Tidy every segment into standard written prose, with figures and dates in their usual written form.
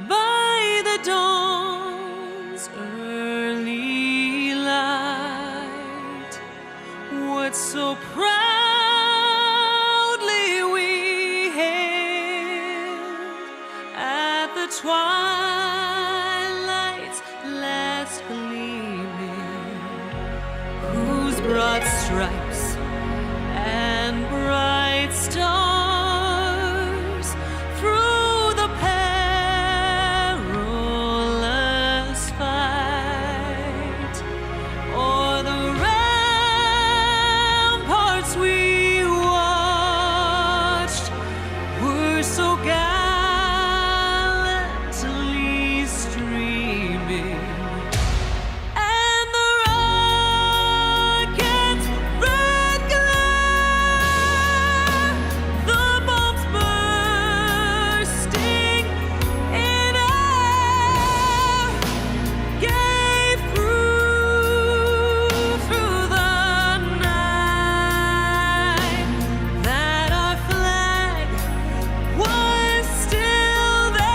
by the dawn's early light, what so proudly we hailed at the twilight's last gleaming, whose broad stripes and bright stars through the perilous fight o'er the ramparts we watched were so gallantly streaming. And the rocket's red glare, the bombs bursting in air, gave proof through the night that our flag was still there.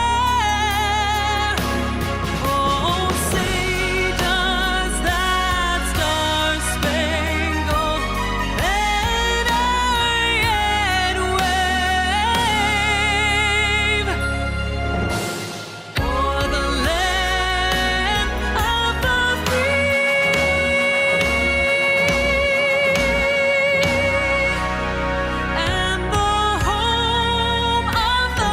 Oh, say does that star-spangled banner yet wave o'er the land of the free and the home of the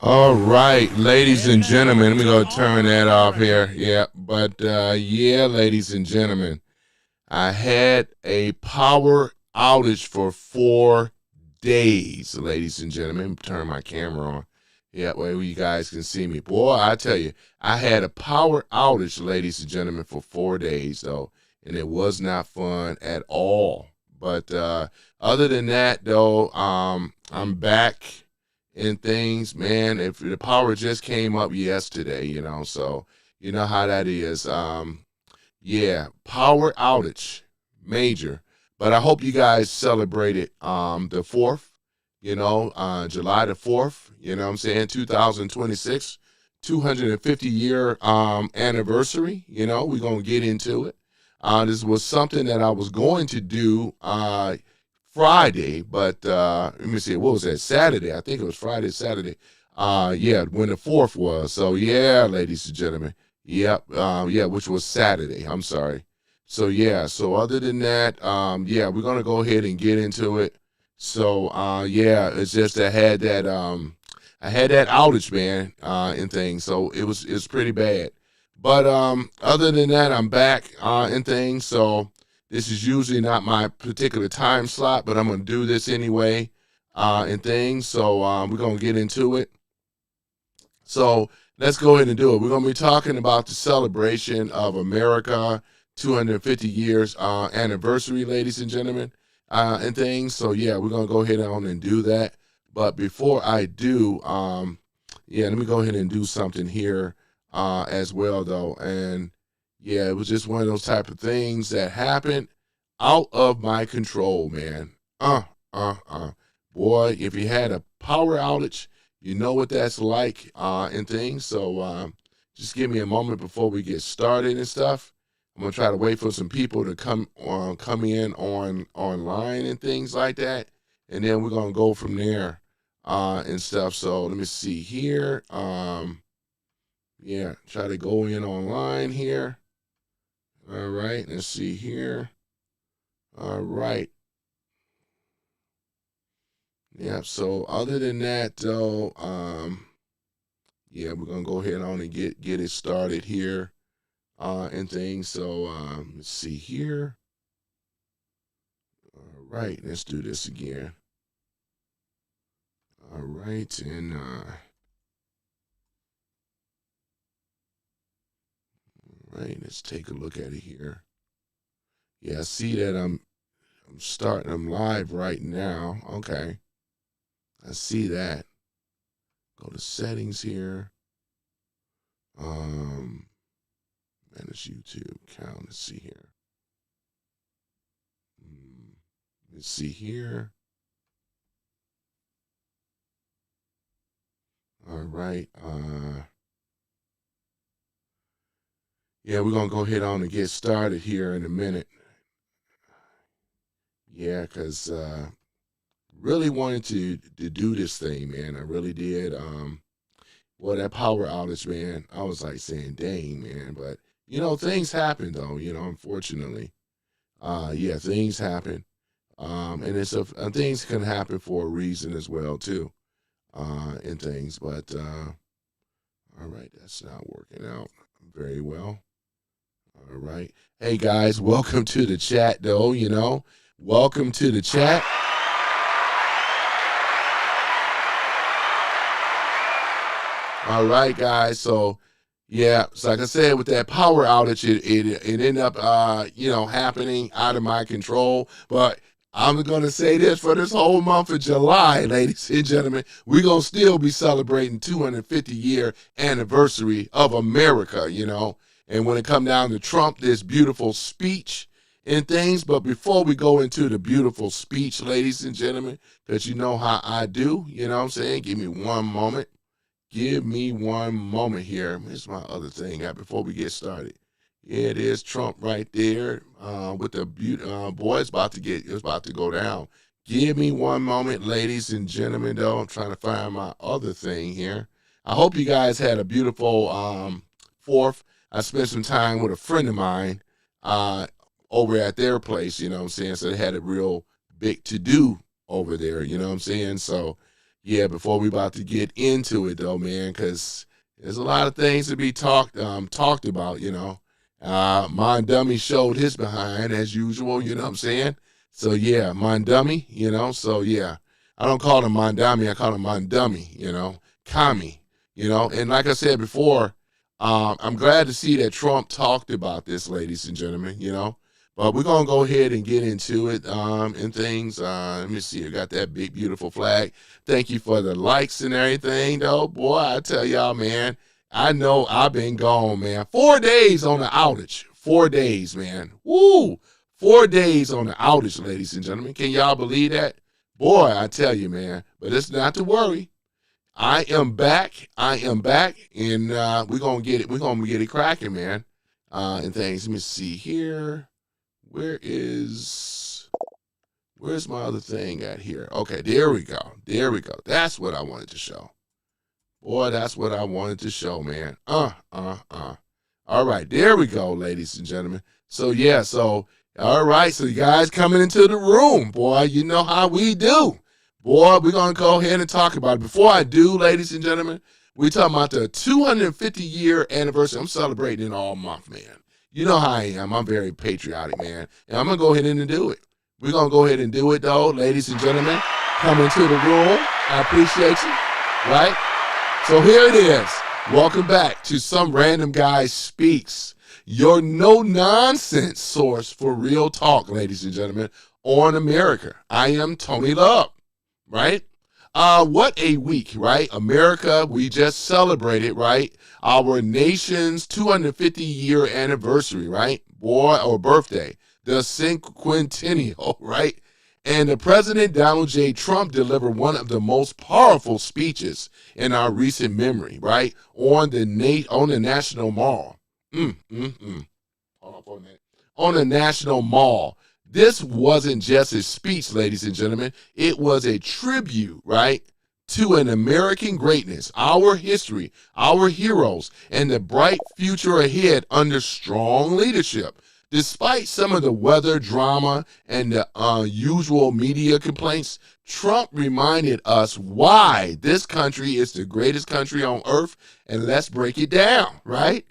All right, ladies and gentlemen, we're going to turn that off here. Yeah, but yeah, ladies and gentlemen, I had a power outage for 4 days, ladies and gentlemen. Turn my camera on. Yeah, way you guys can see me. Boy, I tell you, I had a power outage, ladies and gentlemen, for 4 days, though, and it was not fun at all. But other than that, though, I'm back in things, man. If the power just came up yesterday, so you know how that is. Yeah, power outage, major. But I hope you guys celebrated the 4th, July the 4th, you know what I'm saying, 2026, 250-year anniversary. We're going to get into it. This was something that I was going to do Friday, but let me see, what was that, Saturday? I think it was Friday, Saturday. Yeah, when the 4th was. So yeah, ladies and gentlemen. Yep, yeah, which was Saturday. I'm sorry. So yeah, so other than that, yeah, we're gonna go ahead and get into it. So yeah, it's just I had that outage, man, and things. So it's pretty bad. But other than that, I'm back and things. So this is usually not my particular time slot, but I'm gonna do this anyway and things. So we're gonna get into it. So let's go ahead and do it. We're going to be talking about the celebration of America 250 years anniversary, ladies and gentlemen, and things. So, yeah, we're going to go ahead on and do that. But before I do, yeah, let me go ahead and do something here as well, though. And, yeah, it was just one of those type of things that happened out of my control, man. Boy, if you had a power outage, you know what that's like and things. So just give me a moment before we get started and stuff. I'm gonna try to wait for some people to come in online and things like that, and then we're gonna go from there and stuff. So let me see here. Yeah, try to go in online here. All right, let's see here. All right. Yeah, so other than that, though, yeah, we're gonna go ahead on and get it started here, and things. So let's see here. All right, let's do this again. All right, and all right, let's take a look at it here. Yeah, I see that I'm live right now. Okay. I see that. Go to settings here. manage YouTube account. Let's see here. Let's see here. All right. Yeah, we're gonna go ahead on and get started here in a minute. Yeah, because really wanted to do this thing, man. I really did. Well, that power outage, man, I was like saying, dang, man. But things happen though. Unfortunately, yeah, things happen. And things can happen for a reason as well too, and things. But all right, that's not working out very well. All right, hey guys, welcome to the chat though. Welcome to the chat. All right, guys. So, yeah, so like I said, with that power outage, it ended up, happening out of my control. But I'm going to say this for this whole month of July, ladies and gentlemen, we're going to still be celebrating 250-year anniversary of America, And when it come down to Trump, this beautiful speech and things. But before we go into the beautiful speech, ladies and gentlemen, because you know how I do, what I'm saying? Give me one moment. Give me one moment here. Here's my other thing before we get started. Yeah, it is Trump right there with the boy. It's about to go down. Give me one moment, ladies and gentlemen. Though I'm trying to find my other thing here. I hope you guys had a beautiful 4th. I spent some time with a friend of mine over at their place. So they had a real big to do over there. So. Yeah, before we about to get into it though, man, because there's a lot of things to be talked about, Mondummy showed his behind as usual, So yeah, Mondummy, so yeah. I don't call him Mondummy, I call him Mondummy, Kami, and like I said before, I'm glad to see that Trump talked about this, ladies and gentlemen, But we're going to go ahead and get into it and things. Let me see. I got that big, beautiful flag. Thank you for the likes and everything, though. Boy, I tell y'all, man, I know I've been gone, man. 4 days on the outage. 4 days, man. Woo! 4 days on the outage, ladies and gentlemen. Can y'all believe that? Boy, I tell you, man. But it's not to worry. I am back. And we're going to get it. We're going to get it cracking, man. And things. Let me see here. Where's my other thing at here? Okay, there we go. That's what I wanted to show. Boy, that's what I wanted to show, man. All right, there we go, ladies and gentlemen. So, yeah, all right, so you guys coming into the room, boy, you know how we do. Boy, we're going to go ahead and talk about it. Before I do, ladies and gentlemen, we're talking about the 250-year anniversary. I'm celebrating it all month, man. You know how I am. I'm very patriotic, man. And I'm going to go ahead and do it. We're going to go ahead and do it, though, ladies and gentlemen. Come into the room. I appreciate you, right? So here it is. Welcome back to Some Random Guy Speaks, your no-nonsense source for real talk, ladies and gentlemen, on America. I am Tony Love, right? What a week, right? America, we just celebrated, right? Our nation's 250-year anniversary, right? Or birthday, the cinquentennial, right? And the President Donald J. Trump delivered one of the most powerful speeches in our recent memory, right? On the National Mall. On the National Mall. This wasn't just a speech, ladies and gentlemen. It was a tribute, right, to an American greatness, our history, our heroes, and the bright future ahead under strong leadership. Despite some of the weather drama and the usual media complaints, Trump reminded us why this country is the greatest country on earth, and let's break it down, right?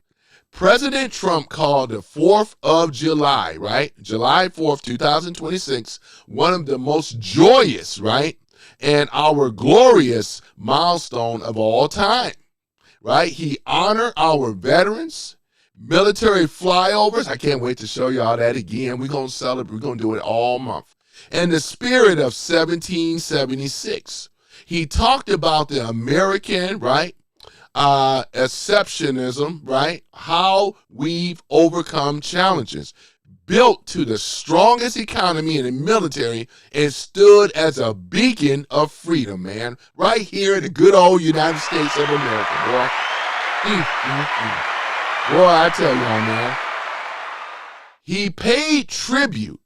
President Trump called the 4th of July, right? July 4th, 2026, one of the most joyous, right? And our glorious milestone of all time, right? He honored our veterans, military flyovers. I can't wait to show y'all that again. We're going to celebrate. We're going to do it all month. And the spirit of 1776. He talked about the American, right? exceptionalism, right? How we've overcome challenges, built to the strongest economy in the military, and stood as a beacon of freedom, man. Right here in the good old United States of America, boy. Boy, I tell y'all, man. He paid tribute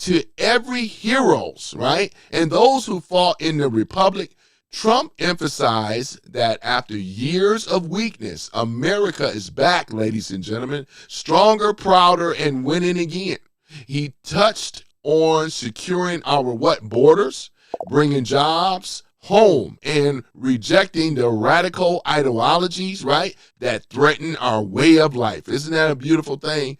to every heroes, right? And those who fought in the Republic. Trump emphasized that after years of weakness, America is back, ladies and gentlemen, stronger, prouder, and winning again. He touched on securing our borders, bringing jobs home, and rejecting the radical ideologies, right, that threaten our way of life. Isn't that a beautiful thing?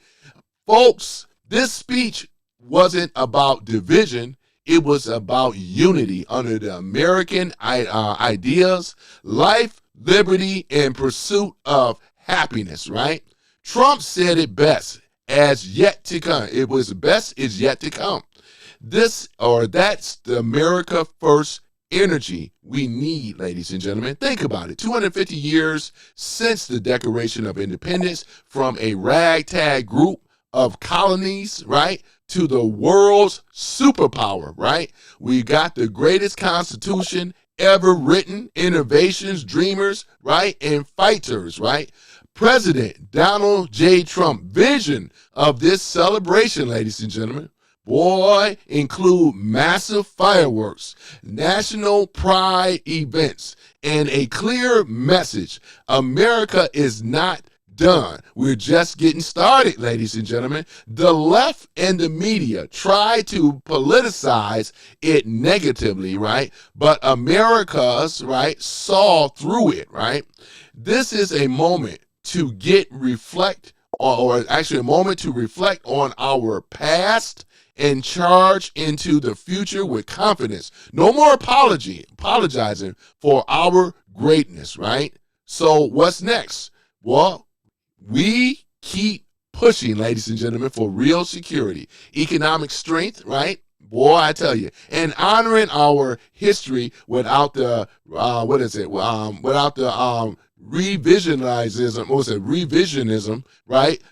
Folks, this speech wasn't about division. It was about unity under the American ideas, life, liberty, and pursuit of happiness, right? Trump said it best, as yet to come. It was best is yet to come. That's the America First energy we need, ladies and gentlemen. Think about it. 250 years since the Declaration of Independence, from a ragtag group of colonies, right, to the world's superpower, right? We got the greatest constitution ever written, innovations, dreamers, right, and fighters, right? President Donald J. Trump vision of this celebration, ladies and gentlemen, boy, include massive fireworks, national pride events, and a clear message. America is not done. We're just getting started, ladies and gentlemen. The left and the media try to politicize it negatively, right? But America's, right, saw through it, right? This is a moment to reflect, or actually a moment to reflect on our past and charge into the future with confidence. No more apologizing for our greatness, right? So what's next? Well, we keep pushing, ladies and gentlemen, for real security, economic strength, right? Boy, I tell you, and honoring our history without the revisionism, right?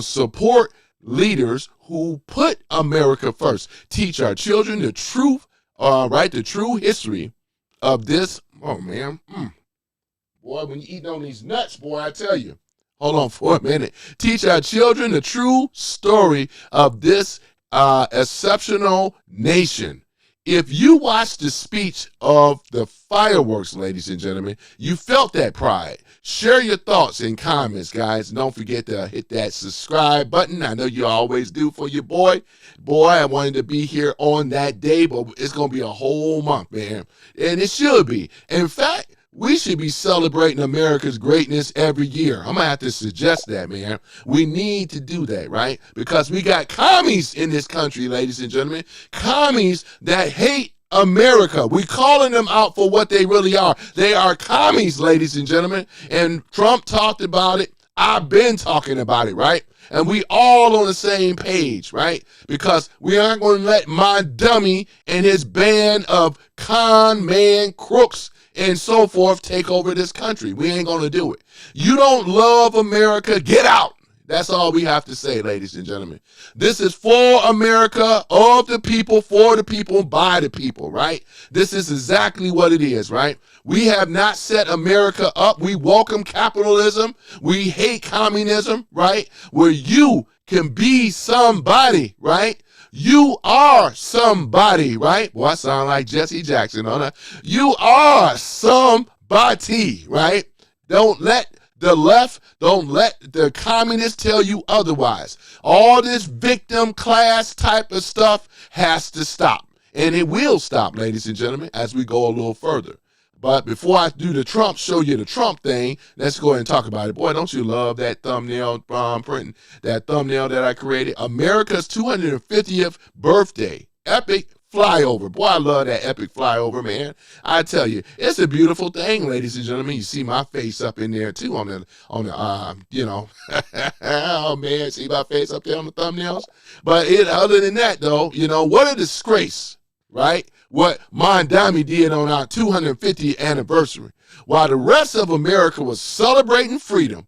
Support leaders who put America first. Teach our children the truth, right? The true history of this. Oh man, boy, when you eat on these nuts, boy, I tell you. Hold on for a minute. Teach our children the true story of this exceptional nation. If you watched the speech of the fireworks, ladies and gentlemen, you felt that pride. Share your thoughts in comments, guys. Don't forget to hit that subscribe button. I know you always do for your boy. Boy, I wanted to be here on that day, but it's going to be a whole month, man. And it should be. In fact, we should be celebrating America's greatness every year. I'm going to have to suggest that, man. We need to do that, right? Because we got commies in this country, ladies and gentlemen. Commies that hate America. We calling them out for what they really are. They are commies, ladies and gentlemen. And Trump talked about it. I've been talking about it, right? And we all on the same page, right? Because we aren't going to let my dummy and his band of con man crooks and so forth take over this country. We ain't going to do it. You don't love America, get out. That's all we have to say, ladies and gentlemen. This is for America, of the people, for the people, by the people, right? This is exactly what it is, right? We have not set America up. We welcome capitalism. We hate communism, right? Where you can be somebody, right? You are somebody, right? Boy, I sound like Jesse Jackson on that. You are somebody, right? Don't let the left, don't let the communists tell you otherwise. All this victim class type of stuff has to stop. And it will stop, ladies and gentlemen, as we go a little further. But before I do the Trump, show you the Trump thing, let's go ahead and talk about it. Boy, don't you love that thumbnail printing, that thumbnail that I created? America's 250th birthday, epic flyover. Boy, I love that epic flyover, man. I tell you, it's a beautiful thing, ladies and gentlemen. You see my face up in there too on the oh man, see my face up there on the thumbnails. But other than that, though, what a disgrace, right? What Mondami did on our 250th anniversary. While the rest of America was celebrating freedom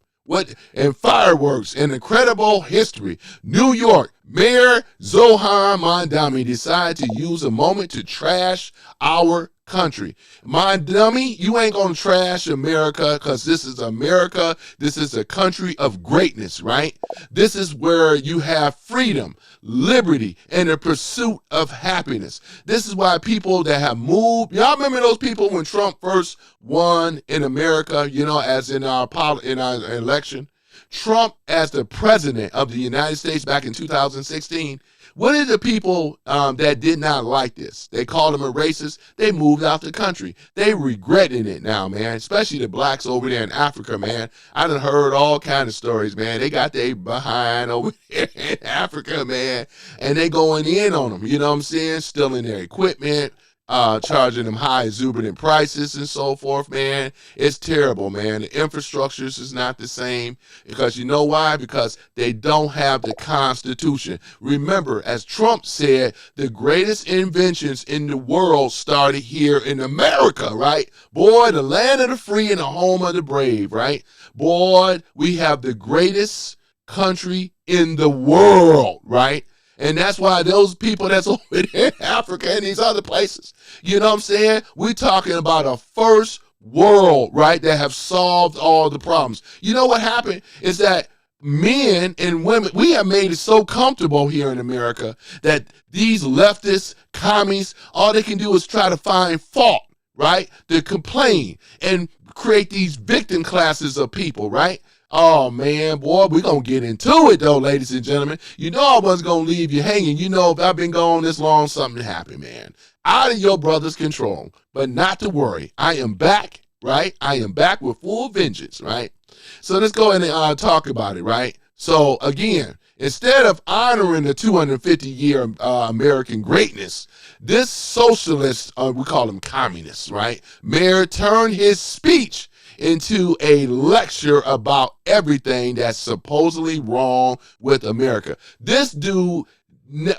and fireworks and incredible history, New York Mayor Zohan Mondami decided to use a moment to trash our country. Mondami, you ain't gonna trash America, because this is America. This is a country of greatness, right? This is where you have freedom, liberty, and the pursuit of happiness. This is why people that have moved, y'all remember those people when Trump first won in America, as in our election? Trump as the president of the United States back in 2016, what are the people that did not like this? They called him a racist. They moved out the country. They regretting it now, man, especially the blacks over there in Africa, man. I done heard all kind of stories, man. They got their behind over there in Africa, man, and they going in on them, you know what I'm saying? Stealing their equipment, charging them high exorbitant prices and so forth, man. It's terrible, man. The infrastructures is not the same, because you know why? Because they don't have the Constitution. Remember, as Trump said, the greatest inventions in the world started here in America, right? Boy, the land of the free and the home of the brave, right? Boy, we have the greatest country in the world, right? And that's why those people that's over there in Africa and these other places, you know what I'm saying? We're talking about a first world, right, that have solved all the problems. You know what happened is that men and women, we have made it so comfortable here in America that these leftists, commies, all they can do is try to find fault, right? To complain and create these victim classes of people, right? Oh, man, boy, we're going to get into it, though, ladies and gentlemen. You know I wasn't going to leave you hanging. You know, if I've been gone this long, something happened, man. Out of your brother's control. But not to worry. I am back, right? I am back with full vengeance, right? So let's go ahead and talk about it, right? So, again, instead of honoring the 250-year American greatness, this socialist, we call him communist, right? Mayor turned his speech into a lecture about everything that's supposedly wrong with America. This dude,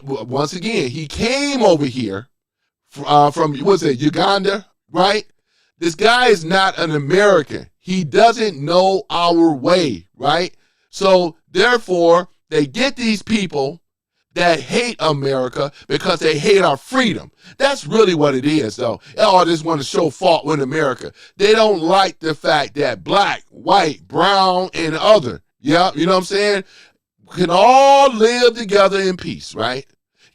once again, he came over here from, Uganda, right? This guy is not an American. He doesn't know our way, right? So, therefore, they get these people that hate America because they hate our freedom. That's really what it is, though. All just want to show fault with America. They don't like the fact that black, white, brown, and other, you know what I'm saying, can all live together in peace, right?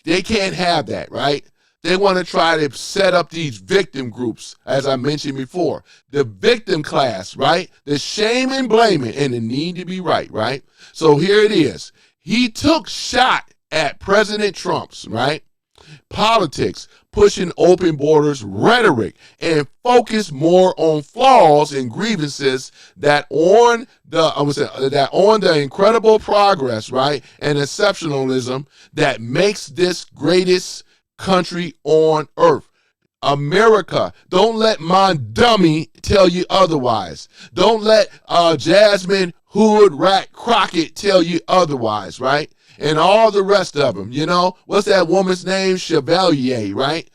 They can't have that, right? They want to try to set up these victim groups, as I mentioned before. The victim class, right? The shame and blaming and the need to be right? So here it is. He took shot at President Trump's, right, politics, pushing open borders rhetoric, and focus more on flaws and grievances that on the incredible progress, right, and exceptionalism that makes this greatest country on earth. America, don't let Mondami tell you otherwise. Don't let Jasmine Hood Rat Crockett tell you otherwise, right? And all the rest of them, what's that woman's name? Chevalier, right?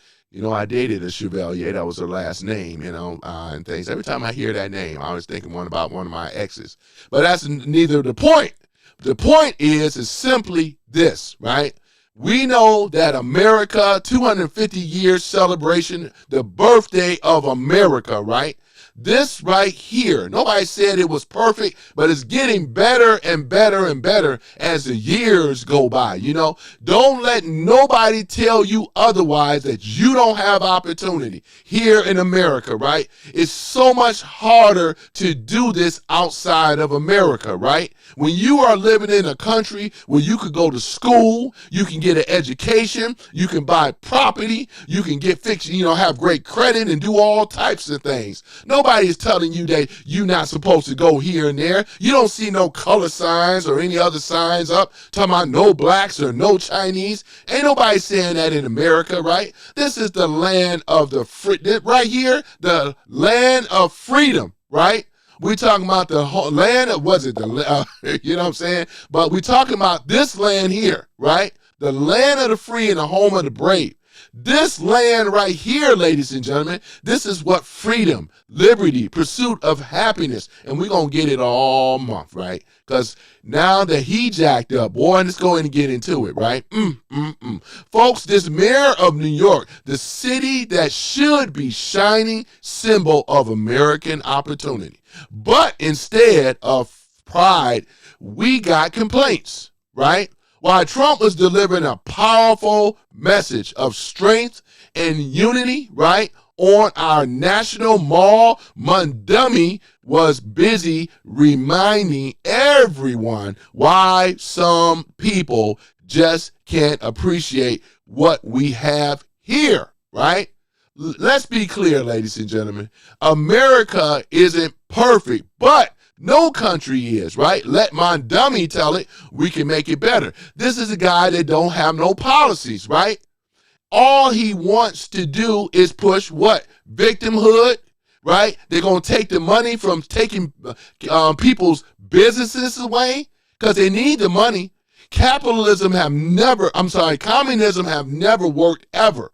I dated a Chevalier. That was her last name, and things. Every time I hear that name, I was thinking about one of my exes. But that's neither the point. The point is simply this, right? We know that America, 250 years celebration, the birthday of America, right? This right here, nobody said it was perfect, but it's getting better and better and better as the years go by, Don't let nobody tell you otherwise, that you don't have opportunity here in America, right? It's so much harder to do this outside of America, right? When you are living in a country where you could go to school, you can get an education, you can buy property, you can get fixed, have great credit and do all types of things. Nobody is telling you that you're not supposed to go here and there. You don't see no color signs or any other signs up talking about no blacks or no Chinese. Ain't nobody saying that in America, right? This is the land of the free, right here, the land of freedom, right? We're talking about the whole land of, you know what I'm saying? But we're talking about this land here, right? The land of the free and the home of the brave. This land right here, ladies and gentlemen, this is what freedom, liberty, pursuit of happiness, and we're going to get it all month, right? Because now that he jacked up, boy, let's go in and get into it, right? Folks, this mayor of New York, the city that should be shining symbol of American opportunity. But instead of pride, we got complaints, right? While Trump was delivering a powerful message of strength and unity, right, on our national mall, Mondummy was busy reminding everyone why some people just can't appreciate what we have here, right? Let's be clear, ladies and gentlemen. America isn't perfect, but no country is, right? Let Mondummy tell it. We can make it better. This is a guy that don't have no policies, right? All he wants to do is push what? Victimhood, right? They're going to take the money from taking people's businesses away because they need the money. Communism have never worked ever.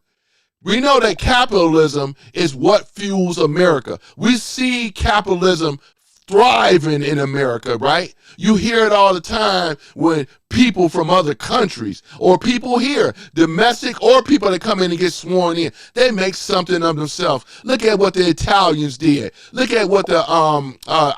We know that capitalism is what fuels America. We see capitalism thriving in America, right? You hear it all the time when people from other countries or people here, domestic or people that come in and get sworn in, they make something of themselves. Look at what the Italians did. Look at what the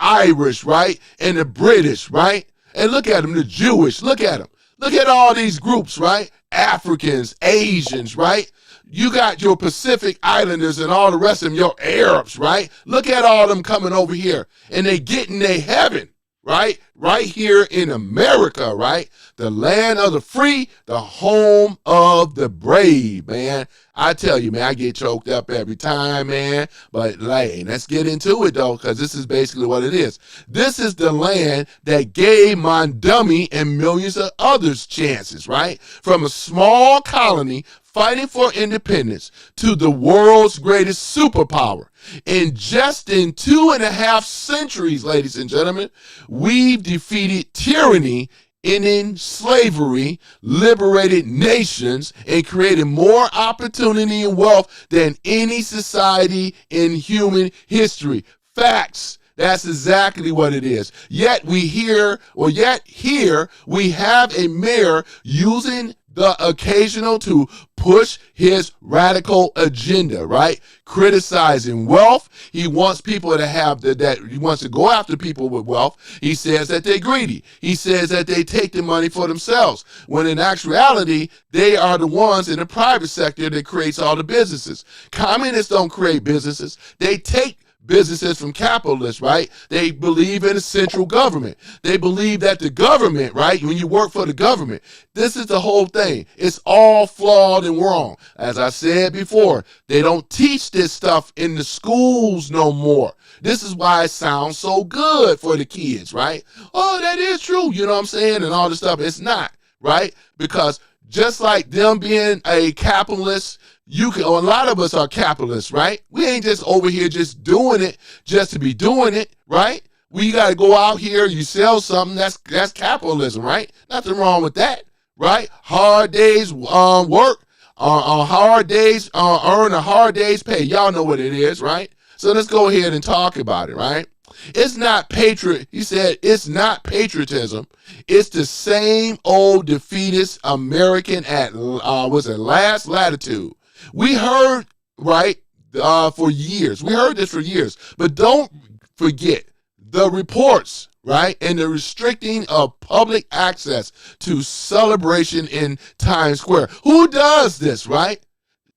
Irish, right? And the British, right? And look at them, the Jewish, look at them. Look at all these groups, right? Africans, Asians, right? You got your Pacific Islanders and all the rest of them, your Arabs, right? Look at all them coming over here and they getting their heaven, right? Right here in America, right? The land of the free, the home of the brave, man. I tell you, man, I get choked up every time, man. But like, let's get into it though, because this is basically what it is. This is the land that gave Mondummy and millions of others chances, right? From a small colony fighting for independence to the world's greatest superpower. In 2.5 centuries, ladies and gentlemen, we've defeated tyranny, ending slavery, liberated nations, and created more opportunity and wealth than any society in human history. Facts. That's exactly what it is. Yet here we have a mayor using the occasional to push his radical agenda, right? Criticizing wealth. He wants people to have he wants to go after people with wealth. He says that they're greedy. He says that they take the money for themselves, when in actuality, they are the ones in the private sector that creates all the businesses. Communists don't create businesses. They take businesses from capitalists, right? They believe in a central government. They believe that the government, right? When you work for the government, this is the whole thing. It's all flawed and wrong. As I said before, they don't teach this stuff in the schools no more. This is why it sounds so good for the kids, right? Oh, that is true, you know what I'm saying? And all this stuff. It's not, right? Because just like them being a capitalist, a lot of us are capitalists, right? We ain't just over here just doing it just to be doing it, right? We got to go out here, you sell something, that's capitalism, right? Nothing wrong with that, right? Hard days work, on hard days earn a hard day's pay. Y'all know what it is, right? So let's go ahead and talk about it, right? It's not he said it's not patriotism. It's the same old defeatist American at last latitude. We heard, right, for years. We heard this for years. But don't forget the reports, right, and the restricting of public access to celebration in Times Square. Who does this, right?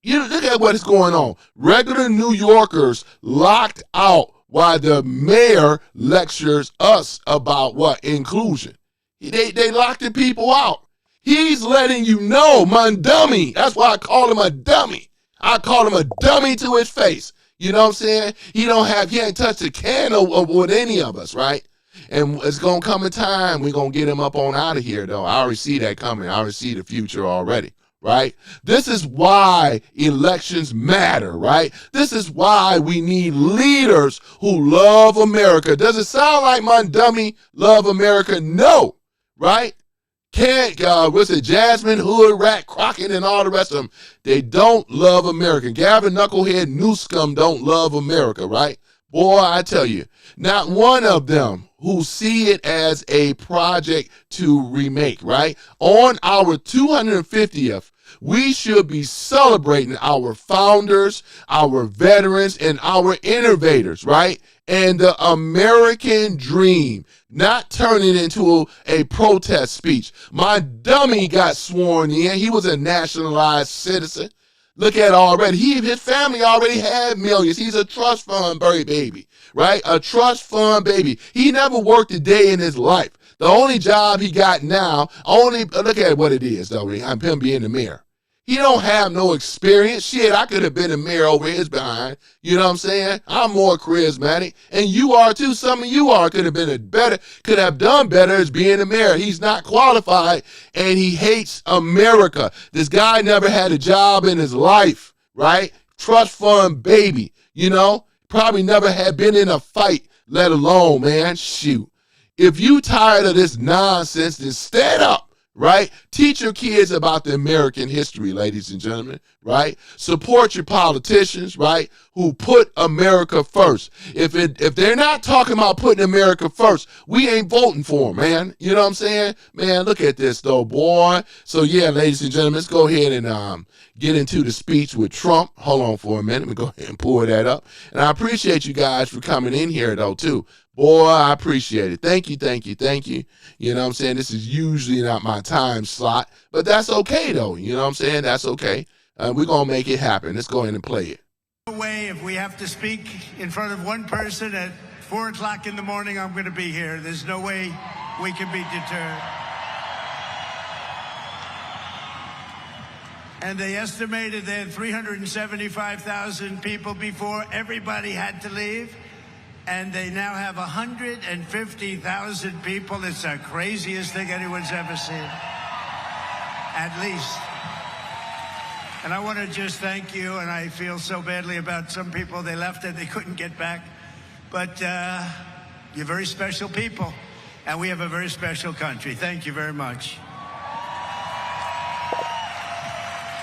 You look at what is going on. Regular New Yorkers locked out while the mayor lectures us about what? Inclusion. They locked the people out. He's letting you know, Mondummy. That's why I call him a dummy. I call him a dummy to his face. You know what I'm saying? He ain't touched a can with any of us, right? And it's going to come a time we're going to get him up on out of here, though. I already see that coming. I already see the future already, right? This is why elections matter, right? This is why we need leaders who love America. Does it sound like Mondummy love America? No, right? what's it, Jasmine, Hood, Rat, Crockett, and all the rest of them. They don't love America. Gavin, Knucklehead, Newscomb don't love America, right? Boy, I tell you, not one of them who see it as a project to remake, right? On our 250th, we should be celebrating our founders, our veterans, and our innovators, right? And the American dream, not turning into a protest speech. My dummy got sworn in. He was a nationalized citizen. Look at it already. His family already had millions. He's a trust fund baby, right? A trust fund baby. He never worked a day in his life. The only job he got now, look at what it is, though. I'm him being the mayor. He don't have no experience. Shit, I could have been a mayor over his behind. You know what I'm saying? I'm more charismatic. And you are too. Some of you could have done better as being a mayor. He's not qualified and he hates America. This guy never had a job in his life, right? Trust fund baby, probably never had been in a fight, let alone, man, shoot. If you tired of this nonsense, then stand up. Right? Teach your kids about the American history, ladies and gentlemen, right? Support your politicians, right, who put America first. If they're not talking about putting America first, we ain't voting for them, man. You know what I'm saying? Man, look at this, though, boy. So, yeah, ladies and gentlemen, let's go ahead and get into the speech with Trump. Hold on for a minute. Let me go ahead and pull that up. And I appreciate you guys for coming in here, though, too. Boy, I appreciate it. Thank you. You know what I'm saying? This is usually not my time slot, but that's okay, though. You know what I'm saying? That's okay. We're going to make it happen. Let's go ahead and play it. No way, if we have to speak in front of one person at 4 o'clock in the morning, I'm going to be here. There's no way we can be deterred. And they estimated they had 375,000 people before everybody had to leave. And they now have 150,000 people. It's the craziest thing anyone's ever seen, at least. And I want to just thank you, and I feel so badly about some people. They left and they couldn't get back. But you're very special people, and we have a very special country. Thank you very much.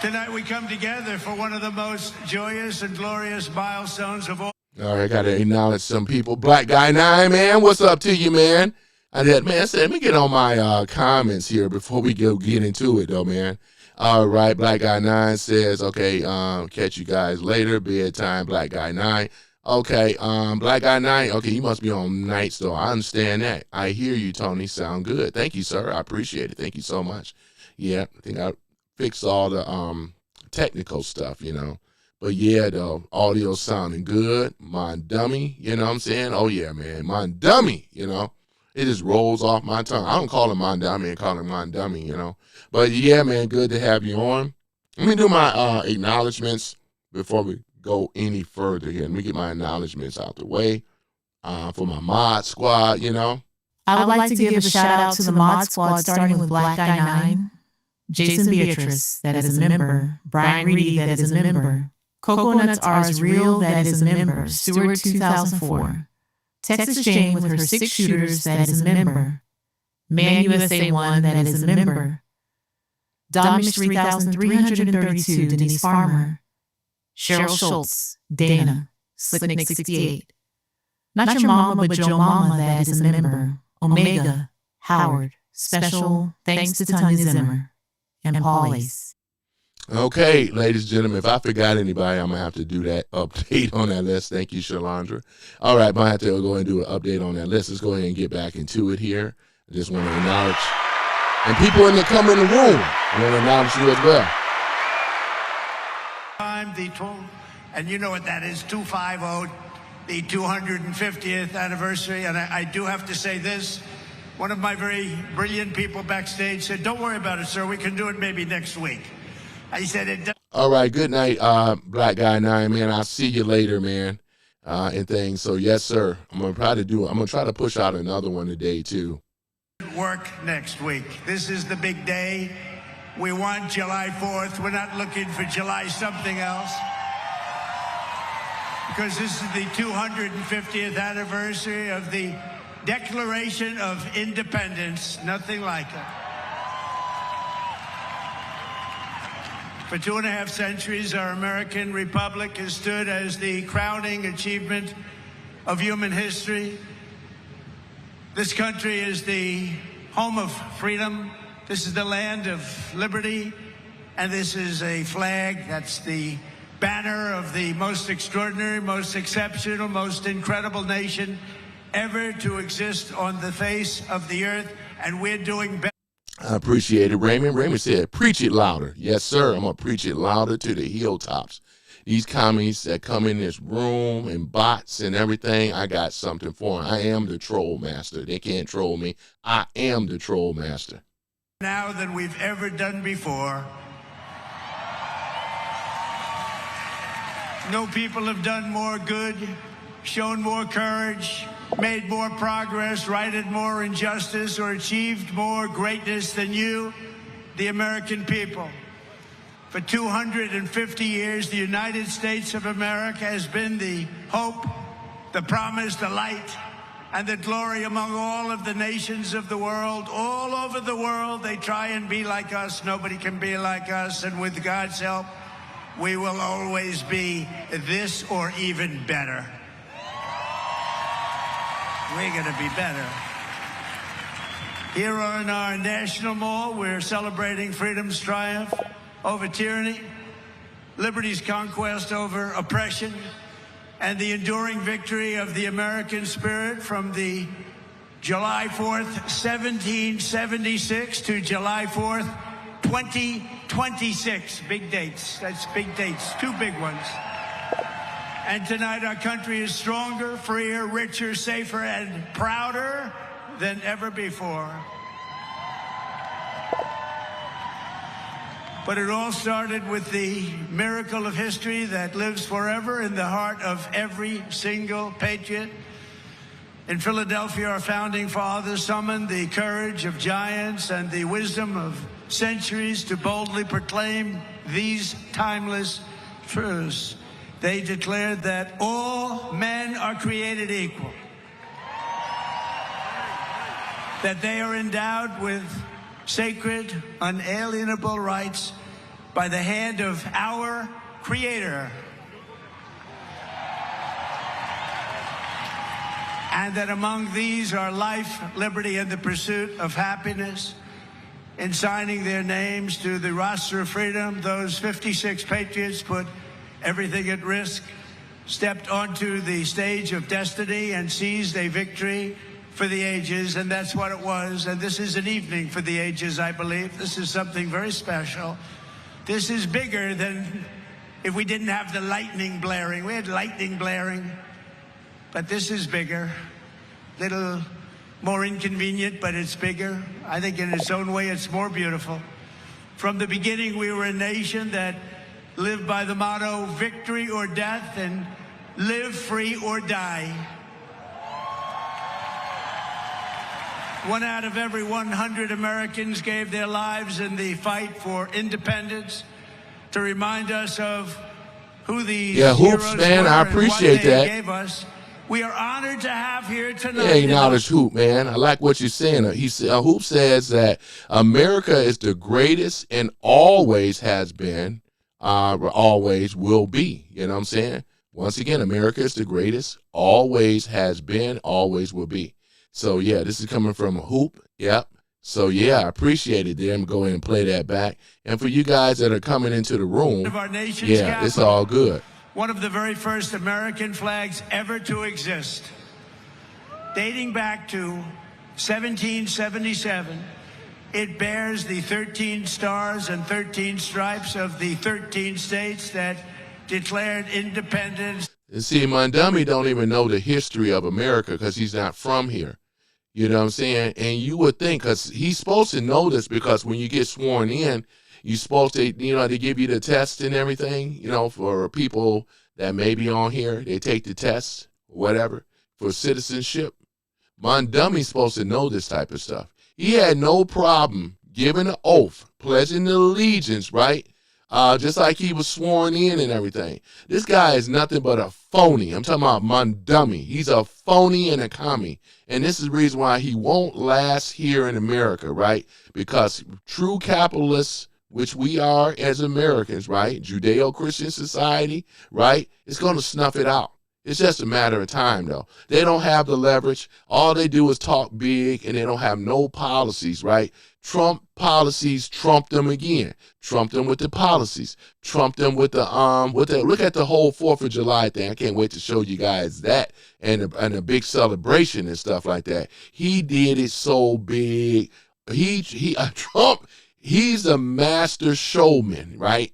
Tonight we come together for one of the most joyous and glorious milestones of all. All right, got to acknowledge some people. Black Guy 9, man, what's up to you, man? Let me get on my comments here before we get into it, though, man. All right, Black Guy 9 says, okay, catch you guys later, bedtime, Black Guy 9. Okay, Black Guy 9, okay, you must be on nights, though. I understand that. I hear you, Tony. Sound good. Thank you, sir. I appreciate it. Thank you so much. Yeah, I think I fixed all the technical stuff, But yeah, though, audio sounding good. My dummy, you know what I'm saying? Oh, yeah, man. My dummy, It just rolls off my tongue. I don't call him my dummy. I call him my dummy, But yeah, man, good to have you on. Let me do my acknowledgments before we go any further here. Let me get my acknowledgments out the way for my mod squad, I would like to give a shout out to the mod squad, starting with Black Guy 9, Jason Beatrice, that is a member, Brian Reedy, that is a member, Coconuts R's Real, that is a member, Stewart 2004, Texas Jane with her 6 shooters, that is a member, Man USA 1, that is a member, Domish 3332, Denise Farmer, Cheryl Schultz, Dana, Slicknick 68, Not Your Mama But Joe Mama, that is a member, Omega, Howard, Special, thanks to Tanya Zimmer, and Paul Ace. Okay, ladies and gentlemen, if I forgot anybody, I'm going to have to do that update on that list. Thank you, Shalandra. All right, I'm going to have to go and do an update on that list. Let's go ahead and get back into it here. I just want to acknowledge, and people in the come in the room, I want to acknowledge you as well. And you know what that is, 250, the 250th anniversary. And I do have to say this. One of my very brilliant people backstage said, "Don't worry about it, sir. We can do it maybe next week." I said it. All right, good night, Black Guy 9, man. I'll see you later, man, and things. So, yes, sir. I'm going to try to push out another one today, too. Work next week. This is the big day. We want July 4th. We're not looking for July something else. Because this is the 250th anniversary of the Declaration of Independence. Nothing like it. For 2.5 centuries, our American republic has stood as the crowning achievement of human history. This country is the home of freedom. This is the land of liberty. And this is a flag that's the banner of the most extraordinary, most exceptional, most incredible nation ever to exist on the face of the earth. And we're doing better. I appreciate it, Raymond. Raymond said, preach it louder. Yes, sir. I'm going to preach it louder to the hilltops. These commies that come in this room and bots and everything, I got something for them. I am the troll master. They can't troll me. I am the troll master. Now than we've ever done before. No people have done more good, shown more courage, made more progress, righted more injustice, or achieved more greatness than you, the American people. For 250 years, the United States of America has been the hope, the promise, the light, and the glory among all of the nations of the world. All over the world, they try and be like us. Nobody can be like us, and with God's help, we will always be this or even better. We're going to be better. Here on our National Mall, we're celebrating freedom's triumph over tyranny, liberty's conquest over oppression, and the enduring victory of the American spirit from the July 4th, 1776 to July 4th, 2026. Big dates. That's big dates. Two big ones. And tonight our country is stronger, freer, richer, safer, and prouder than ever before. But it all started with the miracle of history that lives forever in the heart of every single patriot. In Philadelphia, our founding fathers summoned the courage of giants and the wisdom of centuries to boldly proclaim these timeless truths. They declared that all men are created equal, that they are endowed with sacred, unalienable rights by the hand of our Creator, and that among these are life, liberty, and the pursuit of happiness. In signing their names to the roster of freedom, those 56 patriots put everything at risk, stepped onto the stage of destiny, and seized a victory for the ages, and that's what it was. And this is an evening for the ages, I believe. This is something very special. This is bigger than if we didn't have the lightning blaring. We had lightning blaring, but this is bigger. Little more inconvenient, but it's bigger. I think in its own way, it's more beautiful. From the beginning, we were a nation that lived by the motto, victory or death, and live free or die. 1 out of every 100 Americans gave their lives in the fight for independence to remind us of who these Yeah, Hoops, heroes man, were I and what appreciate they that. gave us. We are honored to have here tonight. Yeah, you know, this Hoop, man. I like what you're saying. He said, Hoop says that America is the greatest and always has been, always will be. You know what I'm saying? Once again, America is the greatest, always has been, always will be. So, yeah, this is coming from Hoop. Yep. So, yeah, I appreciate it. Then go ahead and play that back. And for you guys that are coming into the room, Of our nation's yeah, capital. it's all good. One of the very first American flags ever to exist. Dating back to 1777, it bears the 13 stars and 13 stripes of the 13 states that declared independence. And see, Mondummy don't even know the history of America because he's not from here. You know what I'm saying? And you would think, because he's supposed to know this, because when you get sworn in, you're supposed to, you know, they give you the test and everything, you know, for people that may be on here. They take the test, whatever, for citizenship. Mondummy's supposed to know this type of stuff. He had no problem giving an oath, pledging allegiance, right? Just like he was sworn in and everything. This guy is nothing but a phony. I'm talking about Mondummy. He's a phony and a commie. And this is the reason why he won't last here in America, right? Because true capitalists which we are as Americans, right? Judeo-Christian society, right? It's going to snuff it out. It's just a matter of time, though. They don't have the leverage. All they do is talk big, and they don't have no policies, right? Trump policies trump them again. Trump them with the policies. Trump them with the look at the whole 4th of July thing. I can't wait to show you guys that and a big celebration and stuff like that. He did it so big. Trump, he's a master showman, right?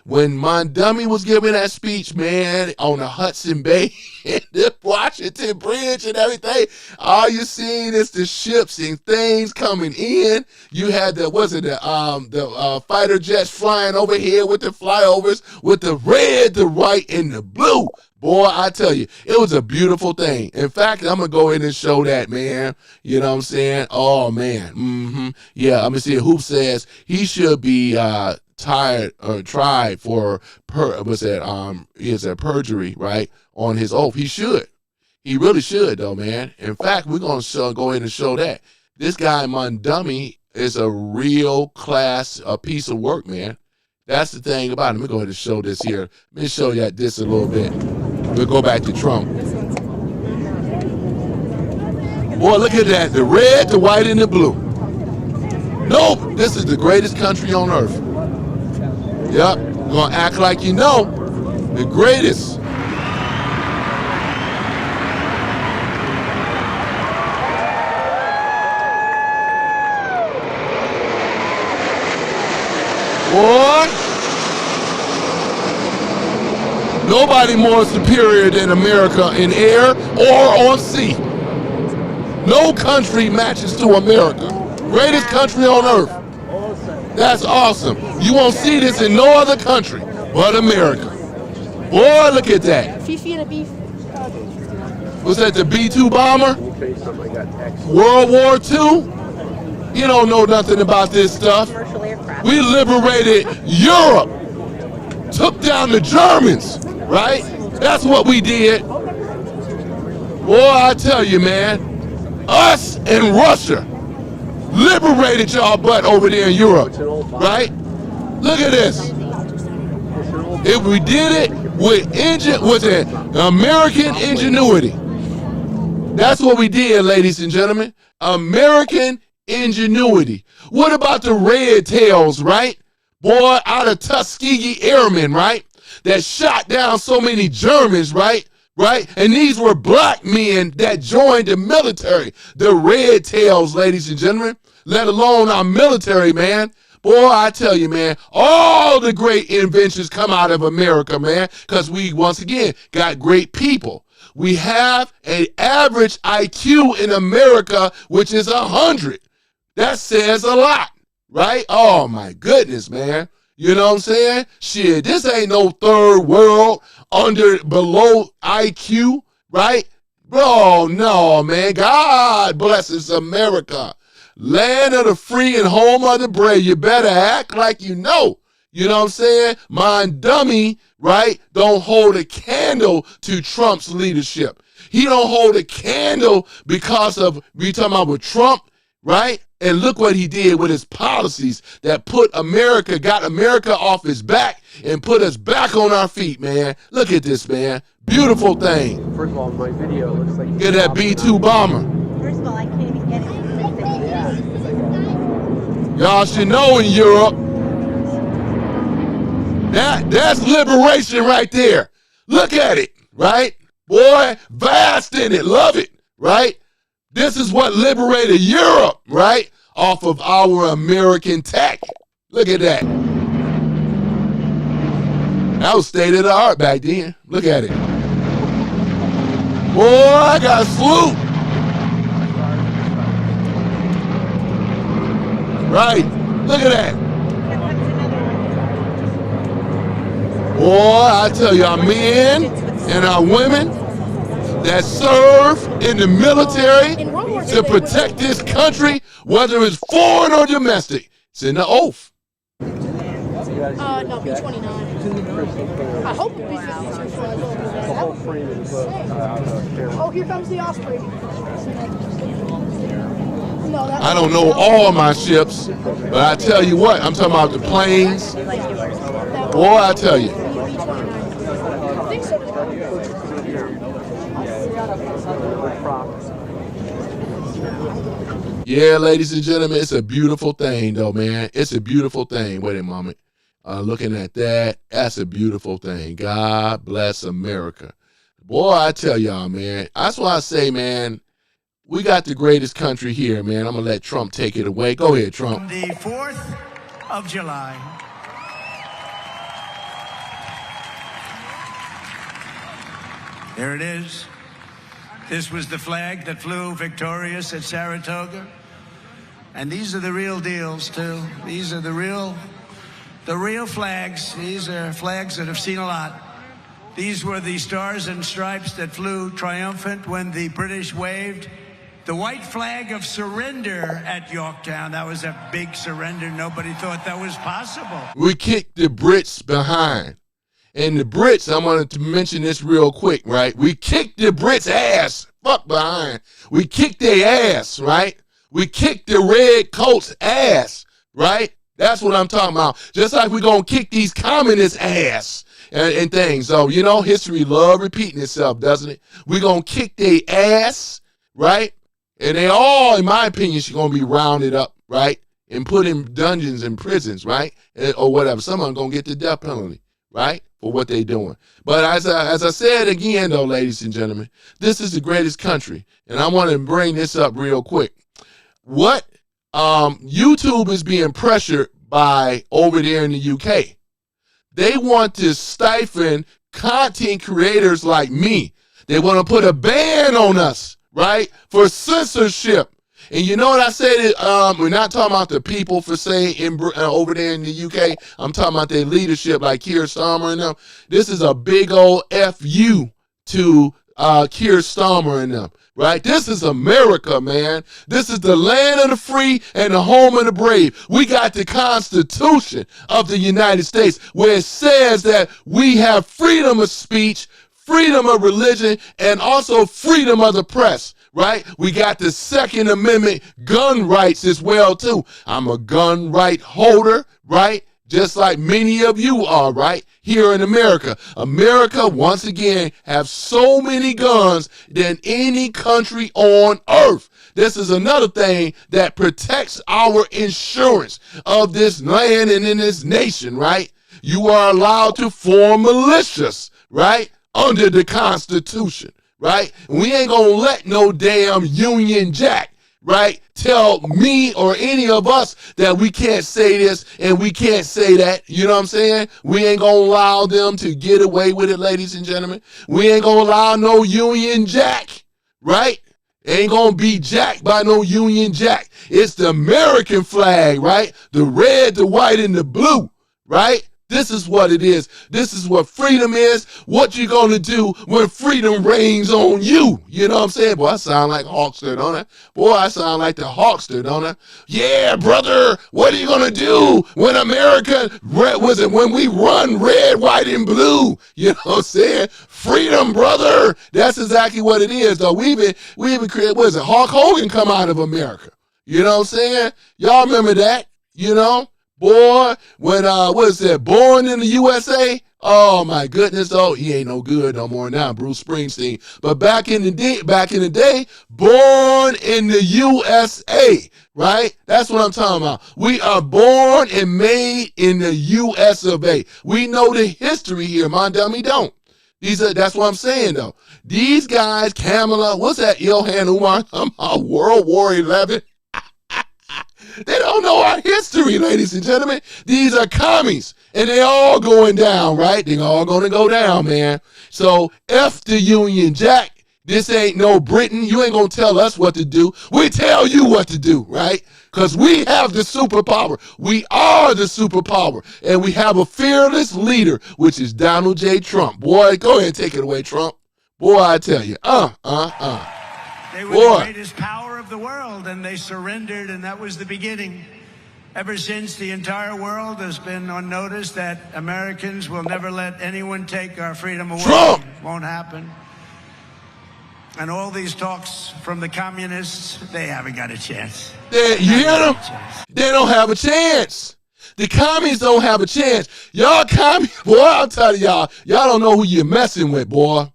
When Mondummy was giving that speech, man, on the Hudson Bay and the Washington Bridge and everything, all you seen is the ships and things coming in. You had the fighter jets flying over here with the flyovers with the red, the white, and the blue. Boy, I tell you, it was a beautiful thing. In fact, I'm going to go ahead and show that, man. You know what I'm saying? Oh, man. Yeah, I'm going to see who says he should be tried for perjury, right, on his oath. He should. He really should, though, man. In fact, we're going to go ahead and show that. This guy, Mondummy, is a real a piece of work, man. That's the thing about him. Let me go ahead and show this here. Let me show you this a little bit. We'll go back to Trump. Boy, look at that. The red, the white, and the blue. Nope, this is the greatest country on earth. Yep, you're going to act like you know. The greatest. Boy, nobody more superior than America in air or on sea. No country matches to America. Greatest country on earth. That's awesome. You won't see this in no other country but America. Boy, look at that. Was that the B-2 bomber? World War II? You don't know nothing about this stuff. We liberated Europe. Took down the Germans, right? That's what we did. Boy, I tell you, man. Us and Russia liberated y'all butt over there in Europe, right? Look at this. If we did it with American ingenuity. That's what we did, ladies and gentlemen. American ingenuity. What about the red tails, right? Boy, out of Tuskegee Airmen, right? That shot down so many Germans, right? Right? And these were black men that joined the military. The red tails, ladies and gentlemen, let alone our military, man. Boy, I tell you, man, all the great inventions come out of America, man, because we, once again, got great people. We have an average IQ in America, which is 100. That says a lot, right? Oh, my goodness, man. You know what I'm saying? Shit, this ain't no third world below IQ, right? Bro, no, man. God blesses America. Land of the free and home of the brave. You better act like you know. You know what I'm saying? Mondummy, right, don't hold a candle to Trump's leadership. He don't hold a candle because of, we talking about with Trump, right? And look what he did with his policies that got America off his back and put us back on our feet, man. Look at this, man. Beautiful thing. First of all, my video looks like... Get that B-2 bomber. First of all, I can't even get it. Y'all should know in Europe, that's liberation right there. Look at it, right? Boy, vast in it. Love it, right? This is what liberated Europe, right? Off of our American tech. Look at that. That was state of the art back then. Look at it. Boy, I got a salute. Right. Look at that. Boy, I tell you, our men and our women that serve in the military to protect this country, whether it's foreign or domestic. It's in the oath. No, B29. I hope it'll be 52 for The whole frame is Oh, here comes the Osprey. I don't know all my ships, but I tell you what, I'm talking about the planes. Boy, I tell you. I think so. Yeah, ladies and gentlemen, it's a beautiful thing, though, man. It's a beautiful thing. Wait a moment. Looking at that, that's a beautiful thing. God bless America. Boy, I tell y'all, man. That's why I say, man, we got the greatest country here, man. I'm going to let Trump take it away. Go ahead, Trump. The 4th of July. There it is. This was the flag that flew victorious at Saratoga. And these are the real deals, too. These are the real flags. These are flags that have seen a lot. These were the stars and stripes that flew triumphant when the British waved the white flag of surrender at Yorktown. That was a big surrender. Nobody thought that was possible. We kicked the Brits behind. And the Brits, I wanted to mention this real quick, right? We kicked the Brits' ass. Fuck behind. We kicked their ass, right? We kicked the red coats' ass, right? That's what I'm talking about. Just like we're going to kick these communists' ass and things. So, you know, history love repeating itself, doesn't it? We're going to kick their ass, right? And they all, in my opinion, should going to be rounded up, right? And put in dungeons and prisons, right? Or whatever. Some of them going to get the death penalty, right? For what they're doing. But as I said again, though, ladies and gentlemen, this is the greatest country. And I want to bring this up real quick. What YouTube is being pressured by over there in the UK. They want to stifle content creators like me. They want to put a ban on us, right, for censorship. And you know what I said? We're not talking about the people for saying over there in the UK. I'm talking about their leadership, like Keir Starmer and them. This is a big old FU to Keir Starmer and them, right? This is America, man. This is the land of the free and the home of the brave. We got the Constitution of the United States where it says that we have freedom of speech, freedom of religion, and also freedom of the press. Right? We got the Second Amendment gun rights as well, too. I'm a gun right holder, right? Just like many of you are, right? Here in America. America, once again, have so many guns than any country on earth. This is another thing that protects our insurance of this land and in this nation, right? You are allowed to form militias, right? Under the Constitution. Right? We ain't gonna let no damn Union Jack, right, tell me or any of us that we can't say this and we can't say that. You know what I'm saying? We ain't gonna allow them to get away with it, ladies and gentlemen. We ain't gonna allow no Union Jack, right? Ain't gonna be jacked by no Union Jack. It's the American flag, right? The red, the white, and the blue, right? This is what it is. This is what freedom is. What you gonna do when freedom reigns on you? You know what I'm saying? Boy, I sound like Hawkster, don't I? Boy, I sound like the Hawkster, don't I? Yeah, brother, what are you gonna do when America, when we run red, white, and blue? You know what I'm saying? Freedom, brother. That's exactly what it is, though. We even created, what is it, Hulk Hogan come out of America. You know what I'm saying? Y'all remember that, you know? Boy, when, what is that, Born in the USA? Oh, my goodness. Oh, he ain't no good no more now, Bruce Springsteen. But back in the day, Born in the USA, right? That's what I'm talking about. We are born and made in the US of A. We know the history here, my dummy don't. That's what I'm saying, though. These guys, Kamala, what's that, Ilhan Umar, World War 11? They don't know our history, ladies and gentlemen. These are commies, and they all going down, right? They all going to go down, man. So F the Union Jack. This ain't no Britain. You ain't going to tell us what to do. We tell you what to do, right? Because we have the superpower. We are the superpower, and we have a fearless leader, which is Donald J. Trump. Boy, go ahead and take it away, Trump. Boy, I tell you, They were the greatest power of the world, and they surrendered, and that was the beginning. Ever since, the entire world has been on notice that Americans will never let anyone take our freedom away. Trump! Won't happen. And all these talks from the communists, they haven't got a chance. You hear them? They don't have a chance. The commies don't have a chance. Y'all commies, boy, I'm telling y'all don't know who you're messing with, boy.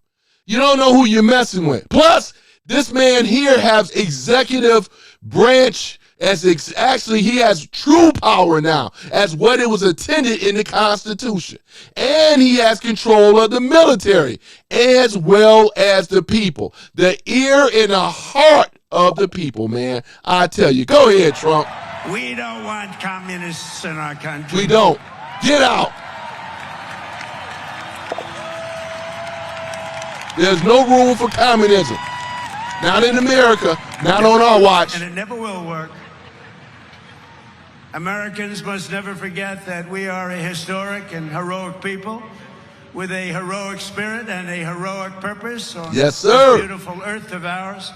You don't know who you're messing with. Plus, this man here has executive branch actually he has true power now as what it was intended in the Constitution. And he has control of the military as well as the people. The ear and the heart of the people, man. I tell you. Go ahead, Trump. We don't want communists in our country. We don't. Get out. There's no room for communism. Not in America. Not on our watch. And it never will work. Americans must never forget that we are a historic and heroic people with a heroic spirit and a heroic purpose on Yes, sir. this beautiful earth of ours.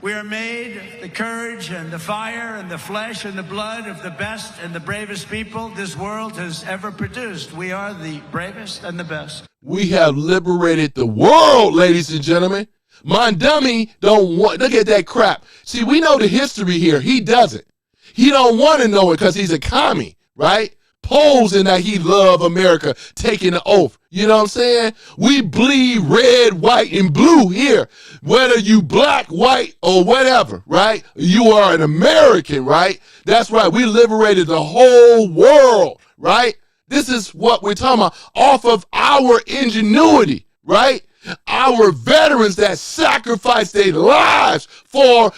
We are made the courage and the fire and the flesh and the blood of the best and the bravest people this world has ever produced. We are the bravest and the best. We have liberated the world, ladies and gentlemen. Mondummy don't want, look at that crap. See, we know the history here. He doesn't. He don't want to know it because he's a commie, right? Posing that he love America, taking the oath. You know what I'm saying? We bleed red, white, and blue here. Whether you black, white, or whatever, right? You are an American, right? That's right. We liberated the whole world, right? This is what we're talking about off of our ingenuity, right? Our veterans that sacrificed their lives for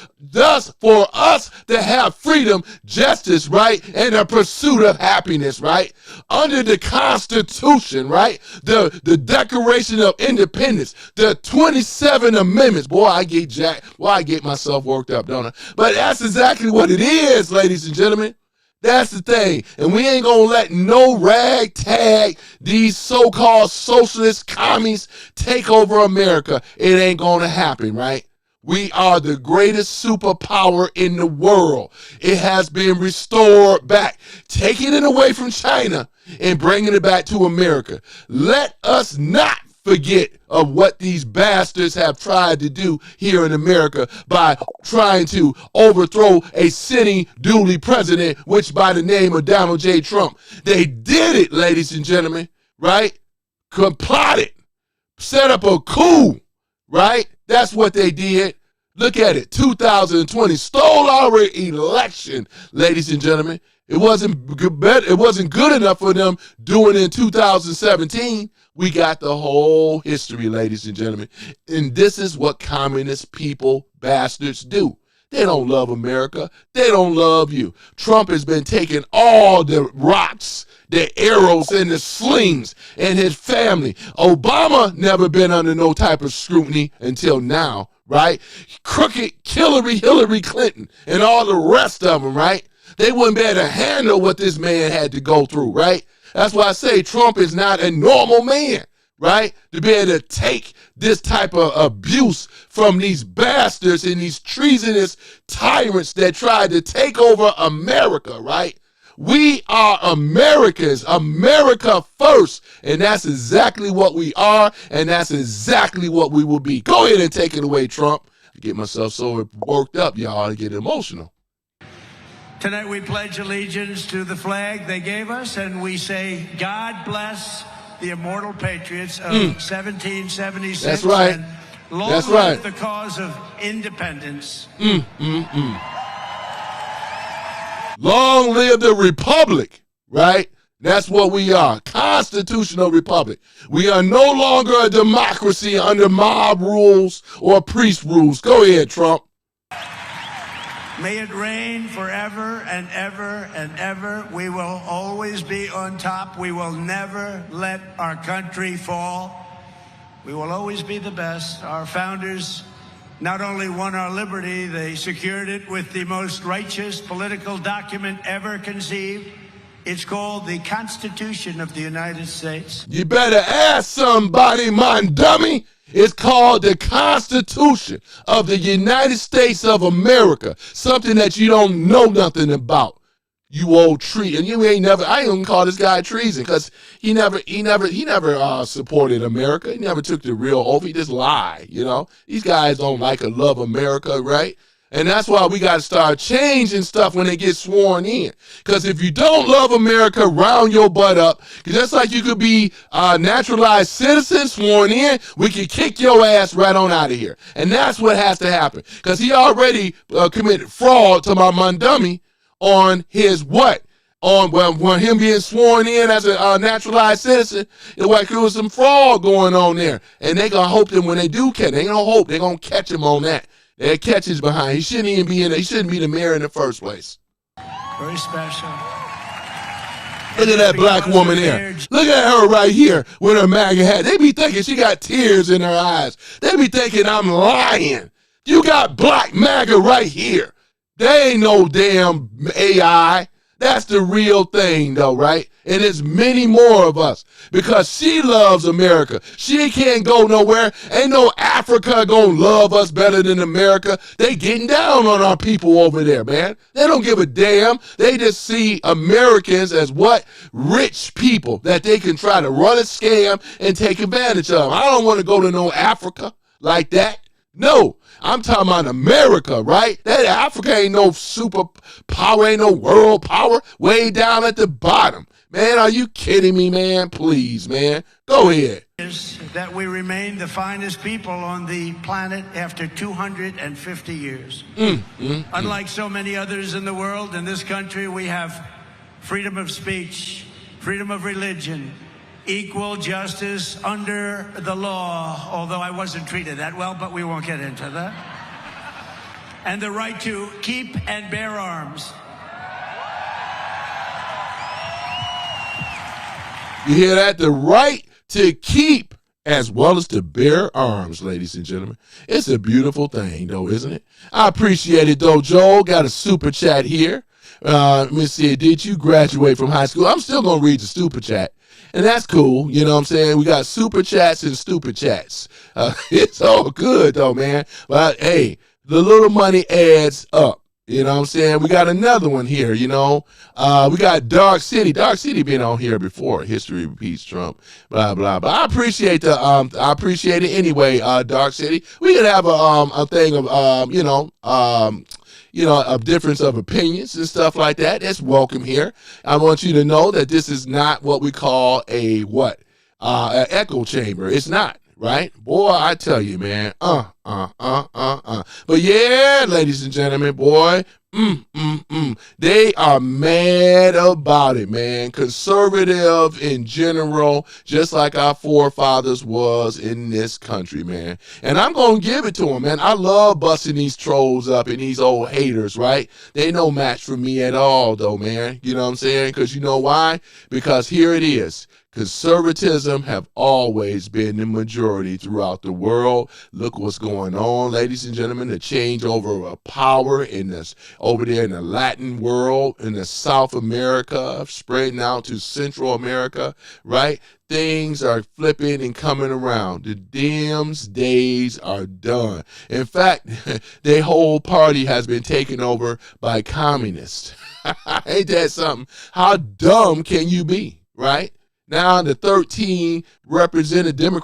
us to have freedom, justice, right? And a pursuit of happiness, right? Under the Constitution, right? The Declaration of Independence, the 27 Amendments. Boy, I get myself worked up, don't I? But that's exactly what it is, ladies and gentlemen. That's the thing. And we ain't gonna let no ragtag, these so-called socialist commies take over America. It ain't gonna happen, right? We are the greatest superpower in the world. It has been restored back, taking it away from China and bringing it back to America. Let us not forget of what these bastards have tried to do here in America by trying to overthrow a sitting duly president, which by the name of Donald J. Trump. They did it, ladies and gentlemen, right? Plotted, set up a coup, right? That's what they did. Look at it, 2020, stole our election, ladies and gentlemen. It wasn't good enough for them doing it in 2017. We got the whole history, ladies and gentlemen. And this is what communist people, bastards, do. They don't love America. They don't love you. Trump has been taking all the rocks, the arrows, and the slings, and his family. Obama never been under no type of scrutiny until now, right? Crooked Hillary Clinton and all the rest of them, right? They wouldn't be able to handle what this man had to go through, right? That's why I say Trump is not a normal man, right? To be able to take this type of abuse from these bastards and these treasonous tyrants that tried to take over America, right? We are Americans, America first, and that's exactly what we are, and that's exactly what we will be. Go ahead and take it away, Trump. I get myself so worked up, y'all, I get emotional. Tonight we pledge allegiance to the flag they gave us, and we say, God bless the immortal patriots of 1776. That's right. And long That's live right. the cause of independence. Long live the republic, right? That's what we are, constitutional republic. We are no longer a democracy under mob rules or priest rules. Go ahead, Trump. May it reign forever and ever and ever. We will always be on top. We will never let our country fall. We will always be the best. Our founders not only won our liberty, they secured it with the most righteous political document ever conceived. It's called the Constitution of the United States. You better ask somebody, man, dummy. It's called the Constitution of the United States of America, something that you don't know nothing about. You old tree, and you ain't never. I ain't gonna call this guy treason because he never supported America. He never took the real oath. He just lied. You know, these guys don't like or love America, right? And that's why we got to start changing stuff when they get sworn in. Because if you don't love America, round your butt up. Because just like you could be a naturalized citizen sworn in, we could kick your ass right on out of here. And that's what has to happen. Because he already committed fraud to my Mondummy on his what? When him being sworn in as a naturalized citizen, it was some fraud going on there. And they going to hope that when they do catch, they ain't going to hope, they're going to catch him on that. They catch his behind. He shouldn't even be in there. He shouldn't be the mayor in the first place. Very special. Look at that black woman there. Look at her right here with her MAGA hat. They be thinking she got tears in her eyes. They be thinking I'm lying. You got black MAGA right here. They ain't no damn AI. That's the real thing, though, right? And there's many more of us because she loves America. She can't go nowhere. Ain't no Africa gonna love us better than America. They getting down on our people over there, man. They don't give a damn. They just see Americans as what? Rich people that they can try to run a scam and take advantage of. I don't want to go to no Africa like that. No, I'm talking about America, right? That Africa ain't no super power, ain't no world power, way down at the bottom. Man, are you kidding me, man? Please, man. Go ahead. Is that we remain the finest people on the planet after 250 years. Unlike so many others in the world, in this country, we have freedom of speech, freedom of religion, equal justice under the law, although I wasn't treated that well, but we won't get into that. And the right to keep and bear arms. You hear that? The right to keep as well as to bear arms, ladies and gentlemen. It's a beautiful thing, though, isn't it? I appreciate it, though. Joel got a super chat here. Let me see. Did you graduate from high school? I'm still going to read the super chat. And that's cool, you know what I'm saying? We got super chats and stupid chats. It's all good, though, man. But, hey, the little money adds up. You know what I'm saying? We got another one here, you know. We got Dark City. Dark City been on here before. History repeats Trump, blah, blah, blah. I appreciate it anyway, Dark City. We could have a thing of, a difference of opinions and stuff like that. That's welcome here. I want you to know that this is not what we call an echo chamber. It's not, right? Boy, I tell you, man. But yeah, ladies and gentlemen, boy, they are mad about it, man. Conservative in general, just like our forefathers was in this country, man. And I'm going to give it to them, man. I love busting these trolls up and these old haters, right? They no match for me at all, though, man. You know what I'm saying? Because you know why? Because here it is. Conservatism have always been the majority throughout the world. Look what's going on, ladies and gentlemen. The changeover of power in this over there in the Latin world, in the South America, spreading out to Central America, right? Things are flipping and coming around. The Dems days are done. In fact, their whole party has been taken over by communists. Ain't that something? How dumb can you be, right? Now the 13 KKK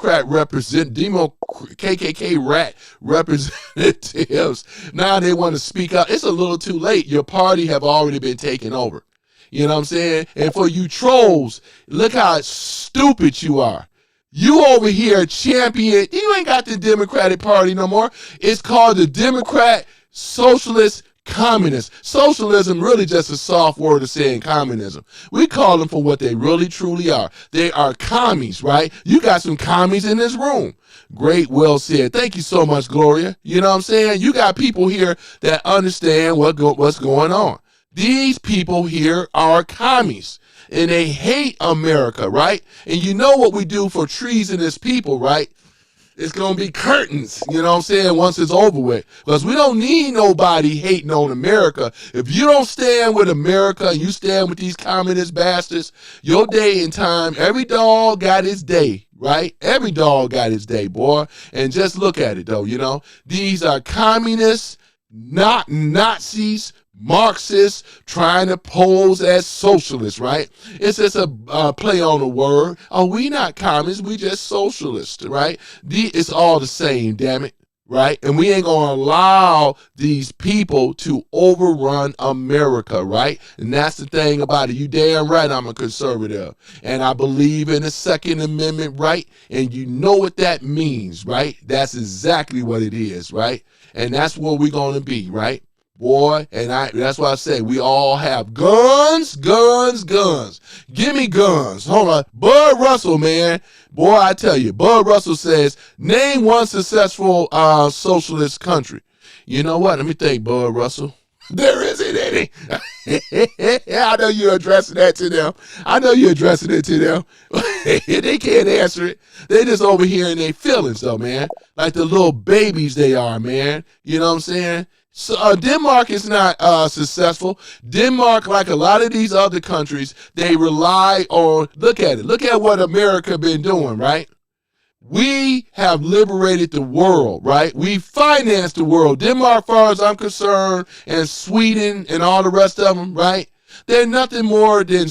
rat representatives, now they want to speak up. It's a little too late. Your party have already been taken over. You know what I'm saying? And for you trolls, look how stupid you are. You over here champion, you ain't got the Democratic Party no more. It's called the Democrat Socialist Communist. Socialism really just a soft word of saying communism. We call them for what they really truly are. They are commies, right? You got some commies in this room. Great, well said. Thank you so much, Gloria. You know what I'm saying? You got people here that understand what's going on. These people here are commies. And they hate America, right? And you know what we do for treasonous people, right? It's going to be curtains, you know what I'm saying, once it's over with. Because we don't need nobody hating on America. If you don't stand with America and you stand with these communist bastards, your day and time, every dog got his day, right? Every dog got his day, boy. And just look at it, though, you know. These are communists, not Nazis, Marxists trying to pose as socialists, right? It's just a play on the word. Oh, we not communists, we just socialists, right? It's all the same, damn it, right? And we ain't gonna allow these people to overrun America, right? And that's the thing about it. You damn right I'm a conservative. And I believe in the Second Amendment, right? And you know what that means, right? That's exactly what it is, right? And that's what we're gonna be, right? Boy, and that's why I say we all have guns. Give me guns. Hold on. Bud Russell, man. Boy, I tell you, Bud Russell says, name one successful socialist country. You know what? Let me think, Bud Russell. There isn't any. I know you're addressing that to them. They can't answer it. They just over here in their feelings, though, man. Like the little babies they are, man. You know what I'm saying? So Denmark is not successful. Denmark, like a lot of these other countries, they rely on, look at it. Look at what America been doing, right? We have liberated the world, right? We financed the world. Denmark, as far as I'm concerned, and Sweden and all the rest of them, right? They're nothing more than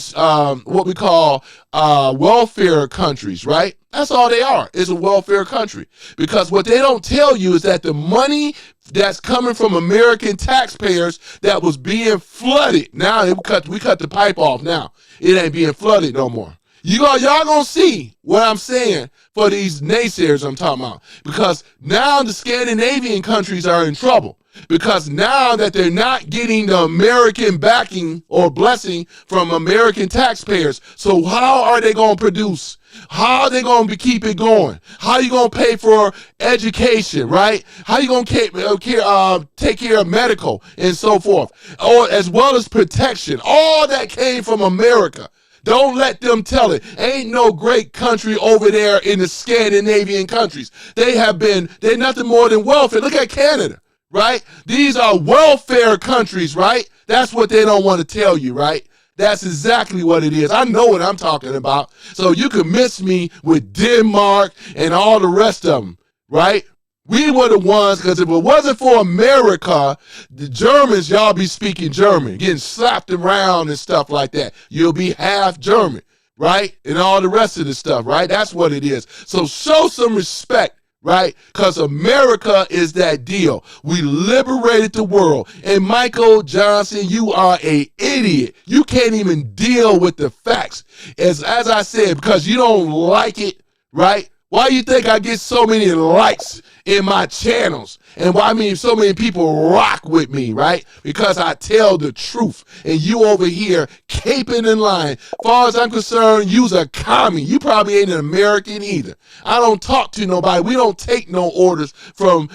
what we call welfare countries, right? That's all they are, is a welfare country. Because what they don't tell you is that the money that's coming from American taxpayers that was being flooded, now we cut the pipe off now. It ain't being flooded no more. Y'all gonna see what I'm saying for these naysayers I'm talking about. Because now the Scandinavian countries are in trouble. Because now that they're not getting the American backing or blessing from American taxpayers, so how are they going to produce? How are they going to keep it going? How are you going to pay for education, right? How are you going to take care of medical and so forth, or as well as protection? All that came from America. Don't let them tell it. Ain't no great country over there in the Scandinavian countries. They're nothing more than welfare. Look at Canada. Right? These are welfare countries, right? That's what they don't want to tell you, right? That's exactly what it is. I know what I'm talking about. So you can miss me with Denmark and all the rest of them, right? We were the ones, because if it wasn't for America, the Germans, y'all be speaking German, getting slapped around and stuff like that. You'll be half German, right? And all the rest of the stuff, right? That's what it is. So show some respect. Right? Because America is that deal. We liberated the world. And Michael Johnson, you are an idiot. You can't even deal with the facts. As I said, because you don't like it, right? Why do you think I get so many likes in my channels? And why so many people rock with me, right? Because I tell the truth. And you over here caping and lying. As far as I'm concerned, you's a commie. You probably ain't an American either. I don't talk to nobody. We don't take no orders from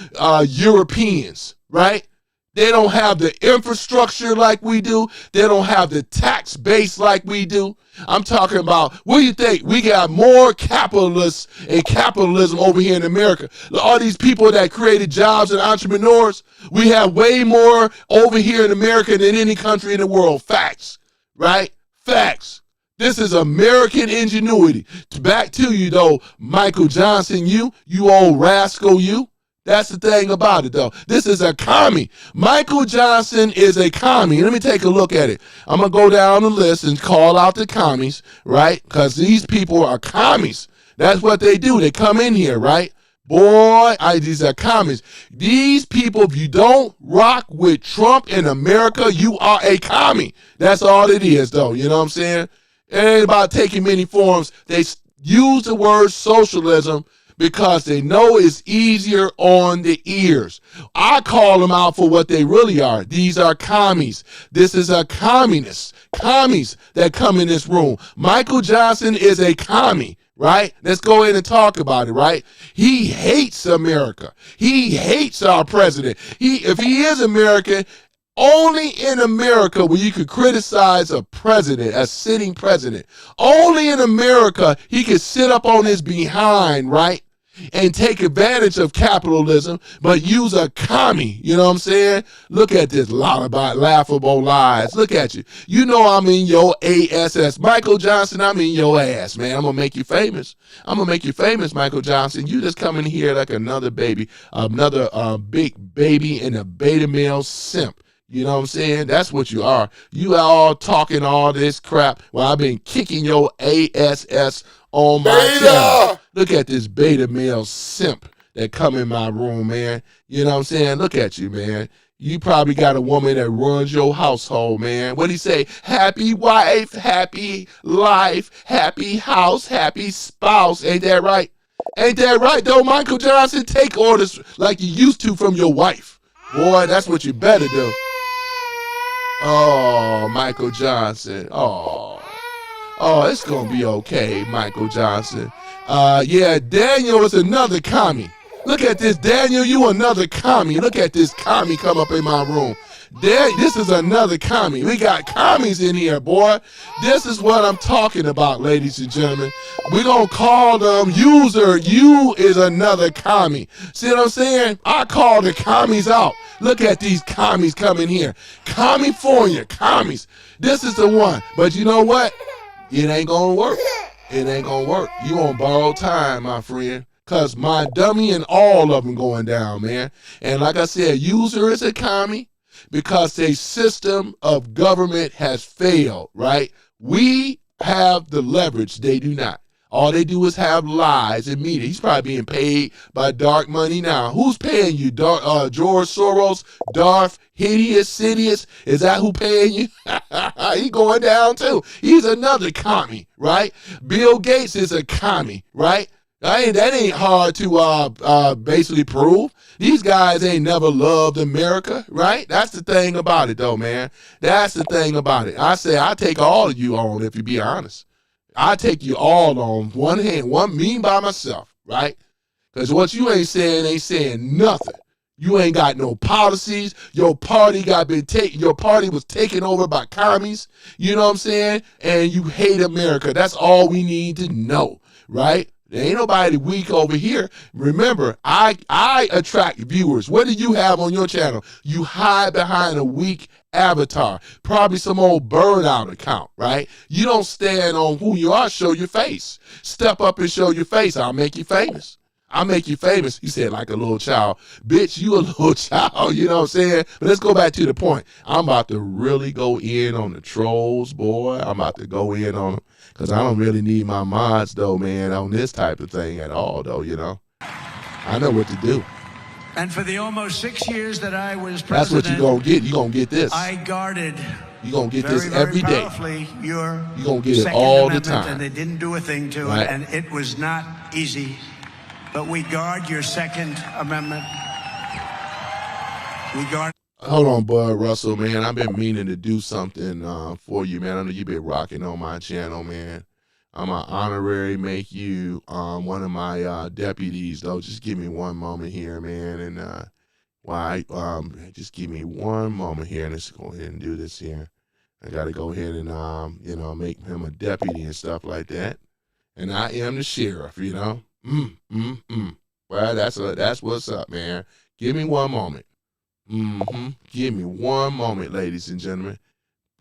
Europeans, right? They don't have the infrastructure like we do. They don't have the tax base like we do. I'm talking about, what do you think? We got more capitalists and capitalism over here in America. All these people that created jobs and entrepreneurs, we have way more over here in America than any country in the world. Facts, right? Facts. This is American ingenuity. Back to you, though, Michael Johnson, you old rascal, you. That's the thing about it, though. This is a commie. Michael Johnson is a commie. Let me take a look at it. I'm going to go down the list and call out the commies, right? Because these people are commies. That's what they do. They come in here, right? Boy, these are commies. These people, if you don't rock with Trump in America, you are a commie. That's all it is, though. You know what I'm saying? It ain't about taking many forms. They use the word socialism because they know it's easier on the ears. I call them out for what they really are. These are commies. This is a communist. Commies that come in this room. Michael Johnson is a commie, right? Let's go in and talk about it, right? He hates America. He hates our president. If he is American, only in America where you could criticize a president, a sitting president. Only in America he could sit up on his behind, right? And take advantage of capitalism, but use a commie. You know what I'm saying? Look at this lullaby, laughable lies. Look at you. You know I'm in your ass. Michael Johnson, I'm in your ass, man. I'm going to make you famous. I'm going to make you famous, Michael Johnson. You just come in here like another baby, another big baby and a beta male simp. You know what I'm saying? That's what you are. You are all talking all this crap while I've been kicking your ass on my channel. Look at this beta male simp that come in my room, man. You know what I'm saying? Look at you, man. You probably got a woman that runs your household, man. What'd he say? Happy wife, happy life, happy house, happy spouse. Ain't that right? Ain't that right, though, Michael Johnson? Take orders like you used to from your wife. Boy, that's what you better do. Oh, Michael Johnson. Oh, it's going to be okay, Michael Johnson. Yeah, Daniel is another commie. Look at this, Daniel, you another commie. Look at this commie come up in my room. This is another commie. We got commies in here, boy. This is what I'm talking about, ladies and gentlemen. We're going to call them user. You is another commie. See what I'm saying? I call the commies out. Look at these commies coming here. California, commies. This is the one. But you know what? It ain't going to work. It ain't going to work. You going to borrow time, my friend. Because my dummy and all of them going down, man. And like I said, user is a commie because a system of government has failed, right? We have the leverage. They do not. All they do is have lies and media. He's probably being paid by dark money now. Who's paying you? George Soros, Darth Sidious? Is that who paying you? He going down too. He's another commie, right? Bill Gates is a commie, right? That ain't hard to basically prove. These guys ain't never loved America, right? That's the thing about it, though, man. That's the thing about it. I say I take all of you on, if you be honest. I take you all on one hand, me by myself, right? Because what you ain't saying nothing. You ain't got no policies. Your party was taken over by commies. You know what I'm saying? And you hate America. That's all we need to know, right? There ain't nobody weak over here. Remember, I attract viewers. What do you have on your channel? You hide behind a weak avatar, probably some old burnout account, right? You don't stand on who you are, show your face. Step up and show your face. I'll make you famous. I'll make you famous. He said like a little child. Bitch, you a little child, you know what I'm saying? But let's go back to the point. I'm about to really go in on the trolls, boy. I'm about to go in on them. Because I don't really need my mods, though, man, on this type of thing at all, though, you know. I know what to do. And for the almost 6 years that I was president, that's what you're going to get. You're going to get this. I guarded you're going to get very, this every day. You're going to get it all the time. And they didn't do a thing to it, and it was not easy. But we guard your Second Amendment. We guard. Hold on, Bud Russell, man. I've been meaning to do something for you, man. I know you've been rocking on my channel, man. I'm an honorary make you one of my deputies, though. Just give me one moment here, man. And just give me one moment here. And let's go ahead and do this here. I got to go ahead and, make him a deputy and stuff like that. And I am the sheriff, you know. Well, that's what's up, man. Give me one moment. Give me one moment, ladies and gentlemen.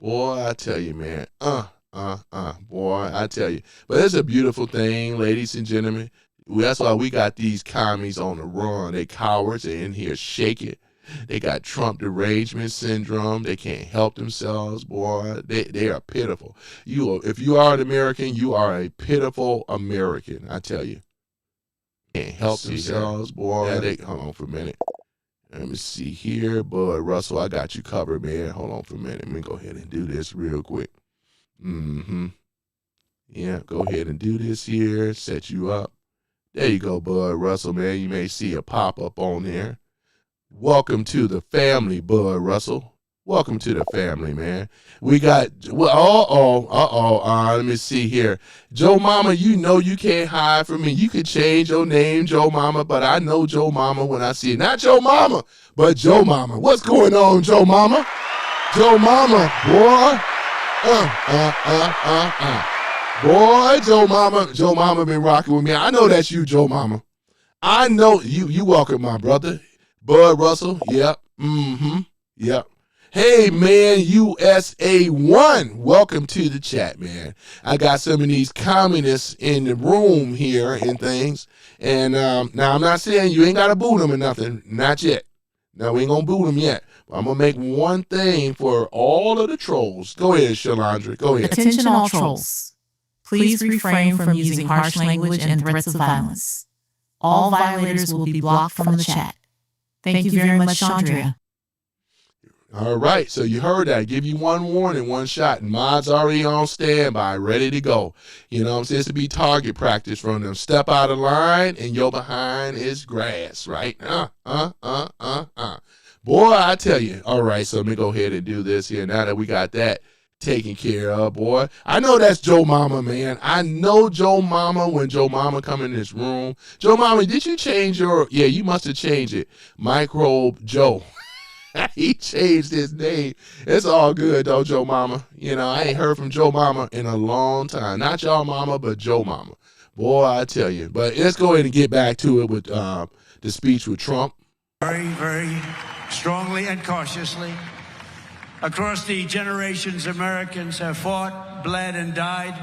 Boy, I tell you, man. Boy, I tell you. But it's a beautiful thing, ladies and gentlemen. That's why we got these commies on the run. They cowards. They're in here shaking. They got Trump derangement syndrome. They can't help themselves, boy. They are pitiful. If you are an American, you are a pitiful American, I tell you. Can't help themselves, boy. Hold on for a minute. Let me see here, Bud Russell. I got you covered, man. Hold on for a minute. Let me go ahead and do this real quick. Yeah, go ahead and do this here. Set you up. There you go, Bud Russell, man. You may see a pop-up on there. Welcome to the family, Bud Russell. Welcome to the family, man. We got, let me see here. Joe Mama, you know you can't hide from me. You can change your name, Joe Mama, but I know Joe Mama when I see it. Not Joe Mama, but Joe Mama. What's going on, Joe Mama? Joe Mama, boy. Boy, Joe Mama been rocking with me. I know that's you, Joe Mama. I know you welcome, my brother. Bud Russell, yep. Yep. Hey, man, USA1, welcome to the chat, man. I got some of these communists in the room here and things. And now I'm not saying you ain't got to boot them or nothing. Not yet. No, we ain't going to boot them yet. I'm going to make one thing for all of the trolls. Go ahead, Shalandra. Go ahead. Attention all trolls. Please refrain from using harsh language and threats of violence. All violators will be blocked from the chat. Thank you very much, Chandria. All right, so you heard that. Give you one warning, one shot, and mods already on standby, ready to go. You know what I'm saying? It's to be target practice from them. Step out of line, and your behind is grass, right? Boy, I tell you. All right, so let me go ahead and do this here. Now that we got that taken care of, boy. I know that's Joe Mama, man. I know Joe Mama when Joe Mama come in this room. Joe Mama, did you change your, yeah, you must have changed it. Microbe Joe. He changed his name. It's all good though, Joe Mama. You know, I ain't heard from Joe Mama in a long time. Not y'all mama, but Joe Mama. Boy, I tell you. But let's go ahead and get back to it with the speech with Trump. Very, very strongly and cautiously. Across the generations, Americans have fought, bled, and died,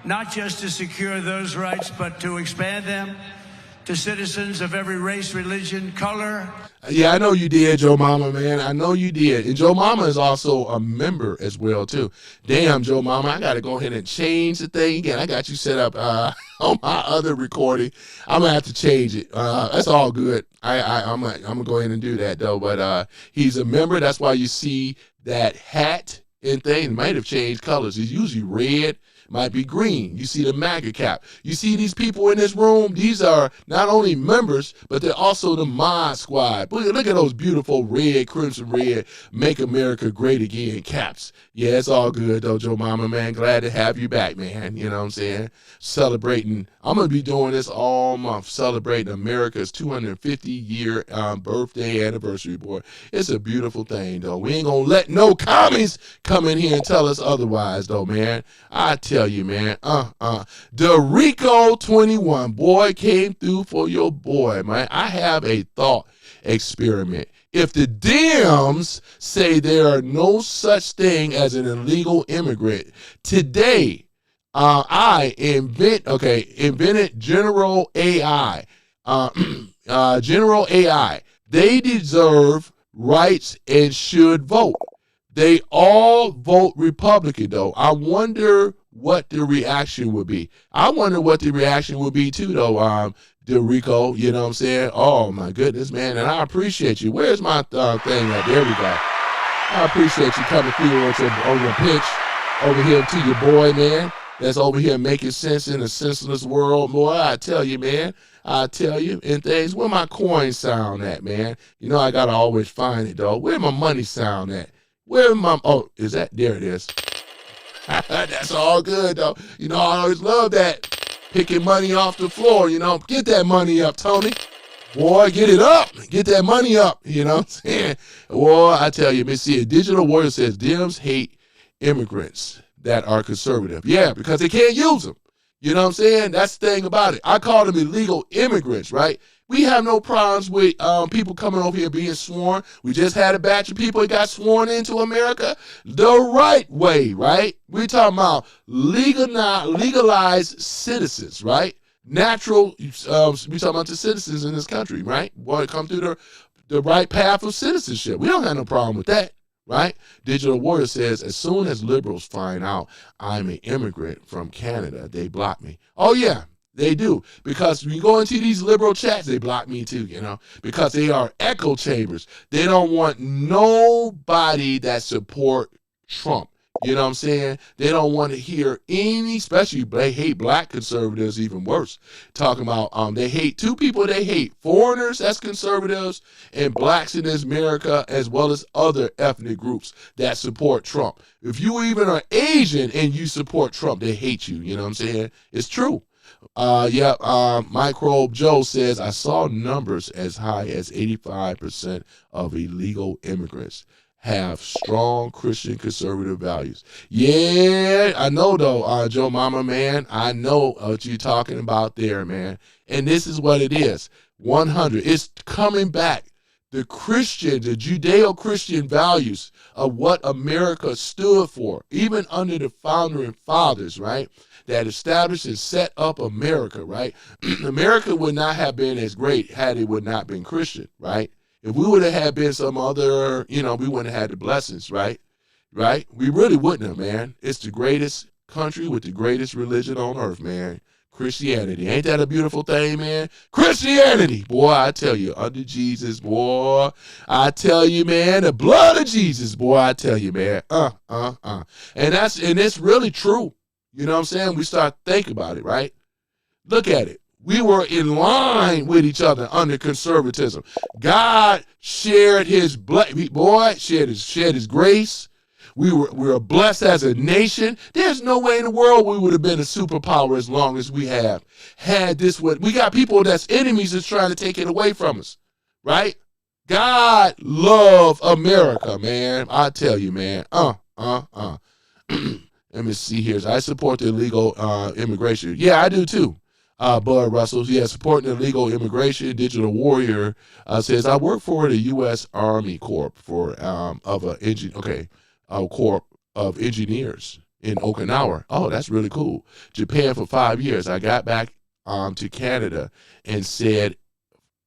not just to secure those rights, but to expand them to citizens of every race, religion, color. Yeah, I know you did, Joe Mama, man. I know you did. And Joe Mama is also a member as well, too. Damn, Joe Mama, I got to go ahead and change the thing again. I got you set up on my other recording. I'm going to have to change it. That's all good. I'm gonna go ahead and do that, though. But he's a member. That's why you see that hat and thing. It might have changed colors. It's usually red. Might be green. You see the MAGA cap. You see these people in this room. These are not only members, but they're also the mod squad. Look at those beautiful red, crimson red, Make America Great Again caps. Yeah, it's all good though, Joe Mama, man. Glad to have you back, man. You know what I'm saying? Celebrating. I'm going to be doing this all month, celebrating America's 250-year birthday anniversary, boy. It's a beautiful thing, though. We ain't going to let no commies come in here and tell us otherwise, though, man. I tell you, man. Dorico 21, boy, came through for your boy, man. I have a thought experiment. If the Dems say there are no such thing as an illegal immigrant, today I invented General AI. General AI. They deserve rights and should vote. They all vote Republican, though. I wonder what the reaction would be. I wonder what the reaction would be, too, though, Dorico, you know what I'm saying? Oh, my goodness, man, and I appreciate you. Where's my thing at? There we go. I appreciate you coming through on your pitch over here to your boy, man, that's over here making sense in a senseless world, boy. I tell you, man. I tell you, and things. Where my coin sound at, man? You know I got to always find it, though. Where my money sound at? Where my, oh, is that, there it is. That's all good, though. You know, I always love that. Picking money off the floor, you know. Get that money up, Tony. Boy, get it up. Get that money up, you know what I'm saying? Boy, I tell you, Miss C, Digital Warrior says, Dems hate immigrants that are conservative. Yeah, because they can't use them. You know what I'm saying? That's the thing about it. I call them illegal immigrants, right? We have no problems with people coming over here being sworn. We just had a batch of people that got sworn into America the right way, right? We're talking about legalized citizens, right? Natural, we're talking about the citizens in this country, right? Boy, come through the right path of citizenship. We don't have no problem with that, right? Digital Warrior says, as soon as liberals find out I'm an immigrant from Canada, they block me. Oh, yeah. They do, because when you go into these liberal chats, they block me too, you know, because they are echo chambers. They don't want nobody that support Trump. You know what I'm saying? They don't want to hear any, especially they hate black conservatives even worse. Talking about they hate two people they hate, foreigners as conservatives and blacks in this America, as well as other ethnic groups that support Trump. If you even are Asian and you support Trump, they hate you. You know what I'm saying? It's true. Microbe Joe says, I saw numbers as high as 85% of illegal immigrants have strong Christian conservative values. Yeah, I know though, Joe Mama, man. I know what you're talking about there, man. And this is what it is. 100. It's coming back. The Christian, the Judeo-Christian values of what America stood for, even under the founder and fathers, right? That established and set up America, right? America would not have been as great had it would not been Christian, right? If we would have had been some other, we wouldn't have had the blessings, right? Right? We really wouldn't have, man. It's the greatest country with the greatest religion on earth, man. Christianity. Ain't that a beautiful thing, man? Christianity. Boy, I tell you, under Jesus, boy, I tell you, man, the blood of Jesus, boy, I tell you, man. And it's really true. You know what I'm saying? We start thinking about it, right? Look at it. We were in line with each other under conservatism. God shared his shared his grace. We were blessed as a nation. There's no way in the world we would have been a superpower as long as we have had this. We got people that's enemies that's trying to take it away from us, right? God love America, man. I tell you, man. Let me see here. I support the illegal immigration. Yeah, I do too. Bud Russell, supporting illegal immigration. Digital Warrior says, I work for the U.S. Army Corps Corps of Engineers in Okinawa. Oh, that's really cool. Japan for 5 years. I got back to Canada and said,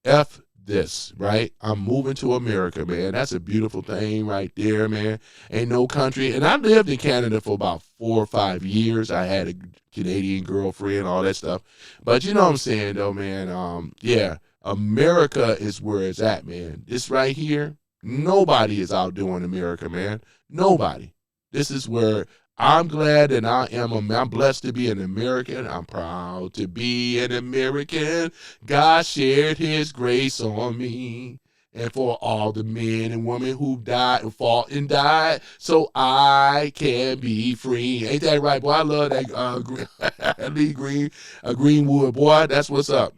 F this, right? I'm moving to America, man. That's a beautiful thing right there, man. Ain't no country. And I lived in Canada for about 4 or 5 years. I had a Canadian girlfriend, all that stuff. But you know what I'm saying, though, man? America is where it's at, man. This right here, nobody is outdoing America, man. Nobody. This is where I'm glad that I'm blessed to be an American. I'm proud to be an American. God shared his grace on me. And for all the men and women who died and fought and died, so I can be free. Ain't that right, boy? I love that Lee Greenwood, boy. That's what's up.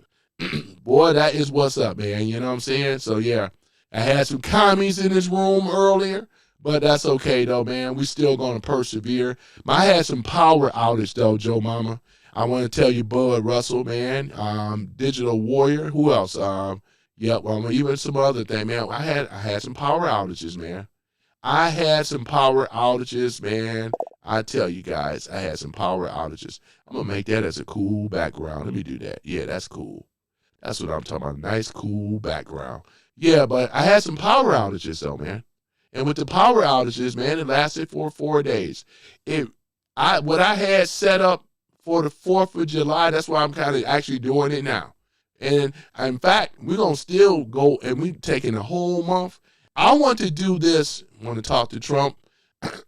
Boy, that is what's up, man. You know what I'm saying? So, yeah, I had some commies in this room earlier. But that's okay, though, man. We still going to persevere. I had some power outage, though, Joe Mama. I want to tell you, Bud Russell, man. Digital Warrior. Who else? Even some other thing, man. I had some power outages, man. I tell you guys, I had some power outages. I'm going to make that as a cool background. Let me do that. Yeah, that's cool. That's what I'm talking about. Nice, cool background. Yeah, but I had some power outages, though, man. And with the power outages, man, it lasted for 4 days. What I had set up for the 4th of July, that's why I'm kind of actually doing it now. And in fact, we're going to still go, and we're taking a whole month. I want to do this, I want to talk to Trump.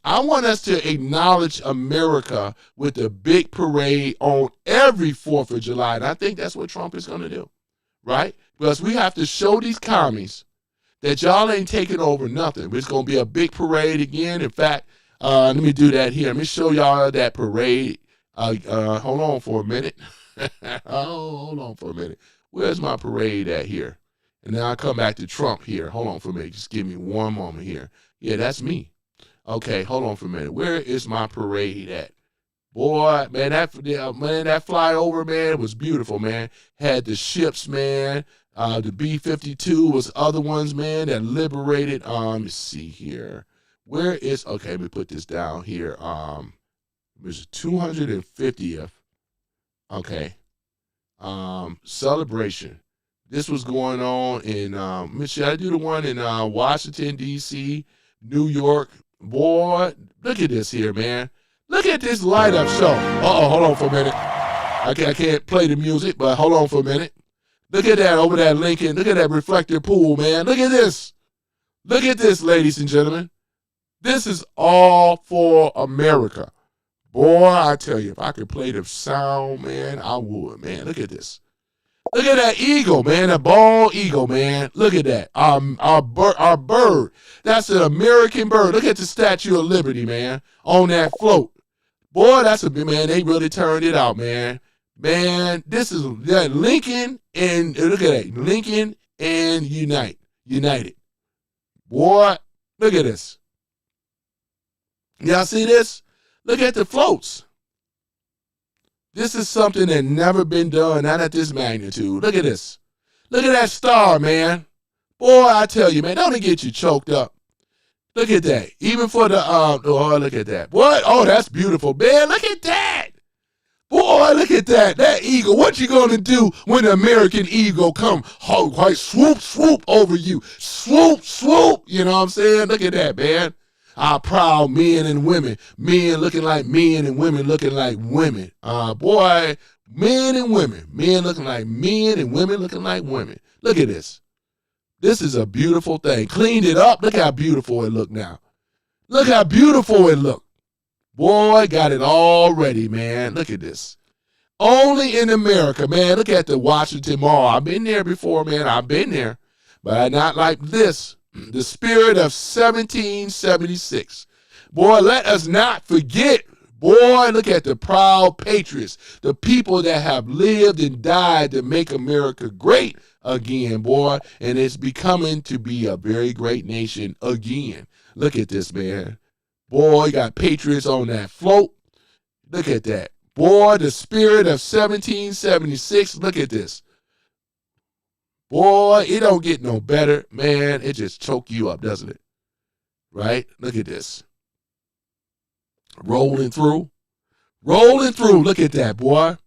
I want us to acknowledge America with a big parade on every 4th of July. And I think that's what Trump is going to do, right? Because we have to show these commies that y'all ain't taking over nothing. It's going to be a big parade again. In fact, let me do that here. Let me show y'all that parade. Hold on for a minute. Hold on for a minute. Where's my parade at here? And then I'll come back to Trump here. Hold on for a minute. Just give me one moment here. Yeah, that's me. Okay, hold on for a minute. Where is my parade at? Boy, man, that flyover, man, was beautiful, man. Had the ships, man. The B-52 was other ones, man, that liberated. Let me see here. Where is, okay, let me put this down here. It was 250th, okay, celebration. This was going on in, should I do the one in Washington, D.C., New York? Boy, look at this here, man. Look at this light up show. Hold on for a minute. I can't play the music, but hold on for a minute. Look at that over that Lincoln. Look at that reflector pool, man. Look at this. Look at this, ladies and gentlemen. This is all for America. Boy, I tell you, if I could play the sound, man, I would, man. Look at this. Look at that eagle, man, that bald eagle, man. Look at that. Our bird. That's an American bird. Look at the Statue of Liberty, man, on that float. Boy, that's man, they really turned it out, man. Man, this is that Lincoln and look at that. Lincoln and United. Boy, look at this. Y'all see this? Look at the floats. This is something that never been done, not at this magnitude. Look at this. Look at that star, man. Boy, I tell you, man, don't it get you choked up? Look at that. Even for the, look at that. What? Oh, that's beautiful, man. Look at that. Boy, look at that. That eagle. What you gonna do when the American eagle come quite swoop over you? Swoop. You know what I'm saying? Look at that, man. Our proud men and women. Men looking like men and women looking like women. Boy, men and women. Men looking like men and women looking like women. Look at this. This is a beautiful thing. Cleaned it up. Look how beautiful it look now. Look how beautiful it look. Boy, got it all ready, man. Look at this. Only in America, man. Look at the Washington Mall. I've been there before, man. I've been there. But not like this. The spirit of 1776. Boy, let us not forget. Boy, look at the proud patriots. The people that have lived and died to make America great again, boy. And it's becoming to be a very great nation again. Look at this, man. Boy, you got patriots on that float. Look at that. Boy, the spirit of 1776. Look at this. Boy, it don't get no better. Man, it just choke you up, doesn't it? Right? Look at this. Rolling through. Look at that, boy.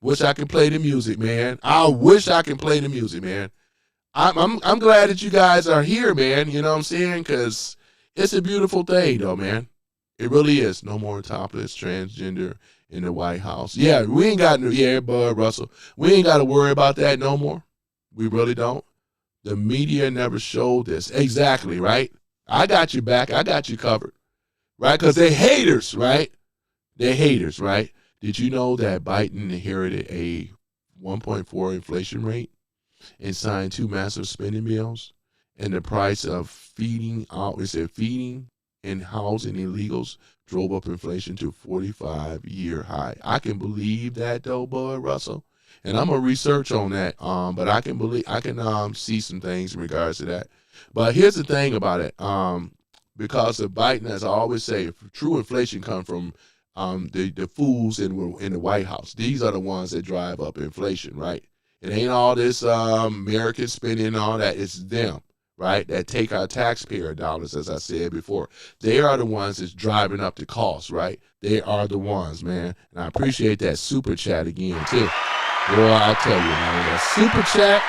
Wish I could play the music, man. I wish I could play the music, man. I'm glad that you guys are here, man. You know what I'm saying? Because it's a beautiful thing, though, man. It really is. No more topless transgender in the White House. Yeah, we ain't got no, yeah, Bud Russell. We ain't got to worry about that no more. We really don't. The media never showed this. Exactly, right? I got you back. I got you covered. Right? Because they're haters, right? They're haters, right? Did you know that Biden inherited a 1.4 inflation rate and signed 2 massive spending bills? And the price of feeding and housing illegals drove up inflation to 45-year high. I can believe that though, Bud Russell. And I'm gonna research on that. But I can see some things in regards to that. But here's the thing about it. Because of Biden, as I always say, true inflation comes from the fools in the White House. These are the ones that drive up inflation, right? It ain't all this American spending and all that. It's them, right, that take our taxpayer dollars, as I said before. They are the ones that's driving up the cost, right? They are the ones, man. And I appreciate that super chat again, too. Boy, I tell you, man, that super chat,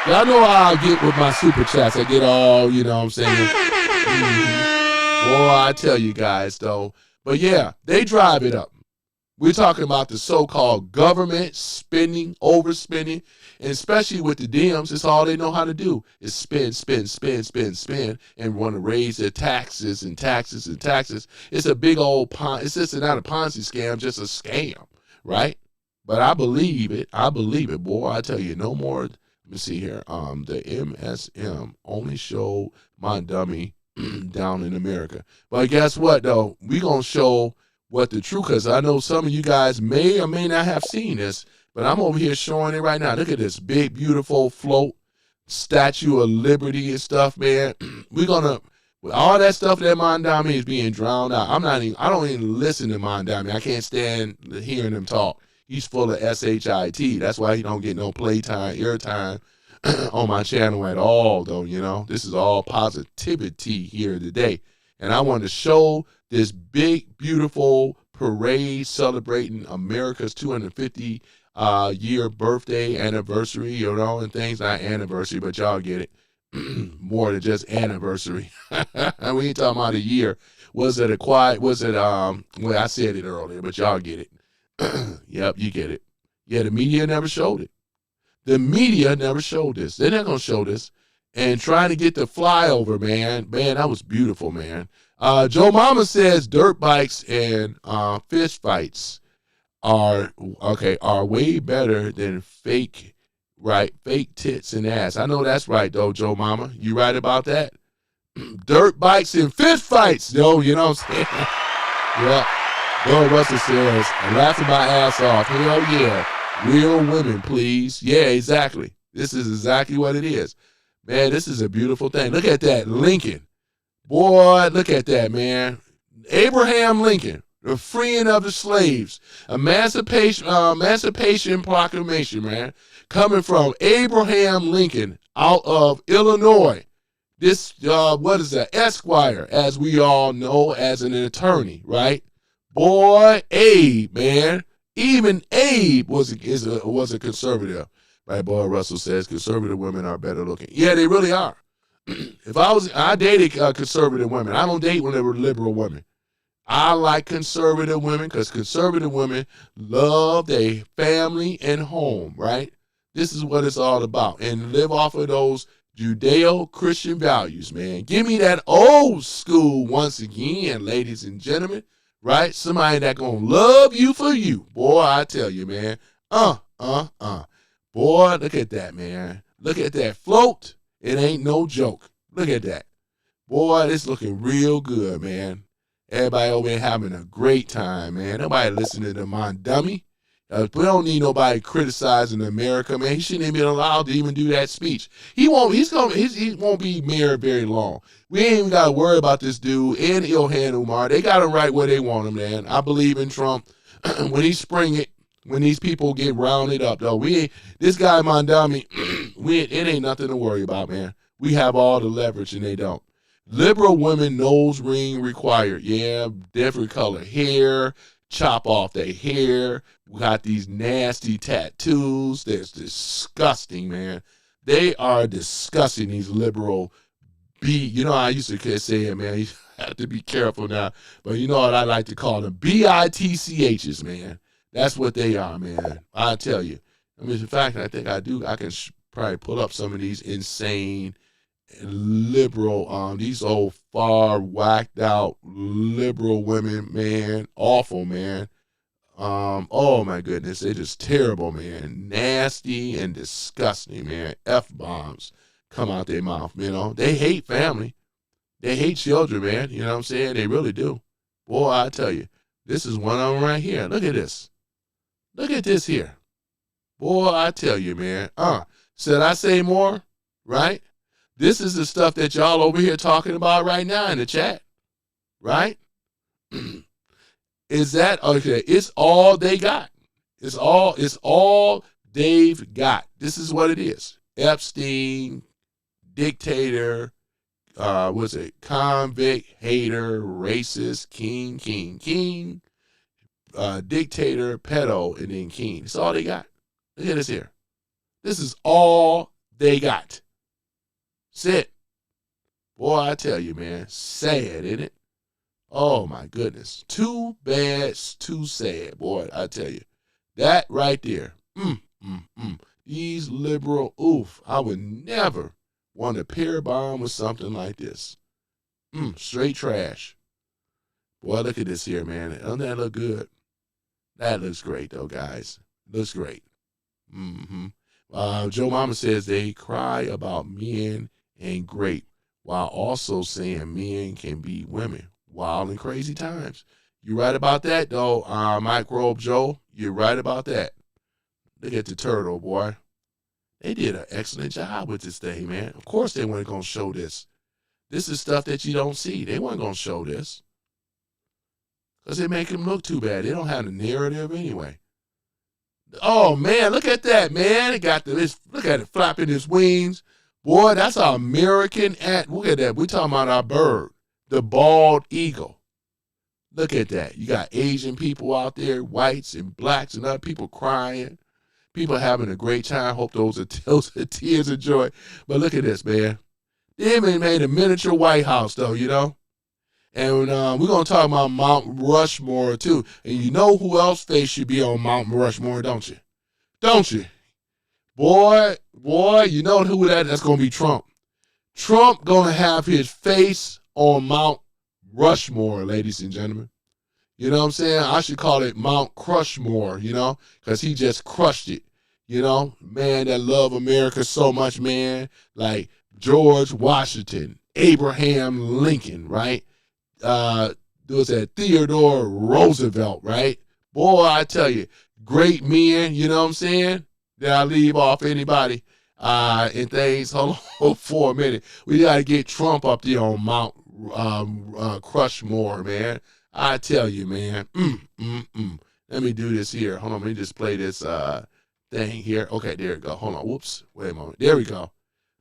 y'all know how I get with my super chats. I get all, you know what I'm saying? Boy, I tell you guys, though. But, yeah, they drive it up. We're talking about the so-called government spending, overspending, and especially with the Dems, it's all they know how to do is spend, and want to raise their taxes and taxes and taxes. It's a big old, it's just not a Ponzi scam, just a scam, right? But I believe it. Boy, I tell you, no more. Let me see here. The MSM only showed my dummy down in America. But guess what, though? We're going to show what the truth, because I know some of you guys may or may not have seen this, but I'm over here showing it right now. Look at this big, beautiful float, Statue of Liberty and stuff, man. We're going to, with all that stuff that Mondami is being drowned out. I don't even listen to Mondami. I can't stand hearing him talk. He's full of SHIT. That's why he don't get no playtime, airtime on my channel at all, though, you know. This is all positivity here today. And I want to show this big, beautiful parade celebrating America's 250 year birthday, anniversary, you know, and things. Not anniversary, but y'all get it. More than just anniversary. We ain't talking about a year. Was it well, I said it earlier, but y'all get it. Yep, you get it. Yeah, the media never showed it. The media never showed this. They're not going to show this. And trying to get the flyover, man, that was beautiful, man. Joe Mama says dirt bikes and fist fights are way better than fake tits and ass. I know that's right, though, Joe Mama. You right about that? Dirt bikes and fist fights, though, you know what I'm saying? Yeah. Bill Russell says, I'm laughing my ass off. Hell yeah. Real women, please. Yeah, exactly. This is exactly what it is. Man, this is a beautiful thing. Look at that Lincoln. Boy, look at that, man. Abraham Lincoln, the freeing of the slaves. Emancipation Proclamation, man. Coming from Abraham Lincoln out of Illinois. This, what is that? Esquire, as we all know, as an attorney, right? Boy, Abe, man. Even Abe was a conservative. Right, boy, Russell says conservative women are better looking. Yeah, they really are. I dated conservative women. I don't date when they were liberal women. I like conservative women because conservative women love their family and home, right? This is what it's all about. And live off of those Judeo-Christian values, man. Give me that old school once again, ladies and gentlemen, right? Somebody that gonna love you for you. Boy, I tell you, man. Boy, look at that, man. Look at that float. It ain't no joke. Look at that. Boy, this looking real good, man. Everybody over here having a great time, man. Nobody listening to my dummy. We don't need nobody criticizing America, man. He shouldn't even be allowed to even do that speech. He won't be mayor very long. We ain't even got to worry about this dude and Ilhan Omar. They got him right where they want him, man. I believe in Trump. When he spring it, when these people get rounded up, though, this guy Mondami, it ain't nothing to worry about, man. We have all the leverage and they don't. Liberal women, nose ring required. Yeah, different color hair, chop off their hair. We got these nasty tattoos. That's disgusting, man. They are disgusting, these liberal You know, I used to say it, man. You have to be careful now. But you know what I like to call them? BITCHs, man. That's what they are, man. I tell you. I mean, in fact, I think I can probably pull up some of these insane liberal, these old far whacked out liberal women, man. Awful, man. Oh my goodness, they're just terrible, man. Nasty and disgusting, man. F-bombs come out their mouth, you know. They hate family. They hate children, man. You know what I'm saying? They really do. Boy, I tell you, this is one of them right here. Look at this. Look at this here. Boy, I tell you, man. Should I say more? Right? This is the stuff that y'all over here talking about right now in the chat. Right? Is that okay? It's all they got. It's all they've got. This is what it is. Epstein, dictator, convict, hater, racist, king, dictator, pedo, and then king. It's all they got. Look at this here. This is all they got. That's it. Boy, I tell you, man, sad, isn't it? Oh, my goodness. Too bad, too sad, boy, I tell you. That right there. These liberal, I would never want to pair bond with something like this. Straight trash. Boy, look at this here, man. Doesn't that look good? That looks great, though, guys. Looks great. Joe Mama says they cry about men and grape while also saying men can be women. Wild and crazy times. You right about that, though, Microbe Joe. You're right about that. Look at the turtle, boy. They did an excellent job with this thing, man. Of course they weren't going to show this. This is stuff that you don't see. They weren't going to show this. Because they make him look too bad. They don't have the narrative anyway. Oh, man, look at that, man. It got look at it flapping its wings. Boy, that's our American Look at that. We're talking about our bird, the bald eagle. Look at that. You got Asian people out there, whites and blacks and other people crying. People having a great time. Hope those are tears of joy. But look at this, man. They made a miniature White House, though, you know. And we're going to talk about Mount Rushmore, too. And you know who else face should be on Mount Rushmore, don't you? Don't you? Boy, you know who that's going to be Trump. Trump going to have his face on Mount Rushmore, ladies and gentlemen. You know what I'm saying? I should call it Mount Crushmore, you know, because he just crushed it. You know, man, that love America so much, man. Like George Washington, Abraham Lincoln, right? There was that Theodore Roosevelt, right? Boy, I tell you, great men, you know what I'm saying? Did I leave off anybody and things? Hold on for a minute. We got to get Trump up there on Mount Crushmore, man. I tell you, man. Let me do this here. Hold on, let me just play this thing here. Okay, there we go. Hold on. Whoops. Wait a moment. There we go.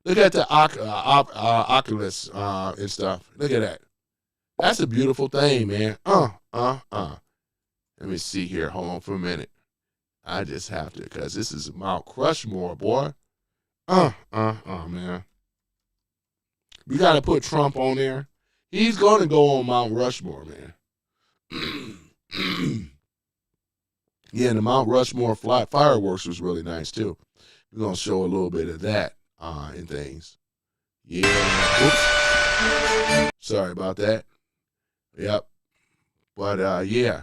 Look at the Oculus and stuff. Look at that. That's a beautiful thing, man. Let me see here. Hold on for a minute. I just have to, because this is Mount Rushmore, boy. Man. We got to put Trump on there. He's going to go on Mount Rushmore, man. Yeah, and the Mount Rushmore fireworks was really nice, too. We're going to show a little bit of that in things. Yeah. Oops. Sorry about that. Yep. But, yeah.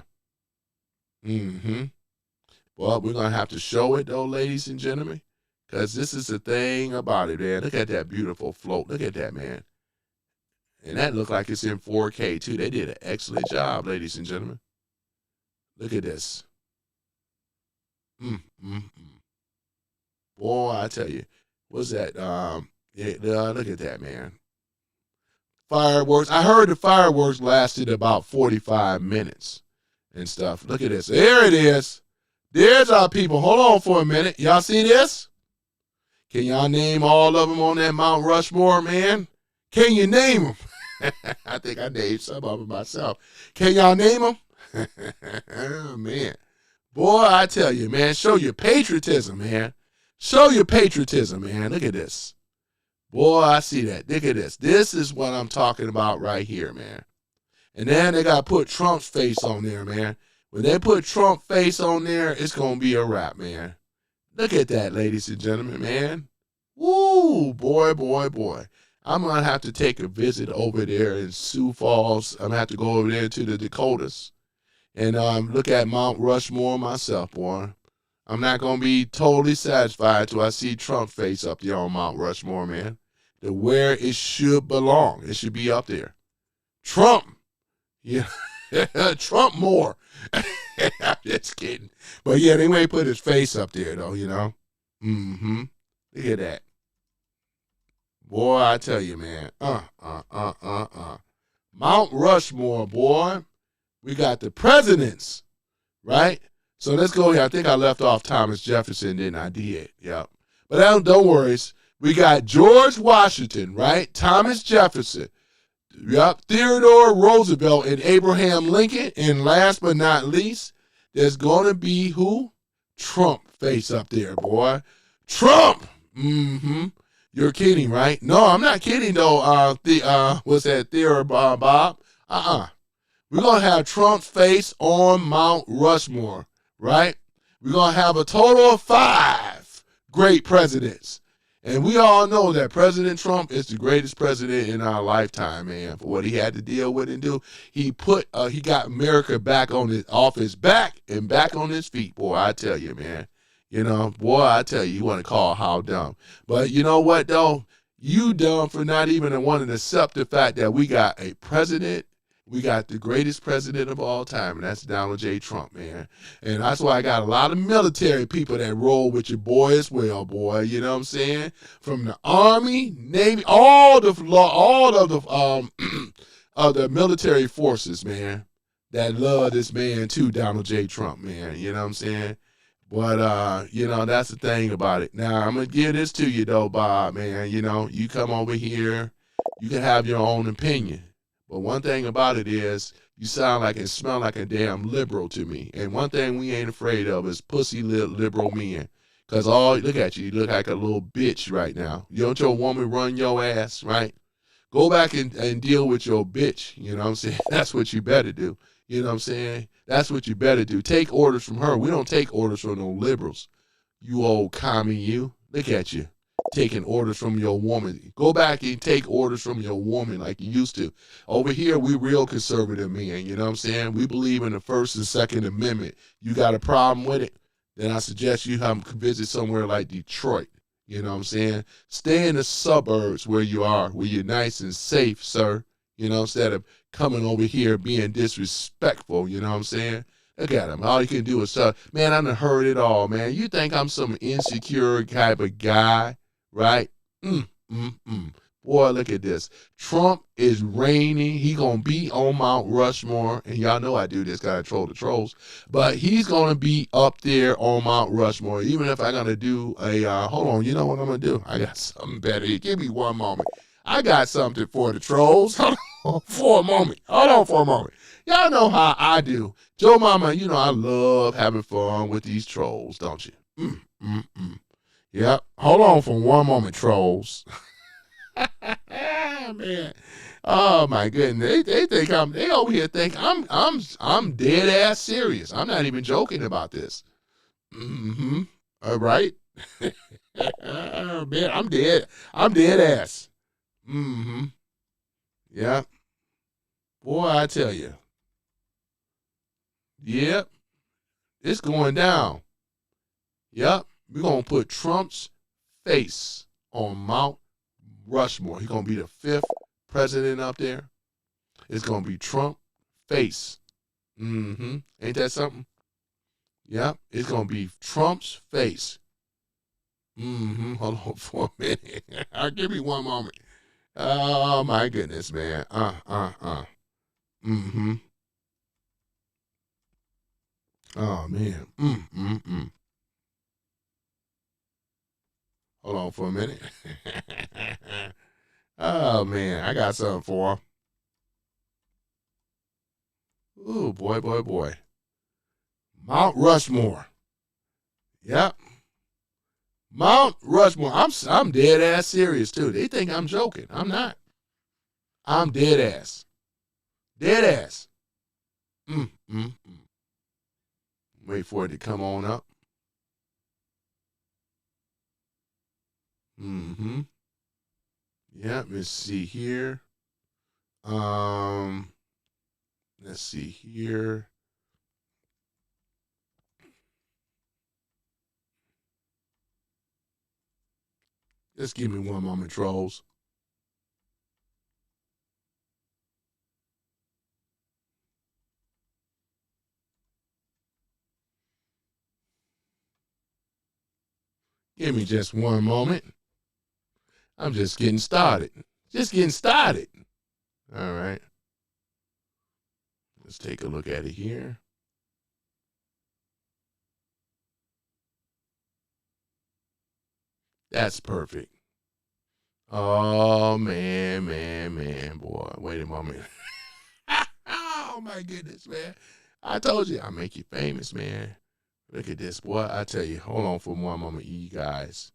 Well, we're going to have to show it, though, ladies and gentlemen, because this is the thing about it, man. Look at that beautiful float. Look at that, man. And that looked like it's in 4K, too. They did an excellent job, ladies and gentlemen. Look at this. Boy, I tell you. What's that? Look at that, man. Fireworks. I heard the fireworks lasted about 45 minutes and stuff. Look at this. There it is. There's our people. Hold on for a minute. Y'all see this? Can y'all name all of them on that Mount Rushmore, man? Can you name them? I think I named some of them myself. Can y'all name them? Oh, man. Boy, I tell you, man, show your patriotism, man. Show your patriotism, man. Look at this. Boy, I see that. Look at this. This is what I'm talking about right here, man. And then they got to put Trump's face on there, man. When they put Trump's face on there, it's going to be a wrap, man. Look at that, ladies and gentlemen, man. Woo, boy. I'm going to have to take a visit over there in Sioux Falls. I'm going to have to go over there to the Dakotas and look at Mount Rushmore myself, boy. I'm not going to be totally satisfied till I see Trump's face up there on Mount Rushmore, man. To where it should belong. It should be up there. Trump. Yeah. Trump more. I'm just kidding. But yeah, they may put his face up there, though, you know. Look at that. Boy, I tell you, man. Mount Rushmore, boy. We got the presidents, right? So let's go here. I think I left off Thomas Jefferson, didn't I? Did. Yep. But don't worry. We got George Washington, right? Thomas Jefferson. Yep. Theodore Roosevelt and Abraham Lincoln. And last but not least, there's going to be who? Trump face up there, boy. Trump. You're kidding, right? No, I'm not kidding, though. What's that, Theodore Bob? We're going to have Trump's face on Mount Rushmore, right? We're going to have a total of 5 great presidents. And we all know that President Trump is the greatest president in our lifetime, man. For what he had to deal with and do, he got America back off his back and back on his feet, boy. I tell you, man. You know, boy, I tell you want to call how dumb. But you know what, though? You dumb for not even wanting to accept the fact that we got a president. We got the greatest president of all time, and that's Donald J. Trump, man. And that's why I got a lot of military people that roll with your boy as well, boy. You know what I'm saying? From the Army, Navy, all of the military forces, man, that love this man too, Donald J. Trump, man. You know what I'm saying? But, you know, that's the thing about it. Now, I'm going to give this to you, though, Bob, man. You know, you come over here, you can have your own opinion. But one thing about it is you sound like and smell like a damn liberal to me. And one thing we ain't afraid of is pussy liberal men. Because look at you. You look like a little bitch right now. You don't your woman run your ass, right? Go back and deal with your bitch. You know what I'm saying? That's what you better do. You know what I'm saying? That's what you better do. Take orders from her. We don't take orders from no liberals. You old commie, you. Look at you. Taking orders from your woman. Go back and take orders from your woman like you used to. Over here, we real conservative men. You know what I'm saying? We believe in the First and Second Amendment. You got a problem with it? Then I suggest you have visit somewhere like Detroit. You know what I'm saying? Stay in the suburbs where you are, where you're nice and safe, sir. You know, instead of coming over here being disrespectful. You know what I'm saying? Look at him. All you can do is, man, I done heard it all, man. You think I'm some insecure type of guy, right? Boy, look at this. Trump is reigning. He going to be on Mount Rushmore. And y'all know I do this, got to troll the trolls. But he's going to be up there on Mount Rushmore. Even if I'm going to do a, hold on, you know what I'm going to do? I got something better. Give me one moment. I got something for the trolls. Hold on for a moment. Hold on for a moment. Y'all know how I do. Joe Mama, you know I love having fun with these trolls, don't you? Yep. Hold on for one moment, trolls. Man. Oh my goodness. They think they over here think I'm dead ass serious. I'm not even joking about this. All right. Man, I'm dead. I'm dead ass. Yeah. Boy, I tell you. Yep. It's going down. Yep. We're going to put Trump's face on Mount Rushmore. He's going to be the 5th president up there. It's going to be Trump face. Ain't that something? Yep. It's going to be Trump's face. Hold on for a minute. Give me one moment. Oh, my goodness, man. Oh, man. Hold on for a minute. Oh, man. I got something for him. Ooh, boy. Mount Rushmore. Yep. Mount Rushmore. I'm dead ass serious too. They think I'm joking. I'm not. I'm dead ass. Dead ass. Wait for it to come on up. Yeah, let's see here. Let's see here. Just give me one moment, trolls. Give me just one moment. I'm just getting started. All right. Let's take a look at it here. That's perfect. Oh, man, boy. Wait a moment. Oh, my goodness, man. I told you I'll make you famous, man. Look at this, boy. I tell you, hold on for one moment, you guys.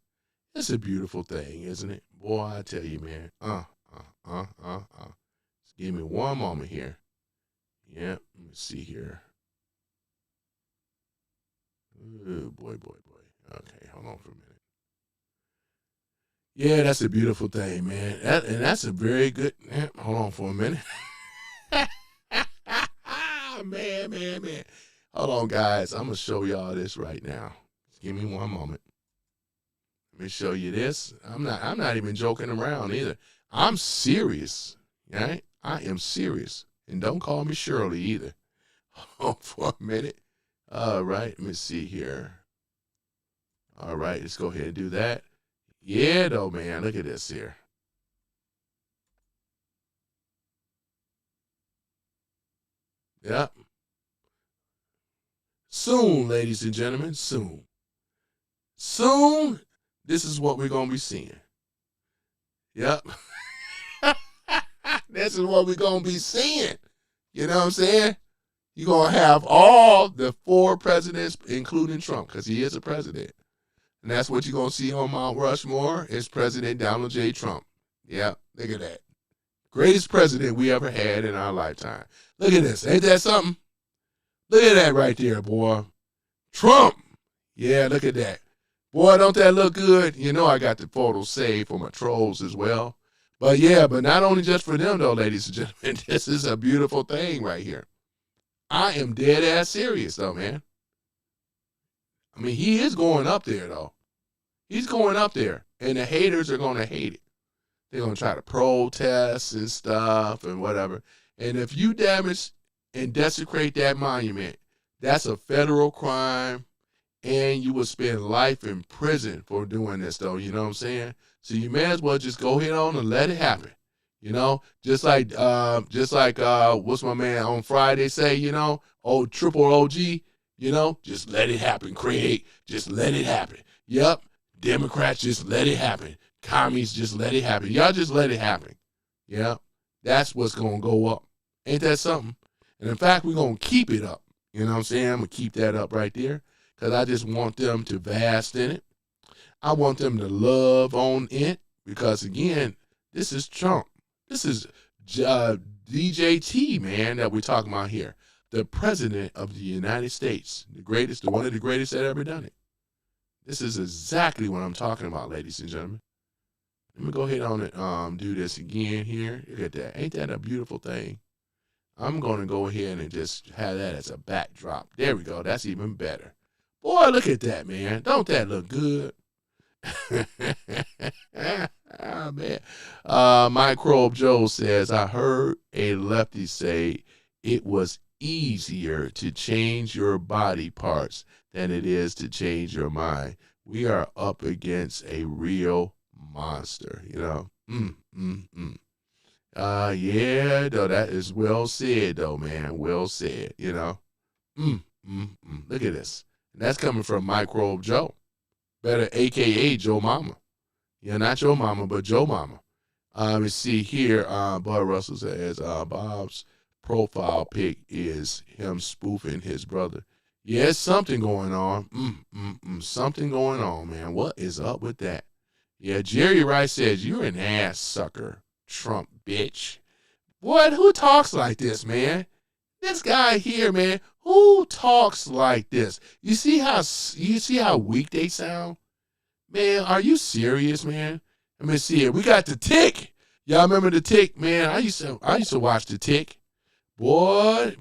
It's a beautiful thing, isn't it? Boy, I tell you, man. Just give me one moment here. Yep, let me see here. Ooh, boy. Okay, hold on for a minute. Yeah, that's a beautiful thing, man. That's a very good. Hold on for a minute. Man. Hold on, guys. I'm gonna show y'all this right now. Just give me one moment. Let me show you this. I'm not even joking around either. I'm serious. Right? I am serious. And don't call me Shirley either. Hold on for a minute. All right, let me see here. All right, let's go ahead and do that. Yeah, though, man. Look at this here. Yep. Soon, ladies and gentlemen, soon. Soon, this is what we're going to be seeing. Yep. This is what we're going to be seeing. You know what I'm saying? You're going to have all the 4 presidents, including Trump, because he is a president. And that's what you're going to see on Mount Rushmore is President Donald J. Trump. Yeah, look at that. Greatest president we ever had in our lifetime. Look at this. Ain't that something? Look at that right there, boy. Trump. Yeah, look at that. Boy, don't that look good? You know I got the photos saved for my trolls as well. But yeah, but not only just for them, though, ladies and gentlemen. This is a beautiful thing right here. I am dead ass serious, though, man. I mean, he is going up there, though. He's going up there, and the haters are going to hate it. They're going to try to protest and stuff and whatever. And if you damage and desecrate that monument, that's a federal crime, and you will spend life in prison for doing this, though. You know what I'm saying? So you may as well just go ahead on and let it happen. You know, just like what's my man on Friday say, you know, triple OG, you know, just let it happen. Just let it happen. Yep. Democrats, just let it happen. Commies, just let it happen. Y'all just let it happen. Yep. That's what's going to go up. Ain't that something? And in fact, we're going to keep it up. You know what I'm saying? I'm going to keep that up right there because I just want them to vast in it. I want them to love on it because, again, this is Trump. This is DJT, man, that we're talking about here. The president of the United States, the greatest, one of the greatest that ever done it. This is exactly what I'm talking about, ladies and gentlemen. Let me go ahead on and do this again here. Look at that. Ain't that a beautiful thing? I'm going to go ahead and just have that as a backdrop. There we go. That's even better. Boy, look at that, man. Don't that look good? Oh, man. Microbe Joe says, I heard a lefty say it was easier to change your body parts than it is to change your mind. We are up against a real monster, you know. Yeah, though, that is well said, though, man. Well said, you know. Look at this. And that's coming from Microbe Joe. Better AKA Joe Mama. Yeah, not your mama, but Joe Mama. Let me see here. Bud Russell says Bob's profile pic is him spoofing his brother. Yeah, it's something going on. Something going on, man. What is up with that? Yeah, Jerry Rice says, you're an ass sucker, Trump bitch. What? Who talks like this, man? This guy here, man. Who talks like this? You see how weak they sound? Man, are you serious, man? Let me see it. We got the Tick. Y'all remember the Tick, man? I used to watch the Tick. Boy,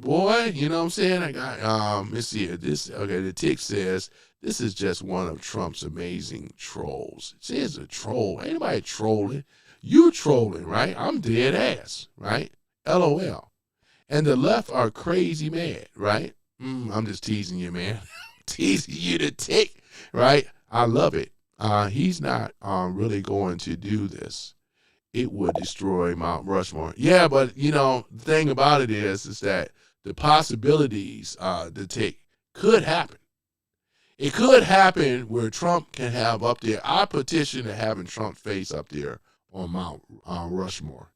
you know what I'm saying? I got let's see it. The Tick says this is just one of Trump's amazing trolls. It says a troll. Ain't nobody trolling. You trolling, right? I'm dead ass, right? LOL. And the left are crazy mad, right? I'm just teasing you, man. Teasing you, the Tick, right? I love it. He's not really going to do this. It would destroy Mount Rushmore. Yeah, but, you know, the thing about it is that the possibilities, the Tick, could happen. It could happen where Trump can have up there. I petition to having Trump's face up there on Mount Rushmore.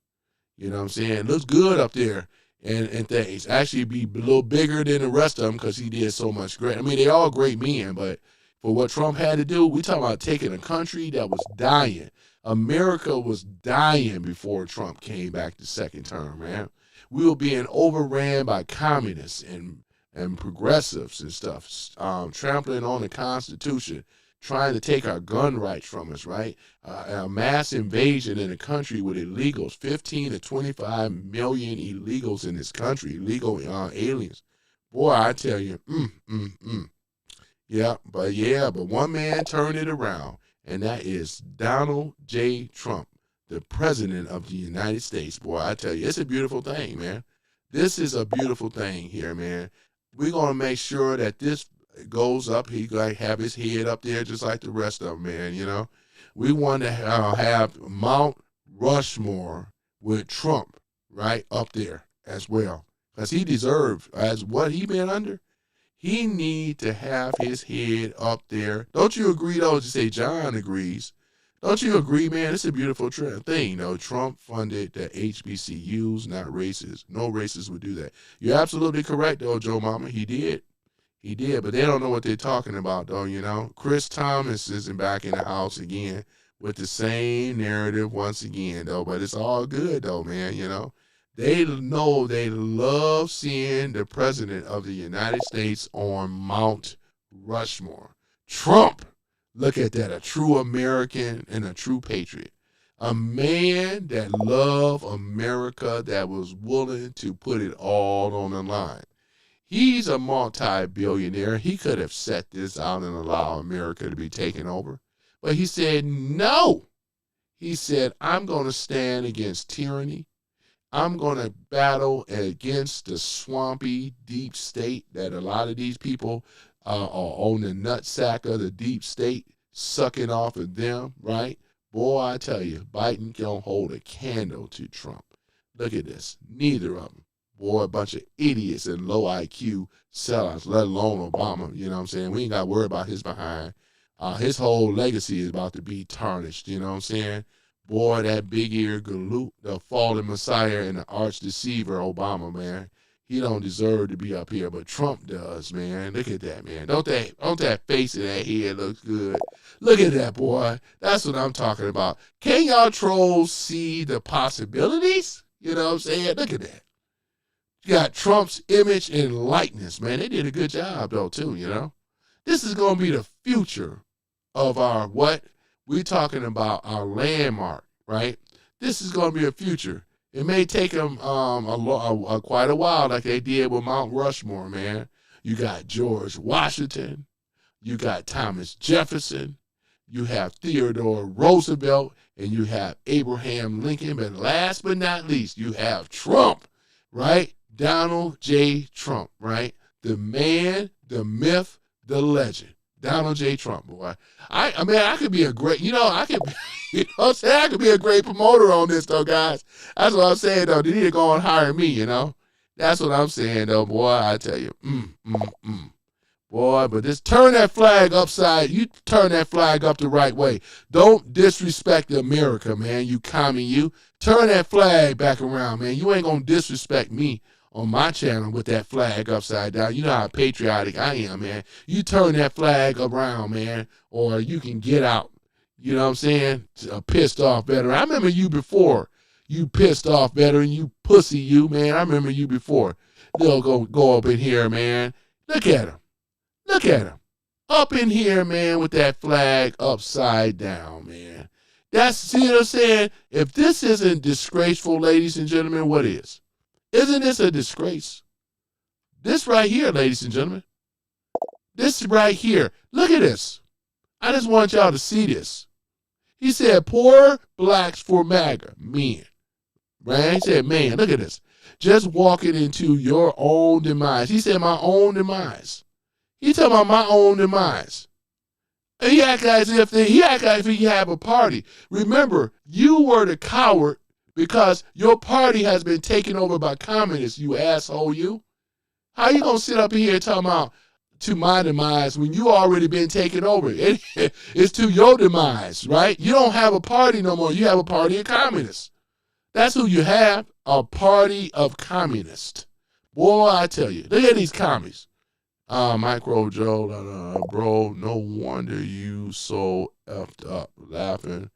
You know what I'm saying? It looks good up there and things. Actually be a little bigger than the rest of them because he did so much great. I mean, they all great men, but for what Trump had to do, we talking about taking a country that was dying. America was dying before Trump came back the second term, man. We were being overran by communists and progressives and stuff, trampling on the Constitution, trying to take our gun rights from us, right? A mass invasion in a country with illegals, 15 to 25 million illegals in this country, illegal aliens. Boy, I tell you, Yeah, but one man turned it around, and that is Donald J. Trump, the president of the United States. Boy, I tell you, it's a beautiful thing, man. This is a beautiful thing here, man. We're going to make sure that this goes up. He going to have his head up there just like the rest of them, man, you know. We want to have Mount Rushmore with Trump right up there as well because he deserves, as what he been under, he need to have his head up there. Don't you agree, though, to say John agrees? Don't you agree, man? It's a beautiful thing, though. Trump funded the HBCUs, not racists. No racists would do that. You're absolutely correct, though, Joe Mama. He did. He did, but they don't know what they're talking about, though, you know. Chris Thomas isn't back in the house again with the same narrative once again, though. But it's all good, though, man, you know. They know they love seeing the president of the United States on Mount Rushmore. Trump, look at that, a true American and a true patriot. A man that loved America, that was willing to put it all on the line. He's a multi-billionaire. He could have set this out and allowed America to be taken over. But he said, no. He said, I'm going to stand against tyranny. I'm going to battle against the swampy deep state that a lot of these people are on the nutsack of the deep state, sucking off of them, right? Boy, I tell you, Biden can't hold a candle to Trump. Look at this. Neither of them. Boy, a bunch of idiots and low IQ sellouts, let alone Obama. You know what I'm saying? We ain't got to worry about his behind. His whole legacy is about to be tarnished. You know what I'm saying? boy, that big ear galoot, the fallen messiah and the arch deceiver, Obama, man. He don't deserve to be up here, but Trump does, man. Look at that, man. Don't that face of that head looks good? Look at that, boy. That's what I'm talking about. Can y'all trolls see the possibilities? You know what I'm saying? Look at that. You got Trump's image and likeness, man. They did a good job, though, too, you know? This is going to be the future of our what? We're talking about our landmark, right? This is going to be a future. It may take them quite a while, like they did with Mount Rushmore, man. You got George Washington. You got Thomas Jefferson. You have Theodore Roosevelt. And you have Abraham Lincoln. But last but not least, you have Trump, right? Donald J. Trump, right? The man, the myth, the legend. Donald J. Trump, boy. I mean, I could be a great, I could, I could be a great promoter on this, though, guys. That's what I'm saying, though. They need to go and hire me, That's what I'm saying, though, boy. I tell you, Boy, but just turn that flag upside. You turn that flag up the right way. Don't disrespect America, man. You commie, you. Turn that flag back around, man. You ain't gonna disrespect me on my channel with that flag upside down. You know how patriotic I am, man. You turn that flag around, man, or you can get out. You know what I'm saying? A pissed off veteran. I remember you before. You pissed off veteran. You pussy, you, man. I remember you before. They'll go up in here, man. Look at him. Look at him. Up in here, man, with that flag upside down, man. See what I'm saying? If this isn't disgraceful, ladies and gentlemen, what is? Isn't this a disgrace? This right here, ladies and gentlemen. This right here. Look at this. I just want y'all to see this. He said, poor blacks for MAGA, men. Right? He said, man, look at this. Just walking into your own demise. He said, my own demise. He talking about my own demise. And he act as if he have a party. Remember, you were the coward because your party has been taken over by communists, you asshole, you. How you gonna sit up here talking about to my demise when you already been taken over? It's to your demise, right? You don't have a party no more. You have a party of communists. That's who you have, a party of communists. Boy, I tell you, look at these commies. Micro Joe, bro, no wonder you so effed up laughing.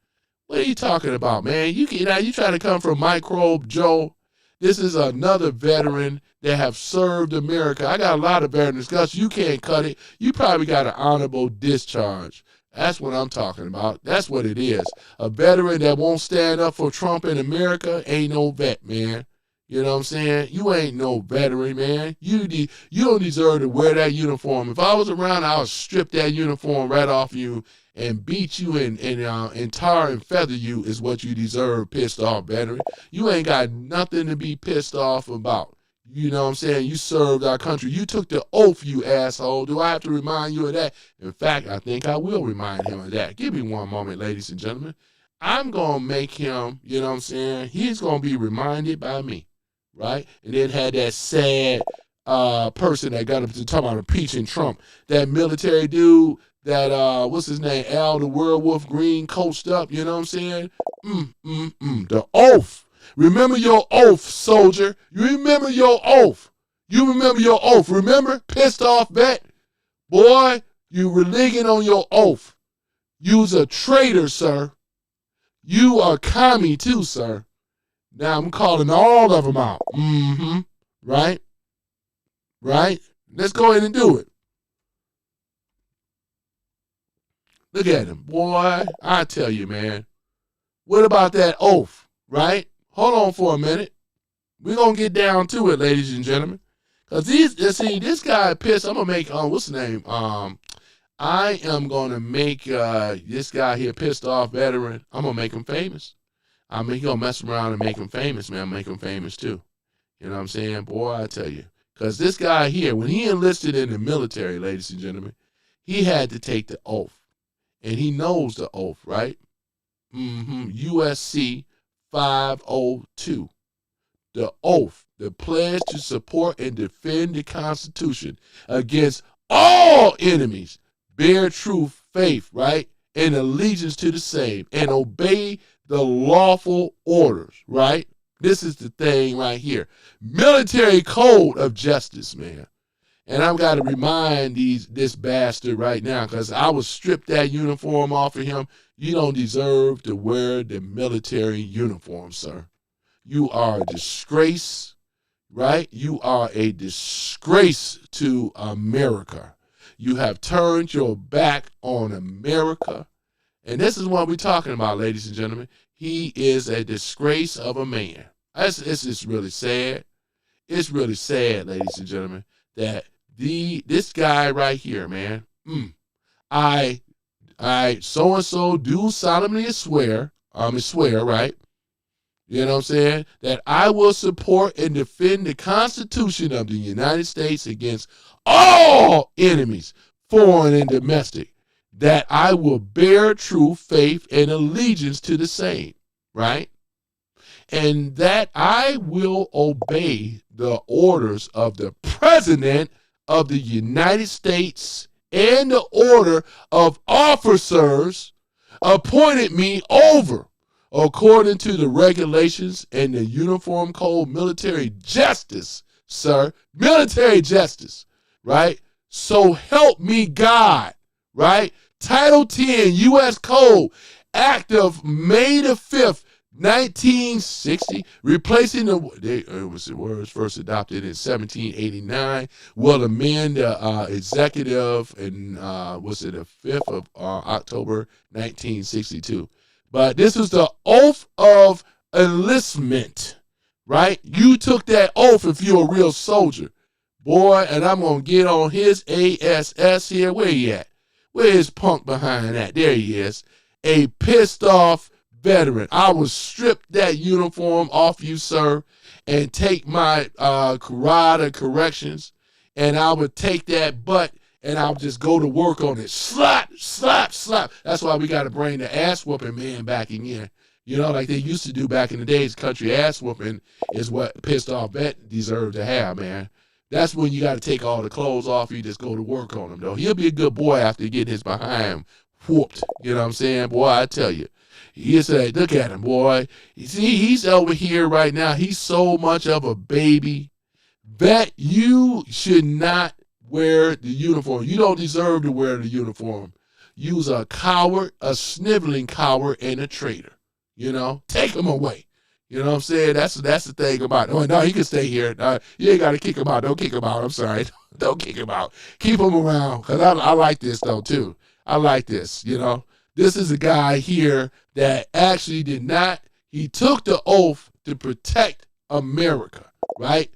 What are you talking about, man? You try to come from Microbe Joe. This is another veteran that have served America. I got a lot of veterans. Gus, you can't cut it. You probably got an honorable discharge. That's what I'm talking about. That's what it is. A veteran that won't stand up for Trump in America ain't no vet, man. You know what I'm saying? You ain't no veteran, man. You don't deserve to wear that uniform. If I was around, I would strip that uniform right off you and beat you and tar and feather you is what you deserve, pissed off veteran. You ain't got nothing to be pissed off about. You know what I'm saying? You served our country. You took the oath, you asshole. Do I have to remind you of that? In fact, I think I will remind him of that. Give me one moment, ladies and gentlemen. I'm going to make him, you know what I'm saying? He's going to be reminded by me. Right? And then had that sad person that got up to talk about impeaching Trump. That military dude that, what's his name? Al the Werewolf Green coached up, you know what I'm saying? The oath. Remember your oath, soldier. You remember your oath. You remember your oath. Remember? Pissed off vet. Boy, you religion on your oath. You's a traitor, sir. You are commie too, sir. Now I'm calling all of them out. Right? Right? Let's go ahead and do it. Look at him. Boy, I tell you, man. What about that oath? Right? Hold on for a minute. We're going to get down to it, ladies and gentlemen. Because this guy pissed. I'm going to make, what's his name? I am going to make this guy here, pissed off veteran, I'm going to make him famous. I mean, he gonna mess around and make him famous, man. Make him famous too. You know what I'm saying? Boy, I tell you. Because this guy here, when he enlisted in the military, ladies and gentlemen, he had to take the oath. And he knows the oath, right? USC 502. The oath, the pledge to support and defend the Constitution against all enemies, bear true faith, right? And allegiance to the same, and obey the lawful orders, right? This is the thing right here. Military code of justice, man. And I've got to remind this bastard right now, because I will strip that uniform off of him. You don't deserve to wear the military uniform, sir. You are a disgrace, right? You are a disgrace to America. You have turned your back on America. And this is what we're talking about, ladies and gentlemen. He is a disgrace of a man. It's just really sad. It's really sad, ladies and gentlemen, that this guy right here, man, I so-and-so do solemnly swear, right? You know what I'm saying? That I will support and defend the Constitution of the United States against all enemies, foreign and domestic, that I will bear true faith and allegiance to the same, right? And that I will obey the orders of the President of the United States and the order of officers appointed me over according to the regulations and the Uniform Code military justice, sir. Military justice, right? So help me God, right? Title 10 U.S. Code, Act of May the 5th, 1960, replacing it was first adopted in 1789, will amend the executive and was it the 5th of October 1962. But this is the oath of enlistment, right? You took that oath if you're a real soldier, boy, and I'm going to get on his ASS here. Where he at? Where is punk behind that? There he is. A pissed off veteran. I will strip that uniform off you, sir, and take my karate corrections, and I would take that butt and I'll just go to work on it. Slap, slap, slap. That's why we got to bring the ass whooping man back again. You know, like they used to do back in the days. Country ass whooping is what pissed off vet deserved to have, man. That's when you got to take all the clothes off. You just go to work on him, though. He'll be a good boy after getting his behind whooped. You know what I'm saying? Boy, I tell you. He said, look at him, boy. You see, he's over here right now. He's so much of a baby. Vet, you should not wear the uniform. You don't deserve to wear the uniform. You's a coward, a sniveling coward, and a traitor. You know, take him away. You know what I'm saying? That's the thing about it. Oh, no, he can stay here. You ain't got to kick him out. Don't kick him out. I'm sorry. Don't kick him out. Keep him around, because I like this, though, too. I like this, you know. This is a guy here that actually did not, he took the oath to protect America, right?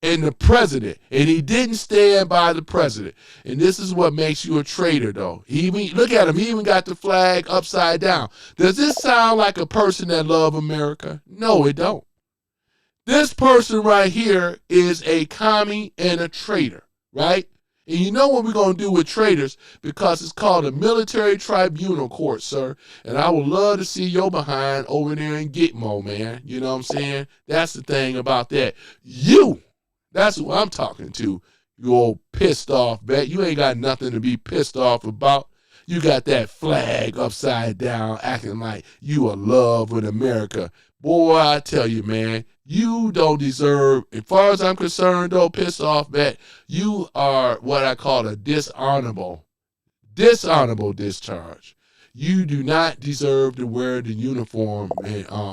And the president, and he didn't stand by the president. And this is what makes you a traitor, though. Look at him, he even got the flag upside down. Does this sound like a person that loves America? No, it don't. This person right here is a commie and a traitor, right? And you know what we're going to do with traitors, because it's called a military tribunal court, sir. And I would love to see your behind over there in Gitmo, man. You know what I'm saying? That's the thing about that. That's who I'm talking to, you old pissed off vet. You ain't got nothing to be pissed off about. You got that flag upside down acting like you are love with America. Boy, I tell you, man, you don't deserve, as far as I'm concerned, though, pissed off vet, you are what I call a dishonorable discharge. You do not deserve to wear the uniform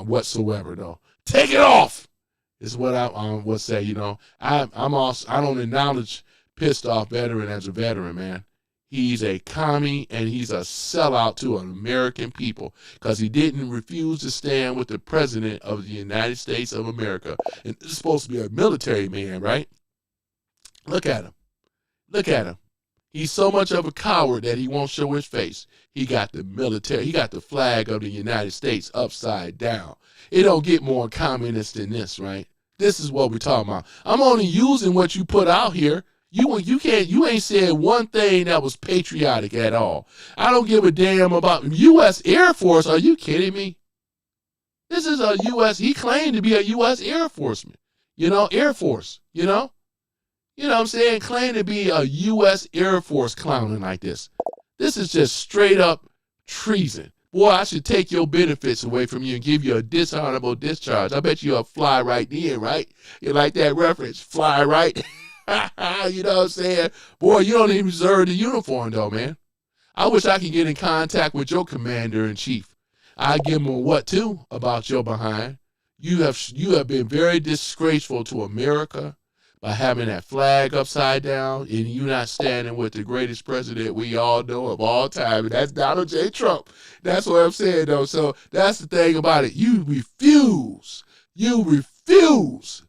whatsoever, though. Take it off is what I would say, you know. I don't acknowledge pissed off veteran as a veteran, man. He's a commie, and he's a sellout to an American people, because he didn't refuse to stand with the president of the United States of America. And this is supposed to be a military man, right? Look at him. Look at him. He's so much of a coward that he won't show his face. He got the military, he got the flag of the United States upside down. It don't get more communist than this, right? This is what we're talking about. I'm only using what you put out here. You ain't said one thing that was patriotic at all. I don't give a damn about U.S. Air Force. Are you kidding me? This is a U.S. He claimed to be a U.S. Air Forceman. You know, Air Force, you know? You know what I'm saying? Claimed to be a U.S. Air Force clowning like this. This is just straight up treason. Boy, I should take your benefits away from you and give you a dishonorable discharge. I bet you'll fly right in, right? You like that reference? Fly right. You know what I'm saying? Boy, you don't even deserve the uniform, though, man. I wish I could get in contact with your commander-in-chief. I'd give him a what, too, about your behind. You have been very disgraceful to America by having that flag upside down and you not standing with the greatest president we all know of all time, and that's Donald J. Trump. That's what I'm saying, though. So that's the thing about it. You refuse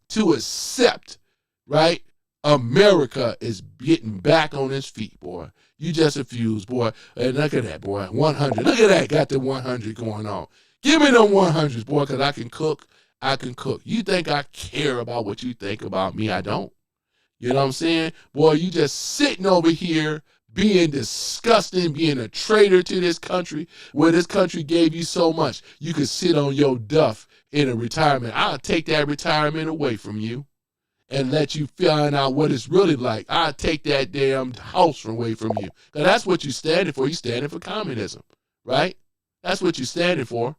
to accept, right? America is getting back on its feet, boy. You just refuse, boy. And look at that, boy. 100. Look at that. Got the 100 going on. Give me them 100s, boy, because I can cook. I can cook. You think I care about what you think about me? I don't. You know what I'm saying? Boy, you just sitting over here being disgusting, being a traitor to this country, where this country gave you so much. You could sit on your duff in a retirement. I'll take that retirement away from you and let you find out what it's really like. I'll take that damn house away from you. Because that's what you're standing for. You're standing for communism, right? That's what you're standing for.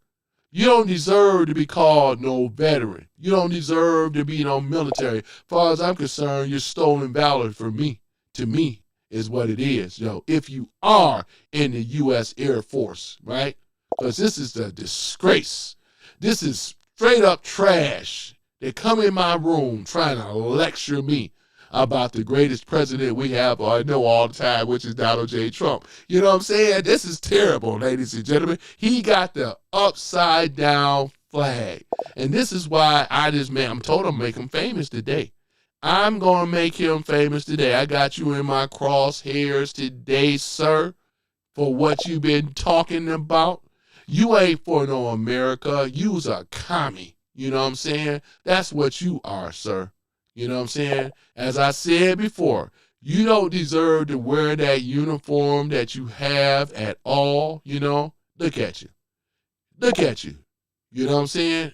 You don't deserve to be called no veteran. You don't deserve to be no military. As far as I'm concerned, you're stolen valor from me. To me is what it is, if you are in the U.S. Air Force, right? Because this is a disgrace. This is straight up trash. They come in my room trying to lecture me about the greatest president we have, or I know all the time, which is Donald J. Trump. You know what I'm saying? This is terrible, ladies and gentlemen. He got the upside down flag. And this is why I'm told I'm make him famous today. I'm going to make him famous today. I got you in my crosshairs today, sir, for what you've been talking about. You ain't for no America. You's a commie. You know what I'm saying? That's what you are, sir. You know what I'm saying? As I said before, you don't deserve to wear that uniform that you have at all, Look at you. Look at you. You know what I'm saying?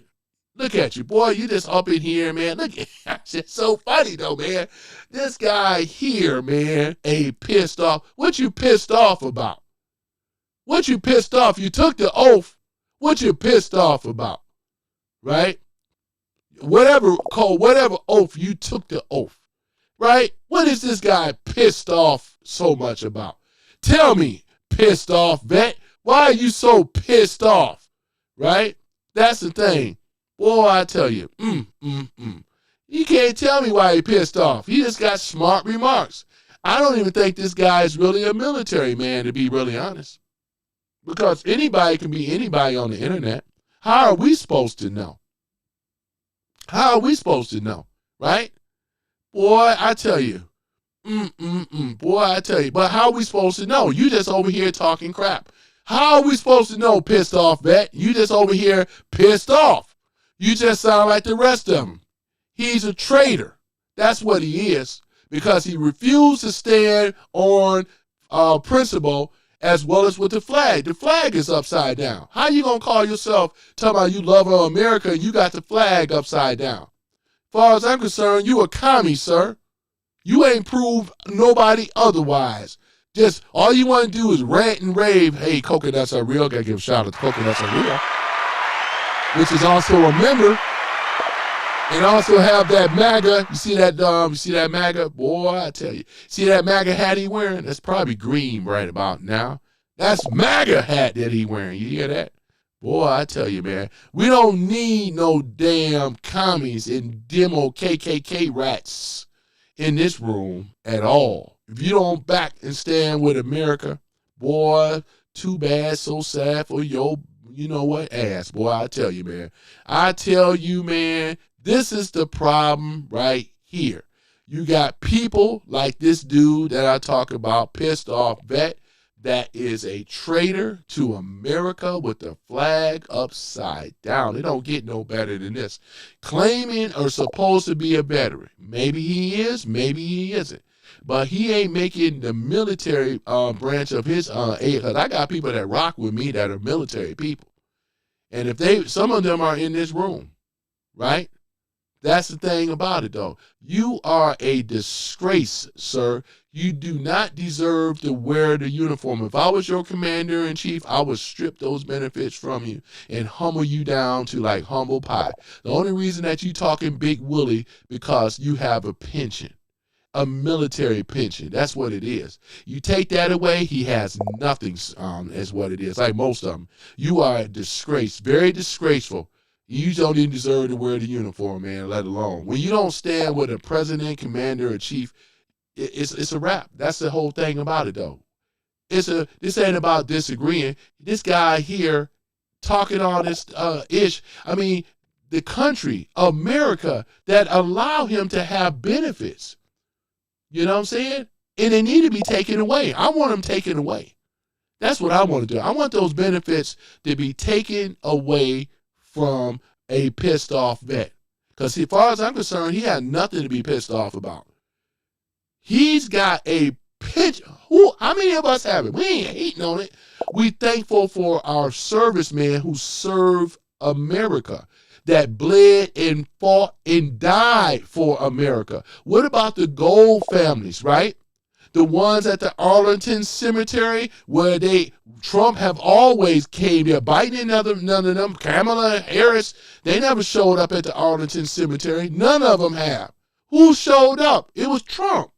Look at you. Boy, you just up in here, man. Look at It's so funny, though, man. This guy here, man, ain't pissed off. What you pissed off about? What you pissed off? You took the oath. What you pissed off about? Right? Whatever oath, you took the oath, right? What is this guy pissed off so much about? Tell me, pissed off vet, why are you so pissed off, right? That's the thing. Boy, I tell you, You can't tell me why he pissed off. He just got smart remarks. I don't even think this guy is really a military man, to be really honest, because anybody can be anybody on the internet. How are we supposed to know? How are we supposed to know, right? Boy, I tell you. Boy, I tell you. But how are we supposed to know? You just over here talking crap. How are we supposed to know, pissed off vet? You just over here pissed off. You just sound like the rest of them. He's a traitor. That's what he is, because he refused to stand on principle as well as with the flag. The flag is upside down. How you going to call yourself talking about you love America and you got the flag upside down? As far as I'm concerned, you a commie, sir. You ain't proved nobody otherwise. Just all you want to do is rant and rave. Hey, coconuts are real. Got to give a shout out to Coconuts Are Real, which is also a member. And also have that MAGA. You see that MAGA? Boy, I tell you. See that MAGA hat he wearing? That's probably green right about now. That's MAGA hat that he wearing. You hear that? Boy, I tell you, man. We don't need no damn commies and demo KKK rats in this room at all. If you don't back and stand with America, boy, too bad, so sad for your, ass. Boy, I tell you, man. I tell you, man. This is the problem right here. You got people like this dude that I talk about, pissed off vet, that is a traitor to America with the flag upside down. It don't get no better than this. Claiming or supposed to be a veteran. Maybe he is, maybe he isn't. But he ain't making the military branch of his aid. Because I got people that rock with me that are military people. And if some of them are in this room, right? That's the thing about it, though. You are a disgrace, sir. You do not deserve to wear the uniform. If I was your commander-in-chief, I would strip those benefits from you and humble you down to like humble pie. The only reason that you talking Big Willie because you have a pension, a military pension. That's what it is. You take that away, he has nothing, is what it is, like most of them. You are a disgrace, very disgraceful. You don't even deserve to wear the uniform, man, let alone. When you don't stand with a president, commander, or chief, it's a wrap. That's the whole thing about it, though. This ain't about disagreeing. This guy here talking all this ish. I mean, the country, America, that allow him to have benefits. You know what I'm saying? And they need to be taken away. I want them taken away. That's what I want to do. I want those benefits to be taken away from a pissed off vet. Because as far as I'm concerned, he had nothing to be pissed off about. He's got a pitch. How many of us have it? We ain't hating on it. We thankful for our servicemen who serve America, that bled and fought and died for America. What about the Gold families, right? The ones at the Arlington Cemetery where Trump have always came there. Biden and none of them, Kamala Harris, they never showed up at the Arlington Cemetery. None of them have. Who showed up? It was Trump.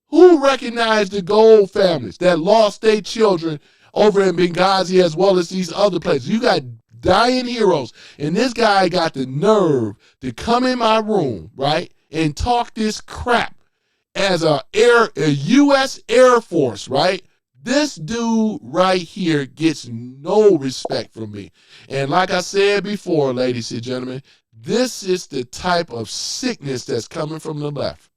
Who recognized the Gold families that lost their children over in Benghazi as well as these other places? You got dying heroes, and this guy got the nerve to come in my room, right, and talk this crap as a U.S. Air Force, right? This dude right here gets no respect from me. And like I said before, ladies and gentlemen, this is the type of sickness that's coming from the left.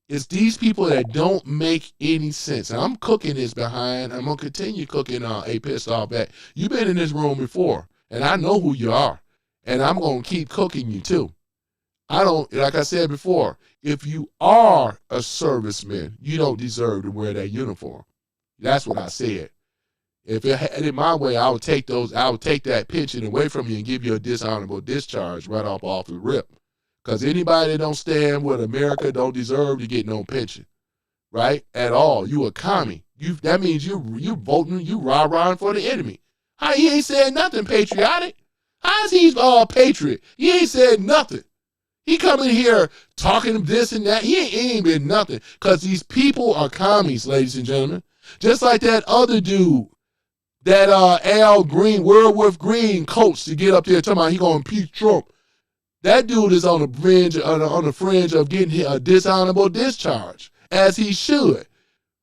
It's these people that don't make any sense. And I'm cooking this behind. I'm going to continue cooking a pissed off vet. You've been in this room before, and I know who you are. And I'm going to keep cooking you too. Like I said before, if you are a serviceman, you don't deserve to wear that uniform. That's what I said. If it had it my way, I would take that pension away from you and give you a dishonorable discharge right off the rip. Because anybody that don't stand with America don't deserve to get no pension, right? At all. You a commie. That means you voting, you rah-rahing for the enemy. How he ain't said nothing patriotic? How is he patriot? He ain't said nothing. He coming here talking this and that. He ain't been nothing. Because these people are commies, ladies and gentlemen. Just like that other dude, that Al Green, Werewolf Green coach to get up there talking about he going to impeach Trump. That dude is on the fringe of getting a dishonorable discharge, as he should,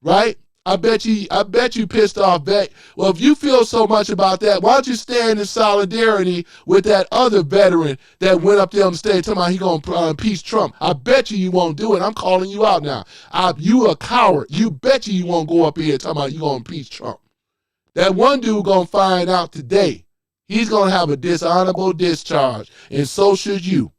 right? I bet you pissed off vet. Well, if you feel so much about that, why don't you stand in solidarity with that other veteran that went up there on the stage talking about he going to impeach Trump? I bet you won't do it. I'm calling you out now. You a coward. You bet you won't go up here talking about you going to impeach Trump. That one dude going to find out today. He's going to have a dishonorable discharge, and so should you,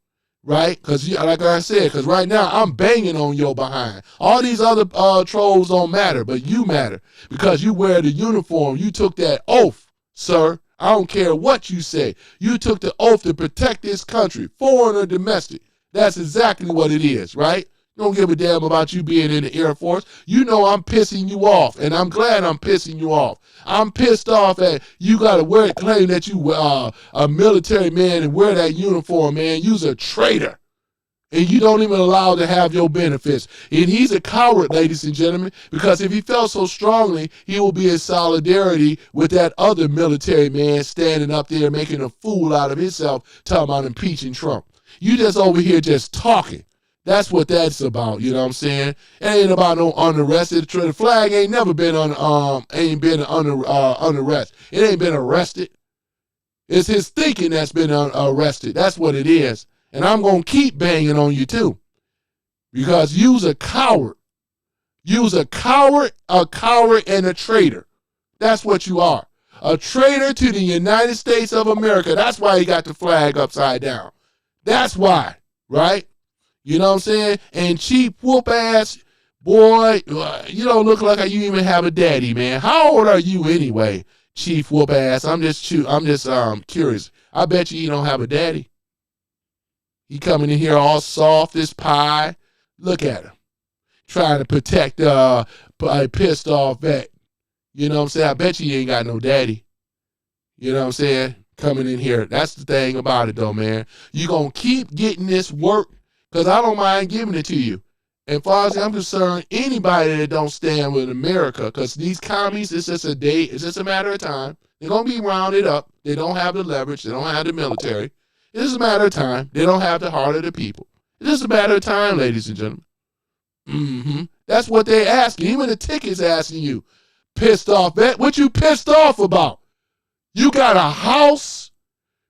right? Because, like I said, because right now I'm banging on your behind. All these other trolls don't matter, but you matter because you wear the uniform. You took that oath, sir. I don't care what you say. You took the oath to protect this country, foreign or domestic. That's exactly what it is, right? Don't give a damn about you being in the Air Force. You know I'm pissing you off, and I'm glad I'm pissing you off. I'm pissed off at you got to claim that you a military man and wear that uniform, man. You's a traitor, and you don't even allow to have your benefits. And he's a coward, ladies and gentlemen, because if he felt so strongly, he will be in solidarity with that other military man standing up there making a fool out of himself, talking about impeaching Trump. You just over here just talking. That's what that's about, you know what I'm saying? It ain't about no unarrested. The flag ain't never been under arrest. It ain't been arrested. It's his thinking that's been arrested. That's what it is. And I'm going to keep banging on you too. Because you's a coward. You's a coward, and a traitor. That's what you are. A traitor to the United States of America. That's why he got the flag upside down. That's why, right? You know what I'm saying? And cheap whoop ass, boy, you don't look like you even have a daddy, man. How old are you anyway, chief whoop ass? I'm just curious. I bet you don't have a daddy. He coming in here all soft as pie. Look at him. Trying to protect a pissed off vet. You know what I'm saying? I bet you ain't got no daddy. You know what I'm saying? Coming in here. That's the thing about it, though, man. You going to keep getting this work because I don't mind giving it to you. And as far as I'm concerned, anybody that don't stand with America, because these commies, it's just a day, it's just a matter of time. They're going to be rounded up. They don't have the leverage. They don't have the military. It's just a matter of time. They don't have the heart of the people. It's just a matter of time, ladies and gentlemen. That's what they're asking. Even the ticket's asking you. Pissed off, vet. What you pissed off about? You got a house,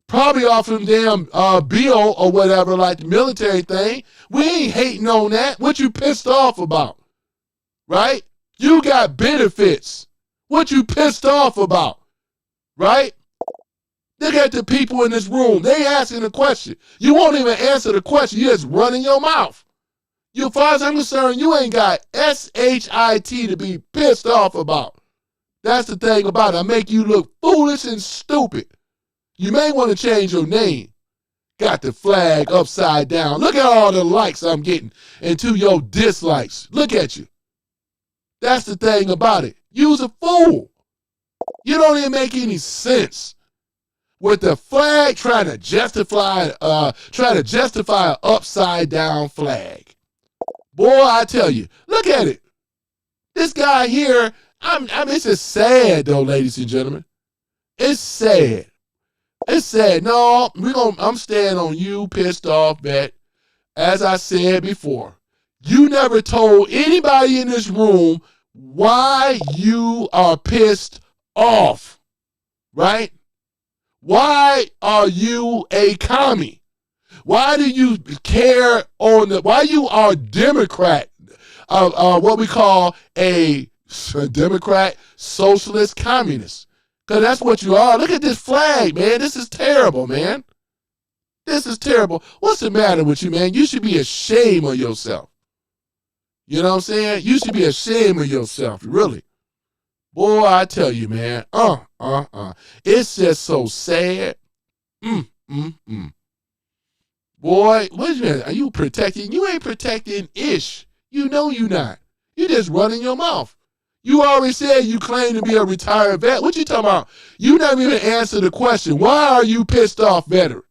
probably off them damn bill or whatever, like the military thing. We ain't hating on that. What you pissed off about? Right? You got benefits. What you pissed off about? Right? Look at the people in this room. They asking the question. You won't even answer the question. You're just running your mouth. You, as far as I'm concerned, you ain't got S-H-I-T to be pissed off about. That's the thing about it. I make you look foolish and stupid. You may want to change your name. Got the flag upside down. Look at all the likes I'm getting and to your dislikes. Look at you. That's the thing about it. You's a fool. You don't even make any sense. With the flag trying to justify an upside down flag. Boy, I tell you, look at it. This guy here, I mean, it's just sad though, ladies and gentlemen. It's sad. It's sad. No, I'm staying on you, pissed off, vet. As I said before, you never told anybody in this room why you are pissed off, right? Why are you a commie? Why do you care why you are a Democrat, what we call a Democrat, socialist, communist? Because that's what you are. Look at this flag, man. This is terrible, man. This is terrible. What's the matter with you, man? You should be ashamed of yourself. You know what I'm saying? You should be ashamed of yourself, really. Boy, I tell you, man. It's just so sad. Boy, what are you protecting? You ain't protecting ish. You know you not. You just running your mouth. You already said you claim to be a retired vet. What you talking about? You never even answered the question. Why are you pissed off, veteran?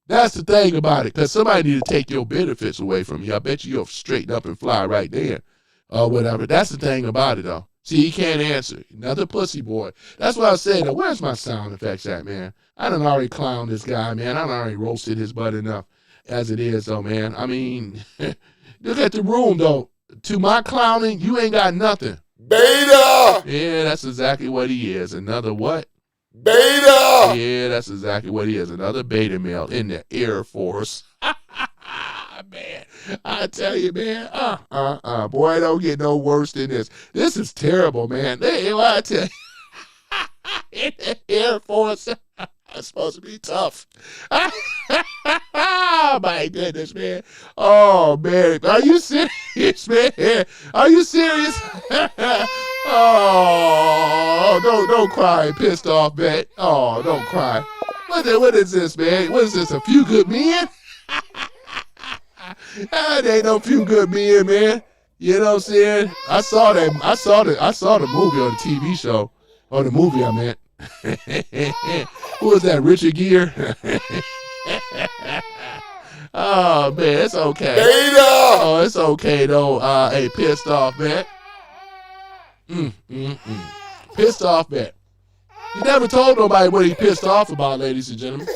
That's the thing about it, because somebody need to take your benefits away from you. I bet you'll straighten up and fly right there or whatever. That's the thing about it, though. See, he can't answer. Another pussy boy. That's what I said. Where's my sound effects at, man? I done already clowned this guy, man. I done already roasted his butt enough as it is, though, man. I mean, look at the room, though. To my clowning, you ain't got nothing. Beta! Yeah, that's exactly what he is. Another what? Beta! Yeah, that's exactly what he is. Another beta male in the Air Force. Man, I tell you, man. Boy, don't get no worse than this. This is terrible, man. I tell you. In the Air Force. It's supposed to be tough. Oh, my goodness, man. Oh, man. Are you serious, man? Are you serious? Oh, don't cry, pissed off, man. Oh, don't cry. What is this, man? What is this, a few good men? There ain't no few good men, man. You know what I'm saying? I saw the movie or the TV show. Or the movie I meant. Who was that, Richard Gere? Oh, man, it's okay. Beta! Oh, it's okay, though. Hey, pissed off, man. Pissed off, man. He never told nobody what he pissed off about, ladies and gentlemen.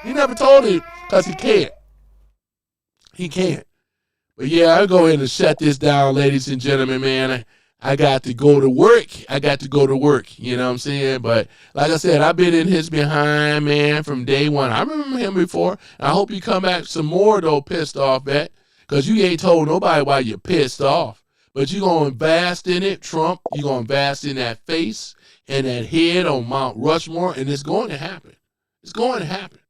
He never told it because he can't. He can't. But yeah, I'll go ahead and shut this down, ladies and gentlemen, man. I got to go to work. You know what I'm saying? But like I said, I've been in his behind, man, from day one. I remember him before. I hope you come back some more, though, pissed off, man, because you ain't told nobody why you're pissed off. But you're going to invest in it, Trump. You're going to invest in that face and that head on Mount Rushmore, and it's going to happen. It's going to happen.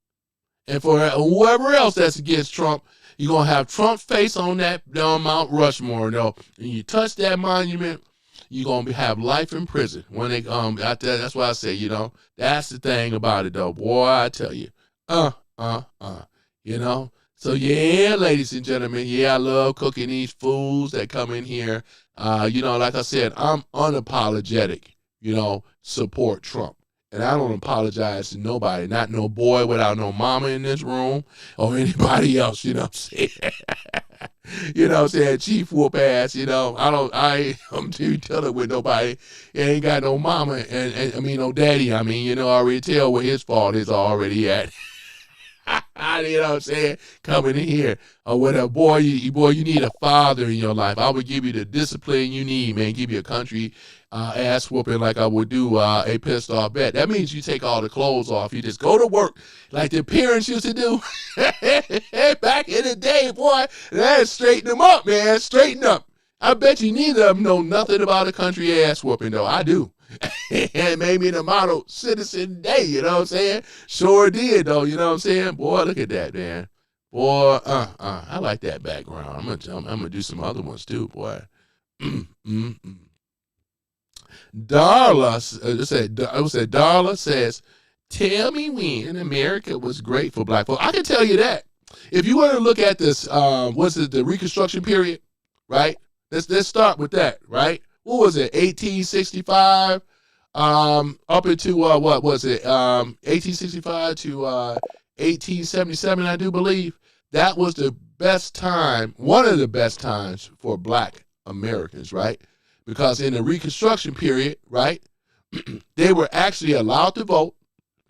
And for whoever else that's against Trump, you're going to have Trump's face on that Mount Rushmore, though. And you touch that monument, you're going to have life in prison. When they that's why I say, you know, that's the thing about it, though. Boy, I tell you. You know? So yeah, ladies and gentlemen, yeah, I love cooking these foods that come in here. You know, like I said, I'm unapologetic, you know, support Trump. And I don't apologize to nobody, not no boy without no mama in this room or anybody else, you know what I'm saying? You know what I'm saying? Chief whoop ass, you know. I'm too telling with nobody. He ain't got no mama and I mean no daddy. I mean, you know, I already tell where his fault is already at. You know what I'm saying? Coming in here. Or whatever. Boy, you need a father in your life. I would give you the discipline you need, man. Give you a country ass whooping like I would do a pissed off vet. That means you take all the clothes off. You just go to work like the parents used to do back in the day, boy. That straighten them up, man. Straighten up. I bet you neither of them know nothing about a country ass whooping, though. I do. And made me the model citizen today, you know what I'm saying? Sure did, though, you know what I'm saying? Boy, look at that, man. Boy, I like that background. I'm gonna do some other ones too, boy. Darla says, tell me when America was great for black folks. I can tell you that. If you want to look at this, the Reconstruction period, right? Let's start with that, right? What was it, 1865 up into, 1865 to 1877, I do believe. That was the best time, one of the best times for black Americans, right? Because in the Reconstruction period, right, they were actually allowed to vote,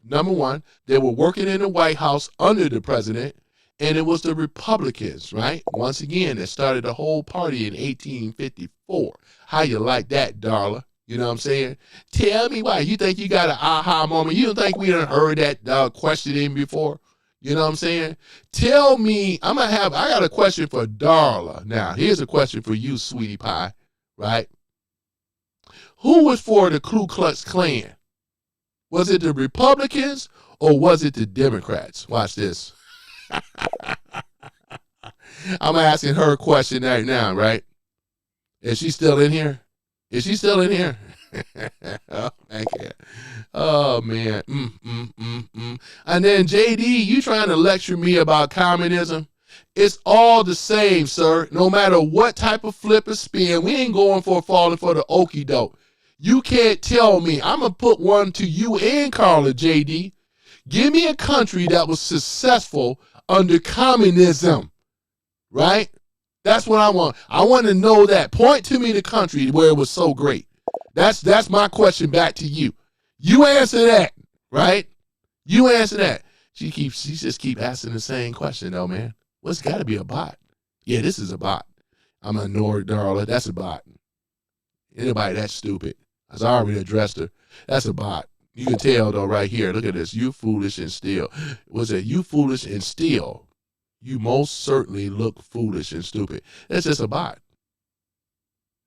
number one. They were working in the White House under the president, and it was the Republicans, right? Once again, that started the whole party in 1854. How you like that, Darla? You know what I'm saying? Tell me why. You think you got an aha moment? You don't think we done heard that questioning before? You know what I'm saying? Tell me, I got a question for Darla. Now, here's a question for you, sweetie pie, right? Who was for the Ku Klux Klan? Was it the Republicans or was it the Democrats? Watch this. I'm asking her a question right now, right? Is she still in here? Is she still in here? Oh, thank you. Oh, man. And then, JD, you trying to lecture me about communism? It's all the same, sir. No matter what type of flip or spin, we ain't going for falling for the okie doke. You can't tell me. I'm going to put one to you and Carla, JD. Give me a country that was successful under communism, right? That's what I want. I want to know that. Point to me the country where it was so great. That's my question back to you. You answer that, right? You answer that. She just keep asking the same question though, man. Well, it's got to be a bot. Yeah, this is a bot. I'm gonna ignore it, Darla. That's a bot. Anybody that's stupid. I already addressed her. That's a bot. You can tell though right here. Look at this. You foolish and still. Was it you foolish and still? You most certainly look foolish and stupid. That's just a bot.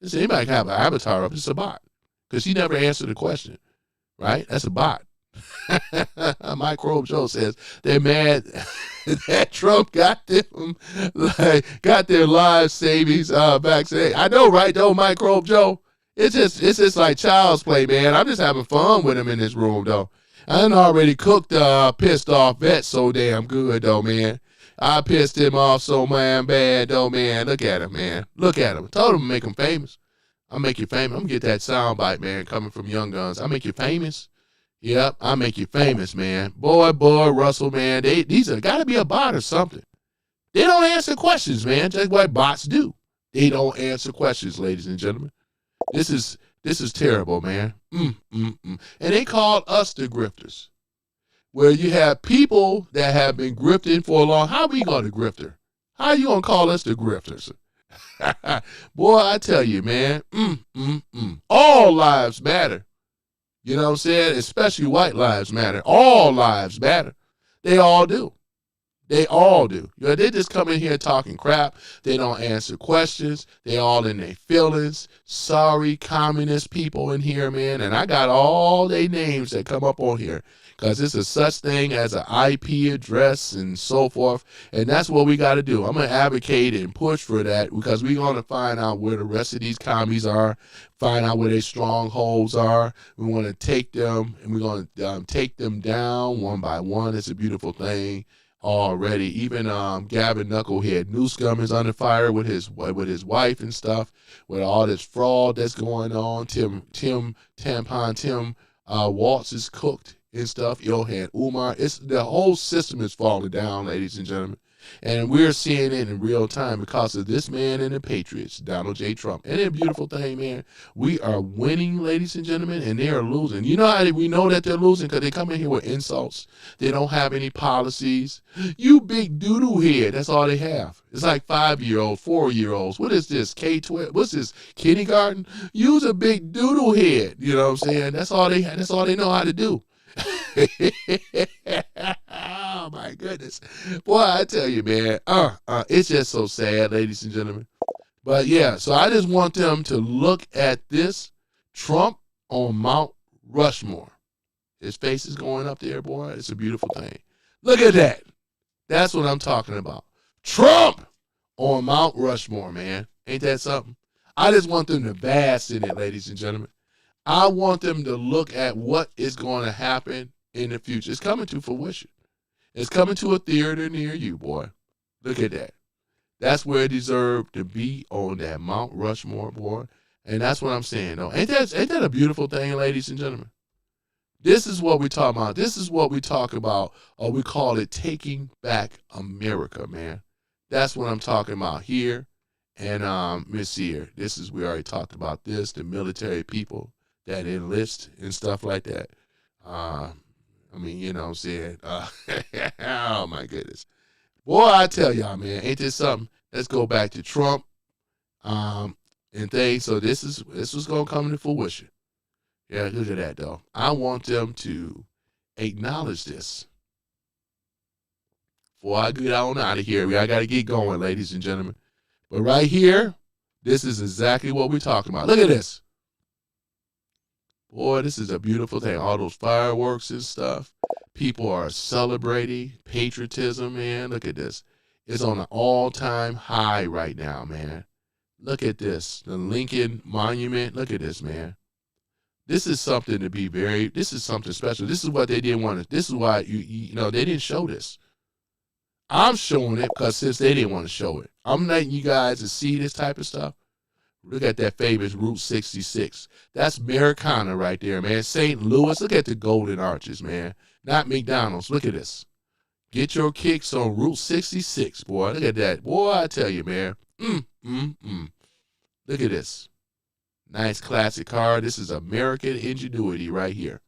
Anybody can have an avatar up. It's a bot. Because she never answered the question. Right? That's a bot. Microbe Joe says they're mad that Trump got their life savings vaccinated. I know, right though, Microbe Joe? It's just like child's play, man. I'm just having fun with him in this room though. I done already cooked pissed off vet so damn good though, man. I pissed him off so man bad though, man. Look at him, man. Look at him. I told him to make him famous. I'll make you famous. I'm gonna get that soundbite, man, coming from Young Guns. I'll make you famous. Yep, I'll make you famous, man. Boy, Russell, man. These are gotta be a bot or something. They don't answer questions, man, just like bots do. They don't answer questions, ladies and gentlemen. This is terrible, man. And they call us the grifters. Where you have people that have been grifting for a long. How we gonna grifter? How are you gonna call us the grifters? Boy, I tell you, man. All lives matter. You know what I'm saying? Especially white lives matter. All lives matter. They all do. They all do. You know, they just come in here talking crap. They don't answer questions. They all in their feelings. Sorry, communist people in here, man. And I got all their names that come up on here because it's a such thing as an IP address and so forth. And that's what we got to do. I'm going to advocate and push for that because we're going to find out where the rest of these commies are, find out where their strongholds are. We want to take them and we're going to take them down one by one. It's a beautiful thing. already. Even Gavin Knucklehead Newscomb is under fire with his wife and stuff, with all this fraud that's going on. Tim Waltz is cooked and stuff. Ilhan Umar. The whole system is falling down, ladies and gentlemen. And we're seeing it in real time because of this man and the Patriots, Donald J. Trump. And a beautiful thing, man. We are winning, ladies and gentlemen, and they are losing. You know how we know that they're losing? Because they come in here with insults. They don't have any policies. You big doo-doo head. That's all they have. It's like 5-year-olds, 4-year-olds. What is this? K-12? What's this? Kindergarten? Use a big doodle head. You know what I'm saying? That's all they know how to do. Oh my goodness, boy! I tell you, man, it's just so sad, ladies and gentlemen. But yeah, so I just want them to look at this Trump on Mount Rushmore. His face is going up there, boy. It's a beautiful thing. Look at that. That's what I'm talking about. Trump on Mount Rushmore, man. Ain't that something? I just want them to bask in it, ladies and gentlemen. I want them to look at what is going to happen in the future. It's coming to fruition. It's coming to a theater near you, boy. Look at that. That's where it deserved to be, on that Mount Rushmore, boy. And that's what I'm saying, though. Ain't that a beautiful thing, ladies and gentlemen? This is what we talk about. This is what we talk about, or we call it taking back America, man. That's what I'm talking about here. And Miss Sear, we already talked about this, the military people that enlist and stuff like that. I mean, you know what I'm saying? Oh, my goodness. Boy, I tell y'all, man, ain't this something? Let's go back to Trump and things. So this was going to come to fruition. Yeah, look at that, though. I want them to acknowledge this. Before I get on out of here, I got to get going, ladies and gentlemen. But right here, this is exactly what we're talking about. Look at this. Boy, this is a beautiful thing. All those fireworks and stuff. People are celebrating patriotism, man. Look at this. It's on an all-time high right now, man. Look at this. The Lincoln Monument. Look at this, man. This is something to be this is something special. This is what they didn't want to, this is why, you know, they didn't show this. I'm showing it because since they didn't want to show it, I'm letting you guys to see this type of stuff. Look at that famous Route 66. That's Americana right there, man. St. Louis, look at the golden arches, man. Not McDonald's. Look at this. Get your kicks on Route 66, boy. Look at that. Boy, I tell you, man. Look at this. Nice classic car. This is American ingenuity right here.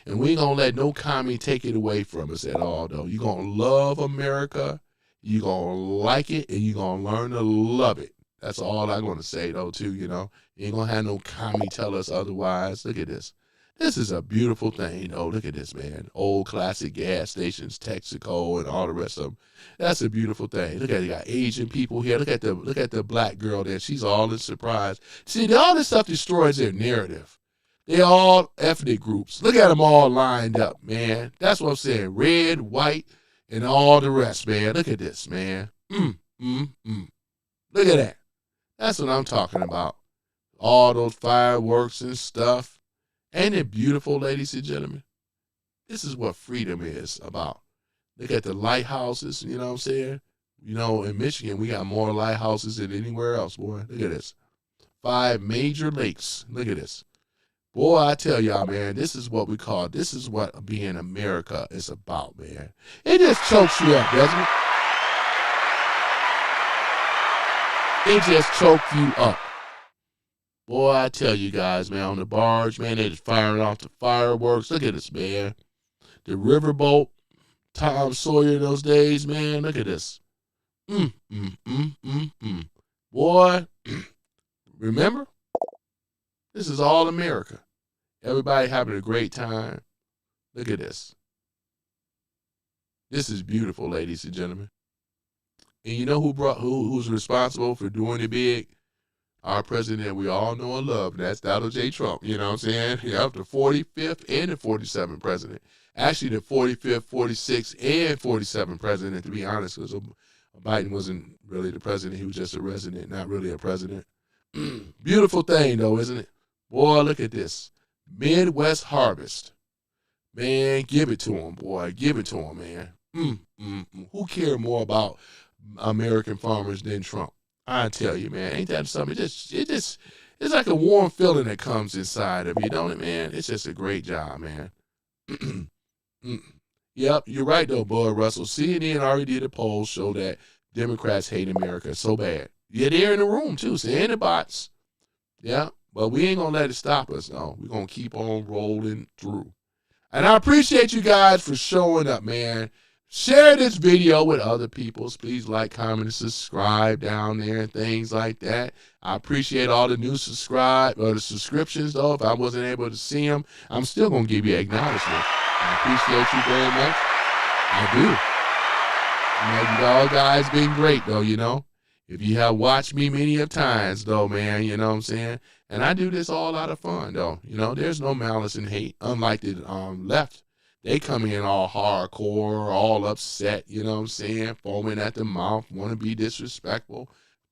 And we ain't going to let no commie take it away from us at all, though. You're going to love America. You're going to like it, and you're going to learn to love it. That's all I'm going to say, though, too, you know. You ain't going to have no commie tell us otherwise. Look at this. This is a beautiful thing, though. Look at this, man. Old classic gas stations, Texaco, and all the rest of them. That's a beautiful thing. Look at it. You got Asian people here. Look at the black girl there. She's all in surprise. See, all this stuff destroys their narrative. They're all ethnic groups. Look at them all lined up, man. That's what I'm saying. Red, white, and all the rest, man. Look at this, man. Look at that. That's what I'm talking about. All those fireworks and stuff. Ain't it beautiful, ladies and gentlemen? This is what freedom is about. Look at the lighthouses, you know what I'm saying? You know, in Michigan, we got more lighthouses than anywhere else, boy. Look at this. 5 major lakes. Look at this. Boy, I tell y'all, man, this is what being America is about, man. It just chokes you up, doesn't it? It just chokes you up. Boy, I tell you guys, man, on the barge, man, they just firing off the fireworks. Look at this, man. The riverboat, Tom Sawyer in those days, man. Look at this. Boy, remember? This is all America. Everybody having a great time. Look at this. This is beautiful, ladies and gentlemen. And you know who's responsible for doing it big? Our president we all know and love, and that's Donald J. Trump. You know what I'm saying? Yep, the 45th and the 47th president. Actually, the 45th, 46th, and 47th president, to be honest, because Biden wasn't really the president. He was just a resident, not really a president. Beautiful thing, though, isn't it? Boy, look at this. Midwest harvest. Man, give it to him, boy. Give it to him, man. Who care more about American farmers than Trump? I tell you, man, ain't that something? It's like a warm feeling that comes inside of you, don't it, man? It's just a great job, man. Yep, you're right though, Bud Russell. CNN already did a poll show that Democrats hate America so bad. Yeah, they're in the room too, saying the bots. Yeah, but we ain't gonna let it stop us, though. We're gonna keep on rolling through. And I appreciate you guys for showing up, man. Share this video with other people. Please like, comment, and subscribe down there and things like that. I appreciate all the new subscriptions, though. If I wasn't able to see them, I'm still going to give you acknowledgement. I appreciate you very much. I do. You all guys been great, though, you know. If you have watched me many of times, though, man, you know what I'm saying? And I do this all out of fun, though. You know, there's no malice and hate, unlike the left. They come in all hardcore, all upset, you know what I'm saying? Foaming at the mouth, want to be disrespectful,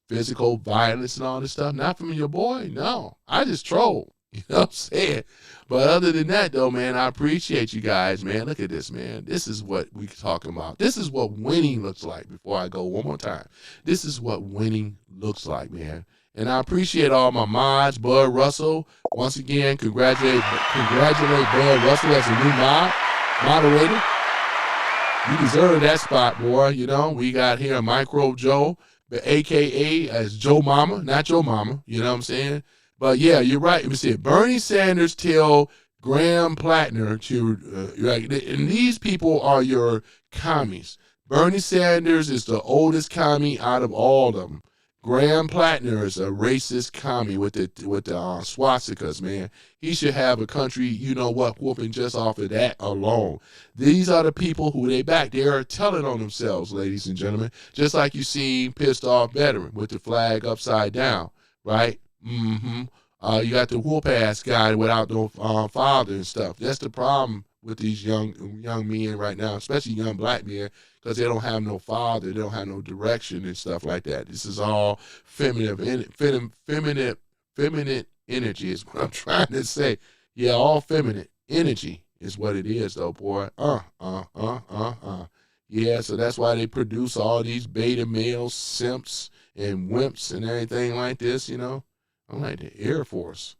physical violence and all this stuff. Not from your boy, no. I just troll, you know what I'm saying? But other than that, though, man, I appreciate you guys, man. Look at this, man. This is what we talking about. This is what winning looks like. Before I go one more time, this is what winning looks like, man. And I appreciate all my mods, Bud Russell. Once again, congratulate Bud Russell as a new moderator. You deserve that spot, boy. You know, we got here Micro Joe, a.k.a. as Joe Mama, not Joe Mama. You know what I'm saying? But, yeah, you're right. Let me see. Bernie Sanders tell Graham Plattner to, and these people are your commies. Bernie Sanders is the oldest commie out of all of them. Graham Plattner is a racist commie with the swastikas, man. He should have a country, you know what, whooping just off of that alone. These are the people who they back. They are telling on themselves, ladies and gentlemen. Just like you seen Pissed Off Veteran with the flag upside down, right? You got the whoop-ass guy without no father and stuff. That's the problem with these young men right now, especially young black men, because they don't have no father, they don't have no direction and stuff like that. This is all feminine energy is what I'm trying to say. Yeah, all feminine energy is what it is, though, boy. Yeah, so that's why they produce all these beta males, simps, and wimps and everything like this, you know. I'm like the Air Force.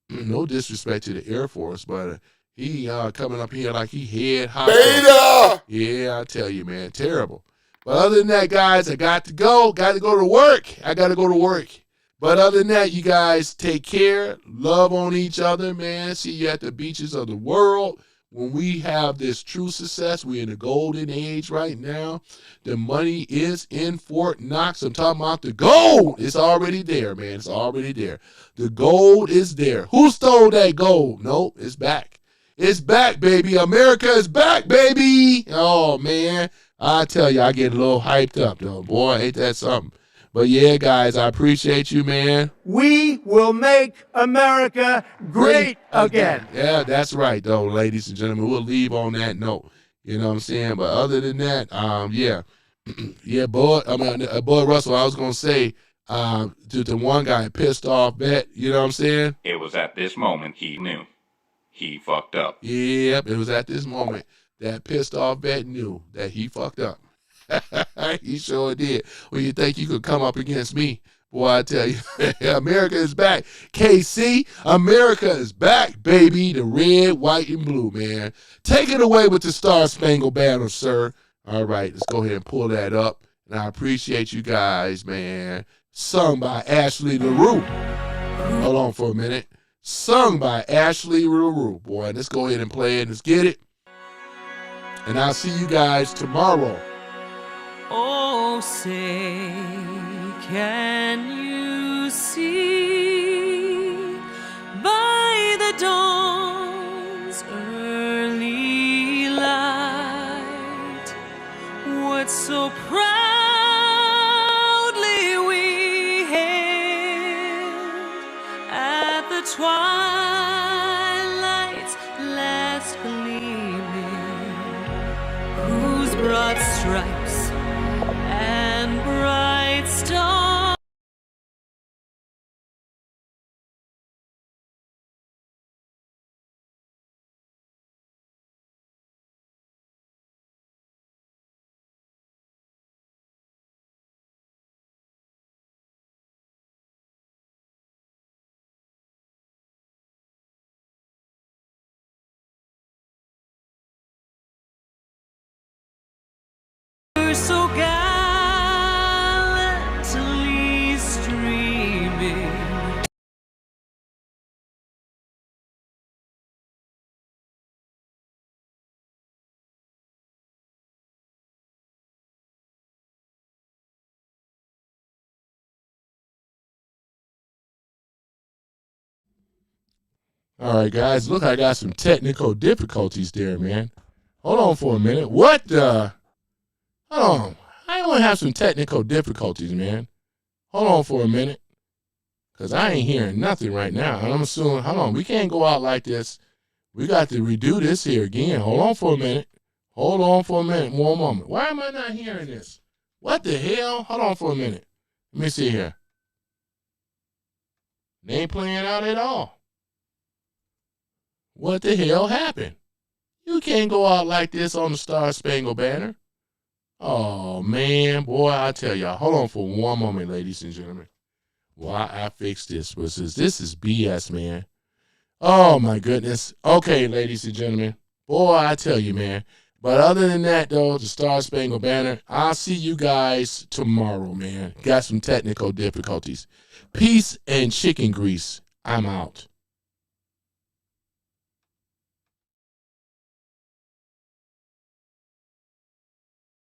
No disrespect to the Air Force, but he coming up here like he head hot. Beta! Yeah, I tell you, man, terrible. But other than that, guys, I got to go to work. I got to go to work. But other than that, you guys take care, love on each other, man. See you at the beaches of the world. When we have this true success, we're in the golden age right now. The money is in Fort Knox. I'm talking about the gold. It's already there, man. It's already there. The gold is there. Who stole that gold? Nope, it's back. It's back, baby. America is back, baby. Oh, man. I tell you, I get a little hyped up, though. Boy, ain't that something. But, yeah, guys, I appreciate you, man. We will make America great again. Yeah, that's right, though, ladies and gentlemen. We'll leave on that note. You know what I'm saying? But other than that, yeah. Yeah, Bud Russell, I was going to say to the one guy pissed off bet, you know what I'm saying? It was at this moment he knew. He fucked up. Yep, it was at this moment that pissed off bet knew that he fucked up. He sure did. Well, you think you could come up against me? Boy, I tell you, America is back. KC, America is back, baby. The red, white, and blue, man. Take it away with the Star Spangled Banner, sir. All right, let's go ahead and pull that up. And I appreciate you guys, man. Sung by Ashley LaRue. Hold on for a minute. Sung by Ashley LaRue. Boy, let's go ahead and play it. Let's get it. And I'll see you guys tomorrow. Oh, say, can you see by the dawn's early light what so proudly we hailed at the twilight's last gleaming, whose broad stripes and bright stars so gallantly streaming. All right, guys. Look, I got some technical difficulties there, man. Hold on for a minute. What the? Hold on. I want to have some technical difficulties, man. Hold on for a minute. Because I ain't hearing nothing right now. And I'm assuming, hold on, we can't go out like this. We got to redo this here again. Hold on for a minute. Hold on for a minute. One moment. Why am I not hearing this? What the hell? Hold on for a minute. Let me see here. They ain't playing out at all. What the hell happened? You can't go out like this on the Star Spangled Banner. Oh, man. Boy, I tell y'all. Hold on for one moment, ladies and gentlemen. Why I fixed this was this is BS, man. Oh, my goodness. Okay, ladies and gentlemen. Boy, I tell you, man. But other than that, though, the Star Spangled Banner, I'll see you guys tomorrow, man. Got some technical difficulties. Peace and chicken grease. I'm out.